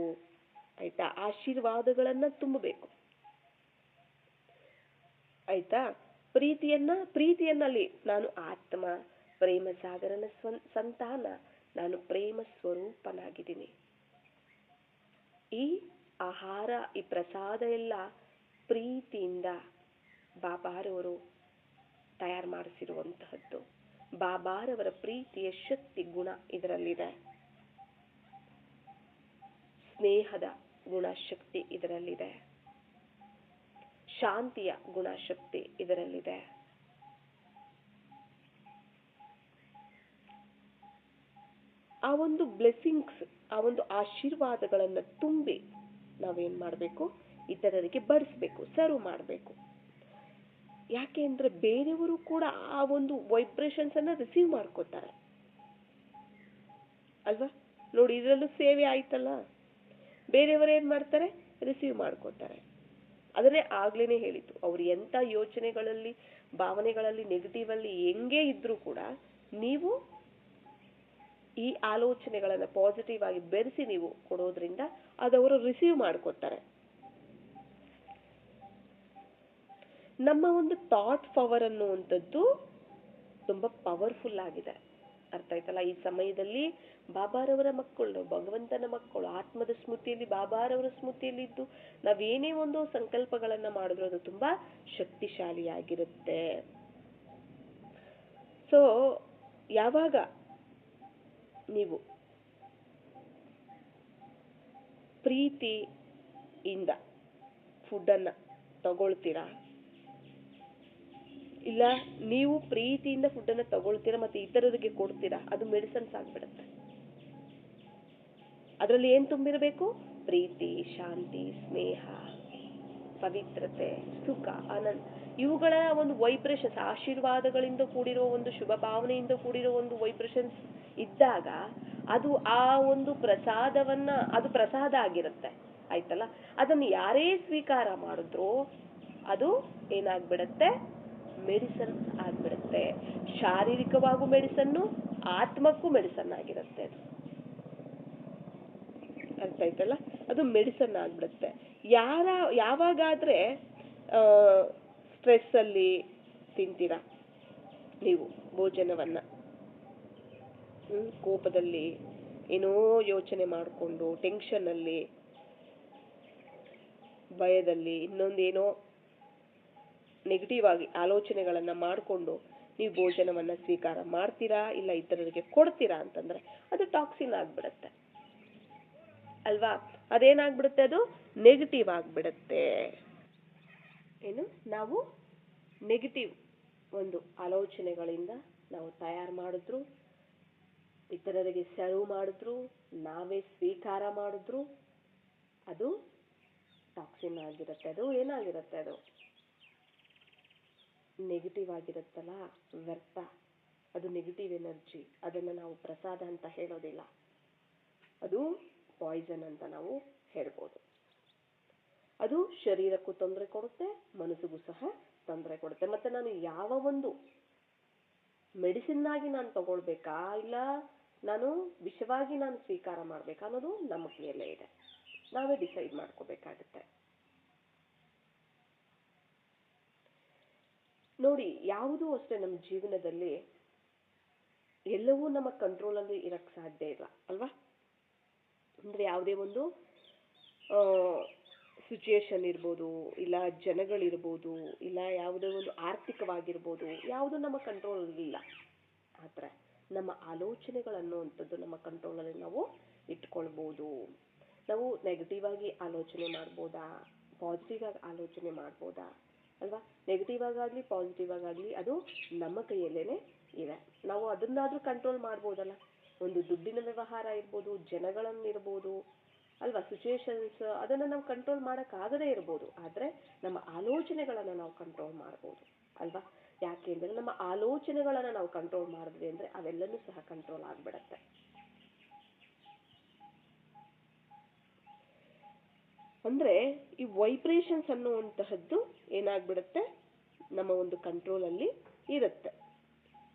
ಆಯ್ತಾ, ಆಶೀರ್ವಾದಗಳನ್ನ ತುಂಬಬೇಕು ಆಯ್ತಾ. ಪ್ರೀತಿಯನ್ನಲ್ಲಿ ನಾನು ಆತ್ಮ, ಪ್ರೇಮ ಸಾಗರನ ಸಂತಾನ, ನಾನು ಪ್ರೇಮ ಸ್ವರೂಪನಾಗಿದ್ದೀನಿ. ಈ ಆಹಾರ, ಈ ಪ್ರಸಾದ ಎಲ್ಲ ಪ್ರೀತಿಯಿಂದ ಬಾಬಾರವರು ತಯಾರು ಮಾಡಿಸಿರುವಂತಹದ್ದು. ಬಾಬಾರವರ ಪ್ರೀತಿಯ ಶಕ್ತಿ ಗುಣ ಇದರಲ್ಲಿದೆ, ಸ್ನೇಹದ ಗುಣಶಕ್ತಿ ಇದರಲ್ಲಿದೆ, ಶಾಂತಿಯ ಗುಣಶಕ್ತಿ ಇದರಲ್ಲಿದೆ. ಆ ಒಂದು ಬ್ಲೆಸ್ಸಿಂಗ್ಸ್, ಆ ಒಂದು ಆಶೀರ್ವಾದಗಳನ್ನ ತುಂಬಿ ನಾವೇನ್ ಮಾಡಬೇಕು, ಇತರರಿಗೆ ಬಡಿಸ್ಬೇಕು, ಸರ್ವ್ ಮಾಡಬೇಕು. ಯಾಕೆ ಅಂದ್ರೆ ಬೇರೆಯವರು ಕೂಡ ಆ ಒಂದು ವೈಬ್ರೇಷನ್ಸ್ ಅನ್ನ ರಿಸೀವ್ ಮಾಡ್ಕೋತಾರೆ ಅಲ್ವಾ. ನೋಡಿ, ಇದರಲ್ಲೂ ಸೇವೆ ಆಯ್ತಲ್ಲ, ಬೇರೆಯವರು ಏನ್ ಮಾಡ್ತಾರೆ, ರಿಸೀವ್ ಮಾಡ್ಕೋತಾರೆ. ಅದನ್ನೇ ಆಗ್ಲೇನೆ ಹೇಳಿದ್ದು, ಅವ್ರು ಎಂತ ಯೋಚನೆಗಳಲ್ಲಿ, ಭಾವನೆಗಳಲ್ಲಿ, ನೆಗೆಟಿವ್ ಅಲ್ಲಿ ಹೆಂಗೆ ಇದ್ರೂ ಕೂಡ ನೀವು ಈ ಆಲೋಚನೆಗಳನ್ನ ಪಾಸಿಟಿವ್ ಆಗಿ ಬೆರೆಸಿ ನೀವು ಕೊಡೋದ್ರಿಂದ ಅದವರು ರಿಸೀವ್ ಮಾಡ್ಕೋತಾರೆ. ನಮ್ಮ ಒಂದು ಥಾಟ್ ಪವರ್ ಅನ್ನುವಂಥದ್ದು ತುಂಬಾ ಪವರ್ಫುಲ್ ಆಗಿದೆ, ಅರ್ಥ ಆಯ್ತಲ್ಲ. ಈ ಸಮಯದಲ್ಲಿ ಬಾಬಾರವರ ಮಕ್ಕಳು, ಭಗವಂತನ ಮಕ್ಕಳು, ಆತ್ಮದ ಸ್ಮೃತಿಯಲ್ಲಿ, ಬಾಬಾರವರ ಸ್ಮೃತಿಯಲ್ಲಿ ಇದ್ದು ನಾವೇನೇ ಒಂದು ಸಂಕಲ್ಪಗಳನ್ನ ಮಾಡಿದ್ರು ಅದು ತುಂಬಾ ಶಕ್ತಿಶಾಲಿಯಾಗಿರುತ್ತೆ. ಸೊ ಯಾವಾಗ ನೀವು ಪ್ರೀತಿಯಿಂದ ಫುಡ್ಡನ್ನು ತಗೊಳ್ತೀರಾ, ಇಲ್ಲ ನೀವು ಪ್ರೀತಿಯಿಂದ ಫುಡ್ಡನ್ನು ತಗೊಳ್ತೀರಾ ಮತ್ತೆ ಇತರರಿಗೆ ಕೊಡ್ತೀರಾ, ಅದು ಮೆಡಿಸನ್ಸ್ ಆಗ್ಬಿಡುತ್ತೆ. ಅದರಲ್ಲಿ ಏನು ತುಂಬಿರಬೇಕು? ಪ್ರೀತಿ, ಶಾಂತಿ, ಸ್ನೇಹ, ಪವಿತ್ರತೆ, ಸುಖ, ಆನಂದ, ಇವುಗಳ ಒಂದು ವೈಬ್ರೇಷನ್ಸ್, ಆಶೀರ್ವಾದಗಳಿಂದ ಕೂಡಿರೋ ಒಂದು ಶುಭ ಭಾವನೆಯಿಂದ ಕೂಡಿರೋ ಒಂದು ವೈಬ್ರೇಷನ್ಸ್ ಇದ್ದಾಗ ಅದು ಆ ಒಂದು ಪ್ರಸಾದವನ್ನ, ಅದು ಪ್ರಸಾದ ಆಗಿರುತ್ತೆ, ಆಯ್ತಲ್ಲ. ಅದನ್ನು ಯಾರೇ ಸ್ವೀಕಾರ ಮಾಡಿದ್ರೂ ಅದು ಏನಾಗ್ಬಿಡತ್ತೆ? ಮೆಡಿಸನ್ಸ್ ಆಗ್ಬಿಡುತ್ತೆ. ಶಾರೀರಿಕವಾಗೂ ಮೆಡಿಸನ್ನು, ಆತ್ಮಕ್ಕೂ ಮೆಡಿಸನ್ ಆಗಿರುತ್ತೆ ಅದು. ಅರ್ಥ ಆಯ್ತಲ್ಲ? ಅದು ಮೆಡಿಸನ್ ಆಗ್ಬಿಡುತ್ತೆ. ಯಾವಾಗಾದ್ರೆ ಸ್ಟ್ರೆಸ್ ಅಲ್ಲಿ ತಿಂತೀರಾ ನೀವು ಭೋಜನವನ್ನ, ಕೋಪದಲ್ಲಿ ಏನೋ ಯೋಚನೆ ಮಾಡಿಕೊಂಡು, ಟೆನ್ಷನ್ ಅಲ್ಲಿ, ಭಯದಲ್ಲಿ, ಇನ್ನೊಂದೇನೋ ನೆಗೆಟಿವ್ ಆಗಿ ಆಲೋಚನೆಗಳನ್ನ ಮಾಡಿಕೊಂಡು ನೀವು ಭೋಜನವನ್ನ ಸ್ವೀಕಾರ ಮಾಡ್ತೀರಾ, ಇಲ್ಲ ಇತರರಿಗೆ ಕೊಡ್ತೀರಾ ಅಂತಂದ್ರೆ ಅದು ಟಾಕ್ಸಿನ್ ಆಗ್ಬಿಡತ್ತೆ ಅಲ್ವಾ? ಅದೇನಾಗ್ಬಿಡುತ್ತೆ? ಅದು ನೆಗೆಟಿವ್ ಆಗ್ಬಿಡುತ್ತೆ. ಏನು, ನಾವು ನೆಗೆಟಿವ್ ಒಂದು ಆಲೋಚನೆಗಳಿಂದ ನಾವು ತಯಾರು ಮಾಡಿದ್ರು, ಇತರರಿಗೆ ಸರ್ವ್ ಮಾಡಿದ್ರು, ನಾವೇ ಸ್ವೀಕಾರ ಮಾಡಿದ್ರು ಅದು ಟಾಕ್ಸಿನ್ ಆಗಿರುತ್ತೆ. ಅದು ಏನಾಗಿರುತ್ತೆ? ಅದು ನೆಗೆಟಿವ್ ಆಗಿರುತ್ತಲ್ಲ, ವ್ಯರ್ಥ, ಅದು ನೆಗೆಟಿವ್ ಎನರ್ಜಿ. ಅದನ್ನು ನಾವು ಪ್ರಸಾದ ಅಂತ ಹೇಳೋದಿಲ್ಲ, ಅದು ಪಾಯ್ಸನ್ ಅಂತ ನಾವು ಹೇಳ್ಬೋದು. ಅದು ಶರೀರಕ್ಕೂ ತೊಂದರೆ ಕೊಡುತ್ತೆ, ಮನಸ್ಸಿಗೂ ಸಹ ತೊಂದರೆ ಕೊಡುತ್ತೆ. ಮತ್ತೆ ನಾನು ಯಾವ ಒಂದು ಮೆಡಿಸಿನ್ ಆಗಿ ನಾನು ತಗೊಳ್ಬೇಕಾ, ಇಲ್ಲ ನಾನು ವಿಷವಾಗಿ ನಾನು ಸ್ವೀಕಾರ ಮಾಡ್ಬೇಕಾ ಅನ್ನೋದು ನಮ್ಮ ಕೈಯಲ್ಲೇ ಇದೆ. ನಾವೇ ಡಿಸೈಡ್ ಮಾಡ್ಕೋಬೇಕಾಗುತ್ತೆ. ನೋಡಿ, ಯಾವುದೂ ಅಷ್ಟೇ ನಮ್ಮ ಜೀವನದಲ್ಲಿ ಎಲ್ಲವೂ ನಮ್ಮ ಕಂಟ್ರೋಲಲ್ಲಿ ಇರಕ್ಕೆ ಸಾಧ್ಯ ಇಲ್ಲ ಅಲ್ವಾ? ಅಂದ್ರೆ ಯಾವುದೇ ಒಂದು ಸಿಚುಯೇಷನ್ ಇರ್ಬೋದು, ಇಲ್ಲ ಜನಗಳಿರ್ಬೋದು, ಇಲ್ಲ ಯಾವುದೇ ಒಂದು ಆರ್ಥಿಕವಾಗಿರ್ಬೋದು, ಯಾವುದು ನಮ್ಮ ಕಂಟ್ರೋಲಲ್ಲಿ ಇಲ್ಲ. ಆದರೆ ನಮ್ಮ ಆಲೋಚನೆಗಳನ್ನುವಂಥದ್ದು ನಮ್ಮ ಕಂಟ್ರೋಲಲ್ಲಿ ನಾವು ಇಟ್ಕೊಳ್ಬೋದು. ನಾವು ನೆಗೆಟಿವ್ ಆಗಿ ಆಲೋಚನೆ ಮಾಡ್ಬೋದಾ, ಪಾಸಿಟಿವ್ ಆಗಿ ಆಲೋಚನೆ ಮಾಡ್ಬೋದಾ ಅಲ್ವಾ? ನೆಗೆಟಿವ್ ಆಗಾಗಲಿ ಪಾಸಿಟಿವ್ ಆಗಾಗಲಿ ಅದು ನಮ್ಮ ಕೈಯಲ್ಲೇನೆ ಇದೆ. ನಾವು ಅದನ್ನಾದ್ರೂ ಕಂಟ್ರೋಲ್ ಮಾಡ್ಬೋದಲ್ಲ. ಒಂದು ದುಡ್ಡಿನ ವ್ಯವಹಾರ ಇರ್ಬೋದು, ಜನಗಳನ್ನಿರ್ಬೋದು ಅಲ್ವಾ, ಸಿಚುಯೇಷನ್ಸ್, ಅದನ್ನು ನಾವು ಕಂಟ್ರೋಲ್ ಮಾಡೋಕ್ಕಾಗದೇ ಇರ್ಬೋದು. ಆದರೆ ನಮ್ಮ ಆಲೋಚನೆಗಳನ್ನು ನಾವು ಕಂಟ್ರೋಲ್ ಮಾಡ್ಬೋದು ಅಲ್ವಾ? ಯಾಕೆ ಅಂದರೆ ನಮ್ಮ ಆಲೋಚನೆಗಳನ್ನು ನಾವು ಕಂಟ್ರೋಲ್ ಮಾಡಿದ್ವಿ ಅಂದರೆ ಅವೆಲ್ಲನೂ ಸಹ ಕಂಟ್ರೋಲ್ ಆಗಿಬಿಡತ್ತೆ. ಅಂದರೆ ಈ ವೈಬ್ರೇಷನ್ಸ್ ಅನ್ನುವಂತಹದ್ದು ಏನಾಗ್ಬಿಡುತ್ತೆ? ನಮ್ಮ ಒಂದು ಕಂಟ್ರೋಲಲ್ಲಿ ಇರುತ್ತೆ.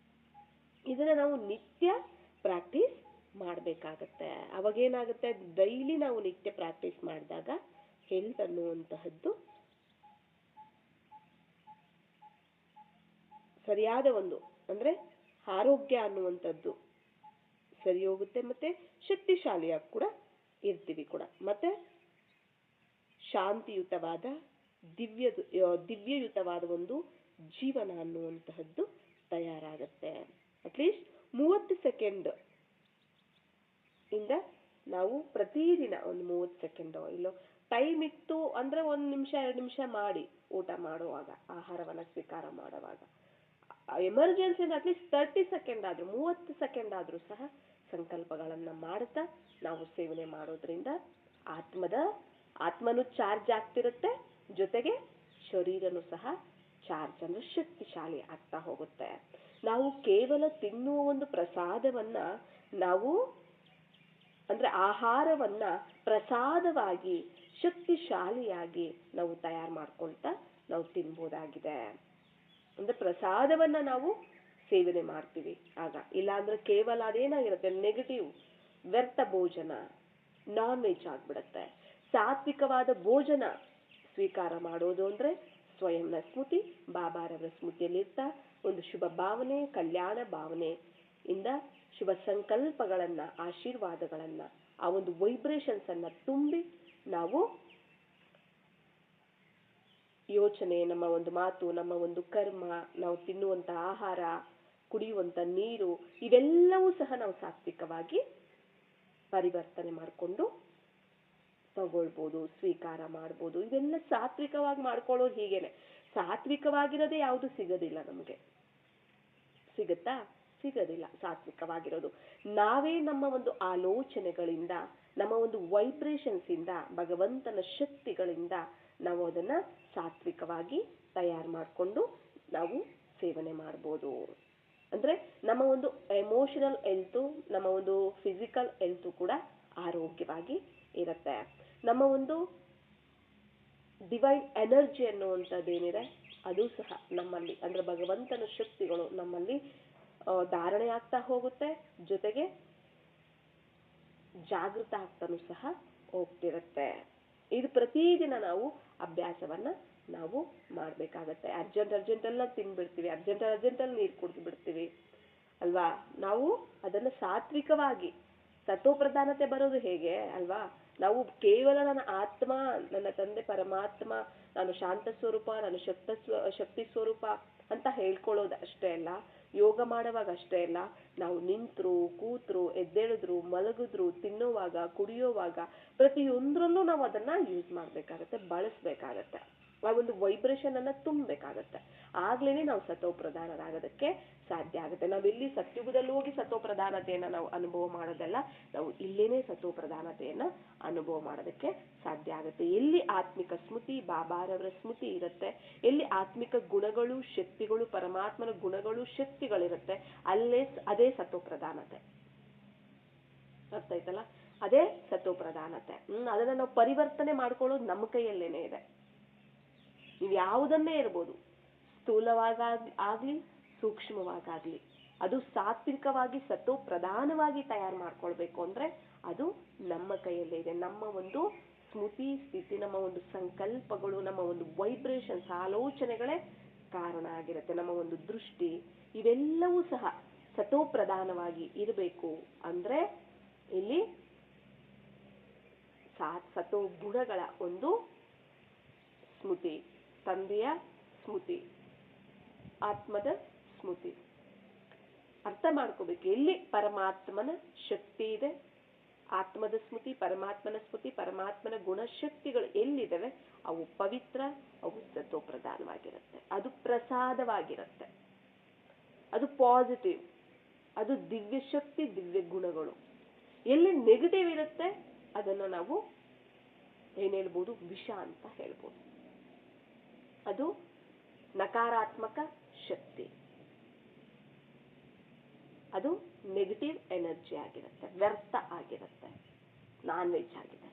ಇದನ್ನು ನಾವು ನಿತ್ಯ ಪ್ರಾಕ್ಟೀಸ್ ಮಾಡಬೇಕಾಗತ್ತೆ. ಅವಾಗೇನಾಗುತ್ತೆ? ಡೈಲಿ ನಾವು ನಿತ್ಯ ಪ್ರಾಕ್ಟೀಸ್ ಮಾಡಿದಾಗ ಹೆಲ್ತ್ ಅನ್ನುವಂತಹದ್ದು ಸರಿಯಾದ ಒಂದು, ಅಂದರೆ ಆರೋಗ್ಯ ಅನ್ನುವಂಥದ್ದು ಸರಿ ಹೋಗುತ್ತೆ, ಮತ್ತೆ ಶಕ್ತಿಶಾಲಿಯಾಗಿ ಕೂಡ ಇರ್ತೀವಿ ಕೂಡ, ಮತ್ತೆ ಶಾಂತಿಯುತವಾದ ದಿವ್ಯಯುತವಾದ ಒಂದು ಜೀವನ ಅನ್ನುವಂತಹದ್ದು ತಯಾರಾಗುತ್ತೆ. ಅಟ್ಲೀಸ್ಟ್ 30 ಸೆಕೆಂಡ್ ಇಂದ ನಾವು ಪ್ರತಿದಿನ ಒಂದು 30 ಸೆಕೆಂಡ್ ಇಲ್ಲೋ ಟೈಮ್ ಇತ್ತು ಅಂದ್ರೆ 1 ನಿಮಿಷ 2 ನಿಮಿಷ ಮಾಡಿ, ಊಟ ಮಾಡುವಾಗ, ಆಹಾರವನ್ನು ಸ್ವೀಕಾರ ಮಾಡುವಾಗ. ಎಮರ್ಜೆನ್ಸಿ ಅಂದ್ರೆ ಅಟ್ಲೀಸ್ಟ್ 30 ಸೆಕೆಂಡ್ ಆದ್ರೂ, 30 ಸೆಕೆಂಡ್ ಆದ್ರೂ ಸಹ ಸಂಕಲ್ಪಗಳನ್ನ ಮಾಡುತ್ತಾ ನಾವು ಸೇವನೆ ಮಾಡೋದ್ರಿಂದ ಆತ್ಮನು ಚಾರ್ಜ್ ಆಗ್ತಿರುತ್ತೆ, ಜೊತೆಗೆ ಶರೀರನು ಸಹ ಚಾರ್ಜ್ ಅಂದ್ರೆ ಶಕ್ತಿಶಾಲಿ ಆಗ್ತಾ ಹೋಗುತ್ತೆ. ನಾವು ಕೇವಲ ತಿನ್ನುವ ಒಂದು ಪ್ರಸಾದವನ್ನ ನಾವು ಅಂದ್ರೆ ಆಹಾರವನ್ನ ಪ್ರಸಾದವಾಗಿ ಶಕ್ತಿಶಾಲಿಯಾಗಿ ನಾವು ತಯಾರು ಮಾಡ್ಕೊಳ್ತಾ ನಾವು ತಿನ್ಬೋದಾಗಿದೆ. ಅಂದ್ರೆ ಪ್ರಸಾದವನ್ನ ನಾವು ಸೇವನೆ ಮಾಡ್ತೀವಿ ಆಗ. ಇಲ್ಲಾಂದ್ರೆ ಕೇವಲ ಅದೇನಾಗಿರುತ್ತೆ? ನೆಗೆಟಿವ್ ವ್ಯರ್ಥ ಭೋಜನ, ನಾನ್ ವೆಜ್ ಆಗ್ಬಿಡುತ್ತೆ. ಸಾತ್ವಿಕವಾದ ಭೋಜನ ಸ್ವೀಕಾರ ಮಾಡೋದು ಅಂದ್ರೆ ಸ್ವಯಂನ ಸ್ಮೃತಿ, ಬಾಬಾರವರ ಸ್ಮೃತಿಯಲ್ಲಿರ್ತಾ ಒಂದು ಶುಭ ಭಾವನೆ, ಕಲ್ಯಾಣ ಭಾವನೆ ಇಂದ ಶುಭ ಸಂಕಲ್ಪಗಳನ್ನ, ಆಶೀರ್ವಾದಗಳನ್ನ, ಆ ಒಂದು ವೈಬ್ರೇಷನ್ಸ್ ಅನ್ನ ತುಂಬಿ ನಾವು ಯೋಚನೆ, ನಮ್ಮ ಒಂದು ಮಾತು, ನಮ್ಮ ಒಂದು ಕರ್ಮ, ನಾವು ತಿನ್ನುವಂತ ಆಹಾರ ಕುಡಿಯುವಂಥ ನೀರು, ಇವೆಲ್ಲವೂ ಸಹ ನಾವು ಸಾತ್ವಿಕವಾಗಿ ಪರಿವರ್ತನೆ ಮಾಡಿಕೊಂಡು ತಗೊಳ್ಬೋದು, ಸ್ವೀಕಾರ ಮಾಡ್ಬೋದು. ಇವೆಲ್ಲ ಸಾತ್ವಿಕವಾಗಿ ಮಾಡ್ಕೊಳ್ಳೋದು ಹೀಗೇನೆ. ಸಾತ್ವಿಕವಾಗಿರೋದೇ ಯಾವುದು ಸಿಗೋದಿಲ್ಲ ನಮಗೆ. ಸಿಗುತ್ತಾ? ಸಿಗೋದಿಲ್ಲ ಸಾತ್ವಿಕವಾಗಿರೋದು. ನಾವೇ ನಮ್ಮ ಒಂದು ಆಲೋಚನೆಗಳಿಂದ, ನಮ್ಮ ಒಂದು ವೈಬ್ರೇಷನ್ಸ್ ಇಂದ, ಭಗವಂತನ ಶಕ್ತಿಗಳಿಂದ ನಾವು ಅದನ್ನ ಸಾತ್ವಿಕವಾಗಿ ತಯಾರು ಮಾಡಿಕೊಂಡು ನಾವು ಸೇವನೆ ಮಾಡ್ಬೋದು. ಅಂದ್ರೆ ನಮ್ಮ ಒಂದು ಎಮೋಷನಲ್ ಹೆಲ್ತು, ನಮ್ಮ ಒಂದು ಫಿಸಿಕಲ್ ಹೆಲ್ತು ಕೂಡ ಆರೋಗ್ಯವಾಗಿ ಇರುತ್ತೆ. ನಮ್ಮ ಒಂದು ಡಿವೈನ್ ಎನರ್ಜಿ ಅನ್ನುವಂಥದ್ದೇನಿದೆ ಅದು ಸಹ ನಮ್ಮಲ್ಲಿ, ಅಂದ್ರೆ ಭಗವಂತನ ಶಕ್ತಿಗಳು ನಮ್ಮಲ್ಲಿ ಧಾರಣೆ ಆಗ್ತಾ ಹೋಗುತ್ತೆ. ಜೊತೆಗೆ ಜಾಗೃತ ಆಗ್ತಾನೂ ಸಹ ಹೋಗ್ತಿರುತ್ತೆ. ಇದು ಪ್ರತಿದಿನ ನಾವು ಅಭ್ಯಾಸವನ್ನ ನಾವು ಮಾಡ್ಬೇಕಾಗತ್ತೆ. ಅರ್ಜೆಂಟಲ್ಲಿ ತಿನ್ಬಿಡ್ತೀವಿ, ಅರ್ಜೆಂಟಲ್ಲಿ ನೀರು ಕುಡಿದು ಬಿಡ್ತೀವಿ ಅಲ್ವಾ. ನಾವು ಅದನ್ನ ಸಾತ್ವಿಕವಾಗಿ, ಸತೋಪ್ರಧಾನತೆ ಬರೋದು ಹೇಗೆ ಅಲ್ವಾ, ನಾವು ಕೇವಲ ನನ್ನ ಆತ್ಮ, ನನ್ನ ತಂದೆ ಪರಮಾತ್ಮ, ನಾನು ಶಾಂತ ಸ್ವರೂಪ, ನಾನು ಶಕ್ತಿ ಸ್ವರೂಪ ಅಂತ ಹೇಳ್ಕೊಳ್ಳೋದು ಅಷ್ಟೇ ಅಲ್ಲ. ಯೋಗ ಮಾಡುವಾಗ ಅಷ್ಟೇ ಅಲ್ಲ, ನಾವು ನಿಂತರು, ಕೂತ್ರು, ಎದ್ದೇಳಿದ್ರು, ಮಲಗಿದ್ರು, ತಿನ್ನುವಾಗ, ಕುಡಿಯೋವಾಗ ಪ್ರತಿಯೊಂದರಲ್ಲೂ ನಾವು ಅದನ್ನ ಯೂಸ್ ಮಾಡ್ಬೇಕಾಗತ್ತೆ, ಬಳಸ್ಬೇಕಾಗತ್ತೆ. ಆ ಒಂದು ವೈಬ್ರೇಷನ್ ಅನ್ನ ತುಂಬಬೇಕಾಗತ್ತೆ. ಆಗ್ಲೇನೆ ನಾವು ಸತೋಪ್ರಧಾನರಾಗೋದಕ್ಕೆ ಸಾಧ್ಯ ಆಗುತ್ತೆ. ನಾವೆಲ್ಲಿ ಸತ್ಯುಗದಲ್ಲಿ ಹೋಗಿ ಸತೋಪ್ರಧಾನತೆಯನ್ನ ನಾವು ಅನುಭವ ಮಾಡೋದಲ್ಲ, ನಾವು ಇಲ್ಲೇನೆ ಸತೋಪ್ರಧಾನತೆಯನ್ನ ಅನುಭವ ಮಾಡೋದಕ್ಕೆ ಸಾಧ್ಯ ಆಗುತ್ತೆ. ಎಲ್ಲಿ ಆತ್ಮಿಕ ಸ್ಮೃತಿ, ಬಾಬಾರವರ ಸ್ಮೃತಿ ಇರುತ್ತೆ, ಎಲ್ಲಿ ಆತ್ಮಿಕ ಗುಣಗಳು, ಶಕ್ತಿಗಳು, ಪರಮಾತ್ಮನ ಗುಣಗಳು, ಶಕ್ತಿಗಳಿರುತ್ತೆ, ಅದೇ ಸತೋಪ್ರಧಾನತೆ. ಅರ್ಥ ಆಯ್ತಲ್ಲ? ಅದೇ ಸತೋಪ್ರಧಾನತೆ. ಅದನ್ನ ನಾವು ಪರಿವರ್ತನೆ ಮಾಡ್ಕೊಳ್ಳೋದು ನಮ್ಮ ಕೈಯಲ್ಲೇನೆ ಇದೆ. ನೀವು ಯಾವುದನ್ನೇ ಇರ್ಬೋದು, ಸ್ಥೂಲವಾಗ್ಲಿ ಸೂಕ್ಷ್ಮವಾಗ್ಲಿ, ಅದು ಸಾತ್ವಿಕವಾಗಿ ಸತೋಪ್ರಧಾನವಾಗಿ ತಯಾರು ಮಾಡ್ಕೊಳ್ಬೇಕು ಅಂದ್ರೆ ಅದು ನಮ್ಮ ಕೈಯಲ್ಲೇ ಇದೆ. ನಮ್ಮ ಒಂದು ಸ್ಮೃತಿ ಸ್ಥಿತಿ, ನಮ್ಮ ಒಂದು ಸಂಕಲ್ಪಗಳು, ನಮ್ಮ ಒಂದು ವೈಬ್ರೇಷನ್ಸ್, ಆಲೋಚನೆಗಳೇ ಕಾರಣ ಆಗಿರುತ್ತೆ. ನಮ್ಮ ಒಂದು ದೃಷ್ಟಿ, ಇವೆಲ್ಲವೂ ಸಹ ಸತೋಪ್ರಧಾನವಾಗಿ ಇರಬೇಕು ಅಂದ್ರೆ ಇಲ್ಲಿ ಸತೋ ಗುಣಗಳ ಒಂದು ಸ್ಮೃತಿ, ತಂದೆಯ ಸ್ಮೃತಿ, ಆತ್ಮದ ಸ್ಮೃತಿ ಅರ್ಥ ಮಾಡ್ಕೋಬೇಕು. ಎಲ್ಲಿ ಪರಮಾತ್ಮನ ಶಕ್ತಿ ಇದೆ, ಆತ್ಮದ ಸ್ಮೃತಿ, ಪರಮಾತ್ಮನ ಸ್ಮೃತಿ, ಪರಮಾತ್ಮನ ಗುಣಶಕ್ತಿಗಳು ಎಲ್ಲಿದ್ದಾವೆ ಅವು ಪವಿತ್ರ, ಅವು ಸತೋಪ್ರಧಾನವಾಗಿರುತ್ತೆ, ಅದು ಪ್ರಸಾದವಾಗಿರುತ್ತೆ, ಅದು ಪಾಸಿಟಿವ್, ಅದು ದಿವ್ಯ ಶಕ್ತಿ, ದಿವ್ಯ ಗುಣಗಳು. ಎಲ್ಲಿ ನೆಗೆಟಿವ್ ಇರುತ್ತೆ ಅದನ್ನ ನಾವು ಏನ್ ಹೇಳ್ಬೋದು, ವಿಷ ಅಂತ ಹೇಳ್ಬೋದು. ಅದು ನಕಾರಾತ್ಮಕ ಶಕ್ತಿ, ಅದು ನೆಗೆಟಿವ್ ಎನರ್ಜಿ ಆಗಿರುತ್ತೆ, ವ್ಯರ್ಥ ಆಗಿರುತ್ತೆ, ನಾನ್ ವೆಜ್ ಆಗಿದೆ,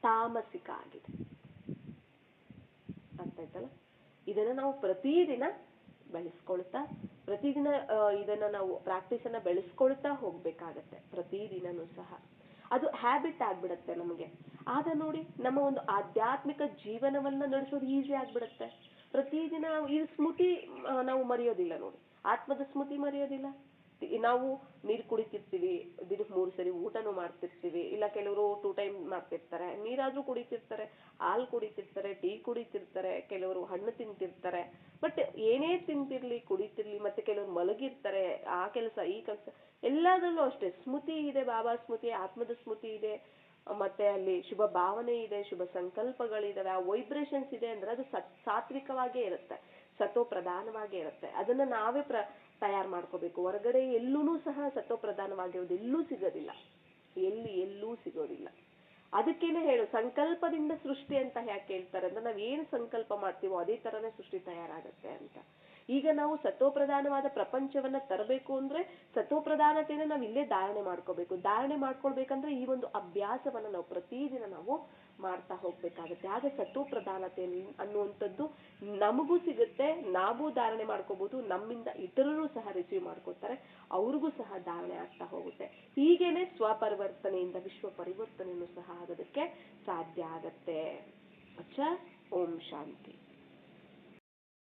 ತಾಮಸಿಕ ಆಗಿದೆ. ಅರ್ಥ ಆಯ್ತಲ್ಲ? ಇದನ್ನ ನಾವು ಪ್ರತಿದಿನ ಬೆಳೆಸ್ಕೊಳ್ತಾ, ಪ್ರತಿದಿನ ಇದನ್ನ ನಾವು ಪ್ರಾಕ್ಟೀಸ್ ಅನ್ನ ಬೆಳೆಸ್ಕೊಳ್ತಾ ಹೋಗ್ಬೇಕಾಗತ್ತೆ. ಪ್ರತಿದಿನನೂ ಸಹ ಅದು ಹ್ಯಾಬಿಟ್ ಆಗ್ಬಿಡತ್ತೆ ನಮಗೆ. ಆಗ ನೋಡಿ ನಮ್ಮ ಒಂದು ಆಧ್ಯಾತ್ಮಿಕ ಜೀವನವನ್ನ ನಡೆಸೋದು ಈಸಿ ಆಗ್ಬಿಡತ್ತೆ. ಪ್ರತಿದಿನ ಈ ಸ್ಮೃತಿ ನಾವು ಮರೆಯೋದಿಲ್ಲ ನೋಡಿ, ಆತ್ಮದ ಸ್ಮೃತಿ ಮರೆಯೋದಿಲ್ಲ. ನಾವು ನೀರು ಕುಡಿತಿರ್ತೀವಿ, ದಿನಕ್ಕೆ 3 ಸರಿ ಊಟನೂ ಮಾಡ್ತಿರ್ತೀವಿ, ಇಲ್ಲ ಕೆಲವರು 2 ಟೈಮ್ ಮಾಡ್ತಿರ್ತಾರೆ, ನೀರಾದ್ರೂ ಕುಡಿತಿರ್ತಾರೆ, ಹಾಲು ಕುಡಿತಿರ್ತಾರೆ, ಟೀ ಕುಡಿತಿರ್ತಾರೆ, ಕೆಲವರು ಹಣ್ಣು ತಿಂತಿರ್ತಾರೆ. ಬಟ್ ಏನೇ ತಿಂತಿರ್ಲಿ, ಕುಡಿತಿರ್ಲಿ, ಮತ್ತೆ ಕೆಲವರು ಮಲಗಿರ್ತಾರೆ, ಆ ಕೆಲಸ ಈ ಕೆಲಸ ಎಲ್ಲದರಲ್ಲೂ ಅಷ್ಟೇ ಸ್ಮೃತಿ ಇದೆ. ಬಾಬಾ ಸ್ಮೃತಿ, ಆತ್ಮದ ಸ್ಮೃತಿ ಇದೆ, ಮತ್ತೆ ಅಲ್ಲಿ ಶುಭ ಭಾವನೆ ಇದೆ, ಶುಭ ಸಂಕಲ್ಪಗಳಿದಾವೆ, ಆ ವೈಬ್ರೇಷನ್ಸ್ ಇದೆ ಅಂದ್ರೆ ಅದು ಸಾತ್ವಿಕವಾಗೇ ಇರುತ್ತೆ, ಸತೋಪ್ರಧಾನವಾಗೇ ಇರುತ್ತೆ. ಅದನ್ನ ನಾವೇ ತಯಾರು ಮಾಡ್ಕೋಬೇಕು. ಹೊರಗಡೆ ಎಲ್ಲೂ ಸಹ ಸತೋಪ್ರಧಾನವಾಗಿರೋದು ಎಲ್ಲೂ ಸಿಗೋದಿಲ್ಲ, ಎಲ್ಲೂ ಸಿಗೋದಿಲ್ಲ. ಅದಕ್ಕೇನೆ ಹೇಳು, ಸಂಕಲ್ಪದಿಂದ ಸೃಷ್ಟಿ ಅಂತ ಯಾಕೆ ಹೇಳ್ತಾರೆ ಅಂದ್ರೆ ನಾವೇನು ಸಂಕಲ್ಪ ಮಾಡ್ತೀವೋ ಅದೇ ತರನೇ ಸೃಷ್ಟಿ ತಯಾರಾಗತ್ತೆ ಅಂತ. ಈಗ ನಾವು ಸತೋಪ್ರಧಾನವಾದ ಪ್ರಪಂಚವನ್ನ ತರಬೇಕು ಅಂದ್ರೆ ಸತೋಪ್ರಧಾನತೆಯನ್ನು ನಾವು ಇಲ್ಲೇ ಧಾರಣೆ ಮಾಡ್ಕೋಬೇಕು. ಧಾರಣೆ ಮಾಡ್ಕೊಳ್ಬೇಕಂದ್ರೆ ಈ ಒಂದು ಅಭ್ಯಾಸವನ್ನ ನಾವು ಪ್ರತಿದಿನ ನಾವು ಮಾಡ್ತಾ ಹೋಗ್ಬೇಕಾಗತ್ತೆ. ಆಗ ಸತೋಪ್ರಧಾನತೆ ಅನ್ನುವಂಥದ್ದು ನಮಗೂ ಸಿಗುತ್ತೆ, ನಾವು ಧಾರಣೆ ಮಾಡ್ಕೋಬಹುದು, ನಮ್ಮಿಂದ ಇತರರು ಸಹ ರಿಸೀವ್ ಮಾಡ್ಕೋತಾರೆ, ಅವ್ರಿಗೂ ಸಹ ಧಾರಣೆ ಆಗ್ತಾ ಹೋಗುತ್ತೆ. ಹೀಗೇನೆ ಸ್ವಪರಿವರ್ತನೆಯಿಂದ ವಿಶ್ವ ಪರಿವರ್ತನೆಯನ್ನು ಸಹ ಆಗೋದಕ್ಕೆ ಸಾಧ್ಯ ಆಗತ್ತೆ. ಅಚ್ಚಾ, ಓಂ ಶಾಂತಿ.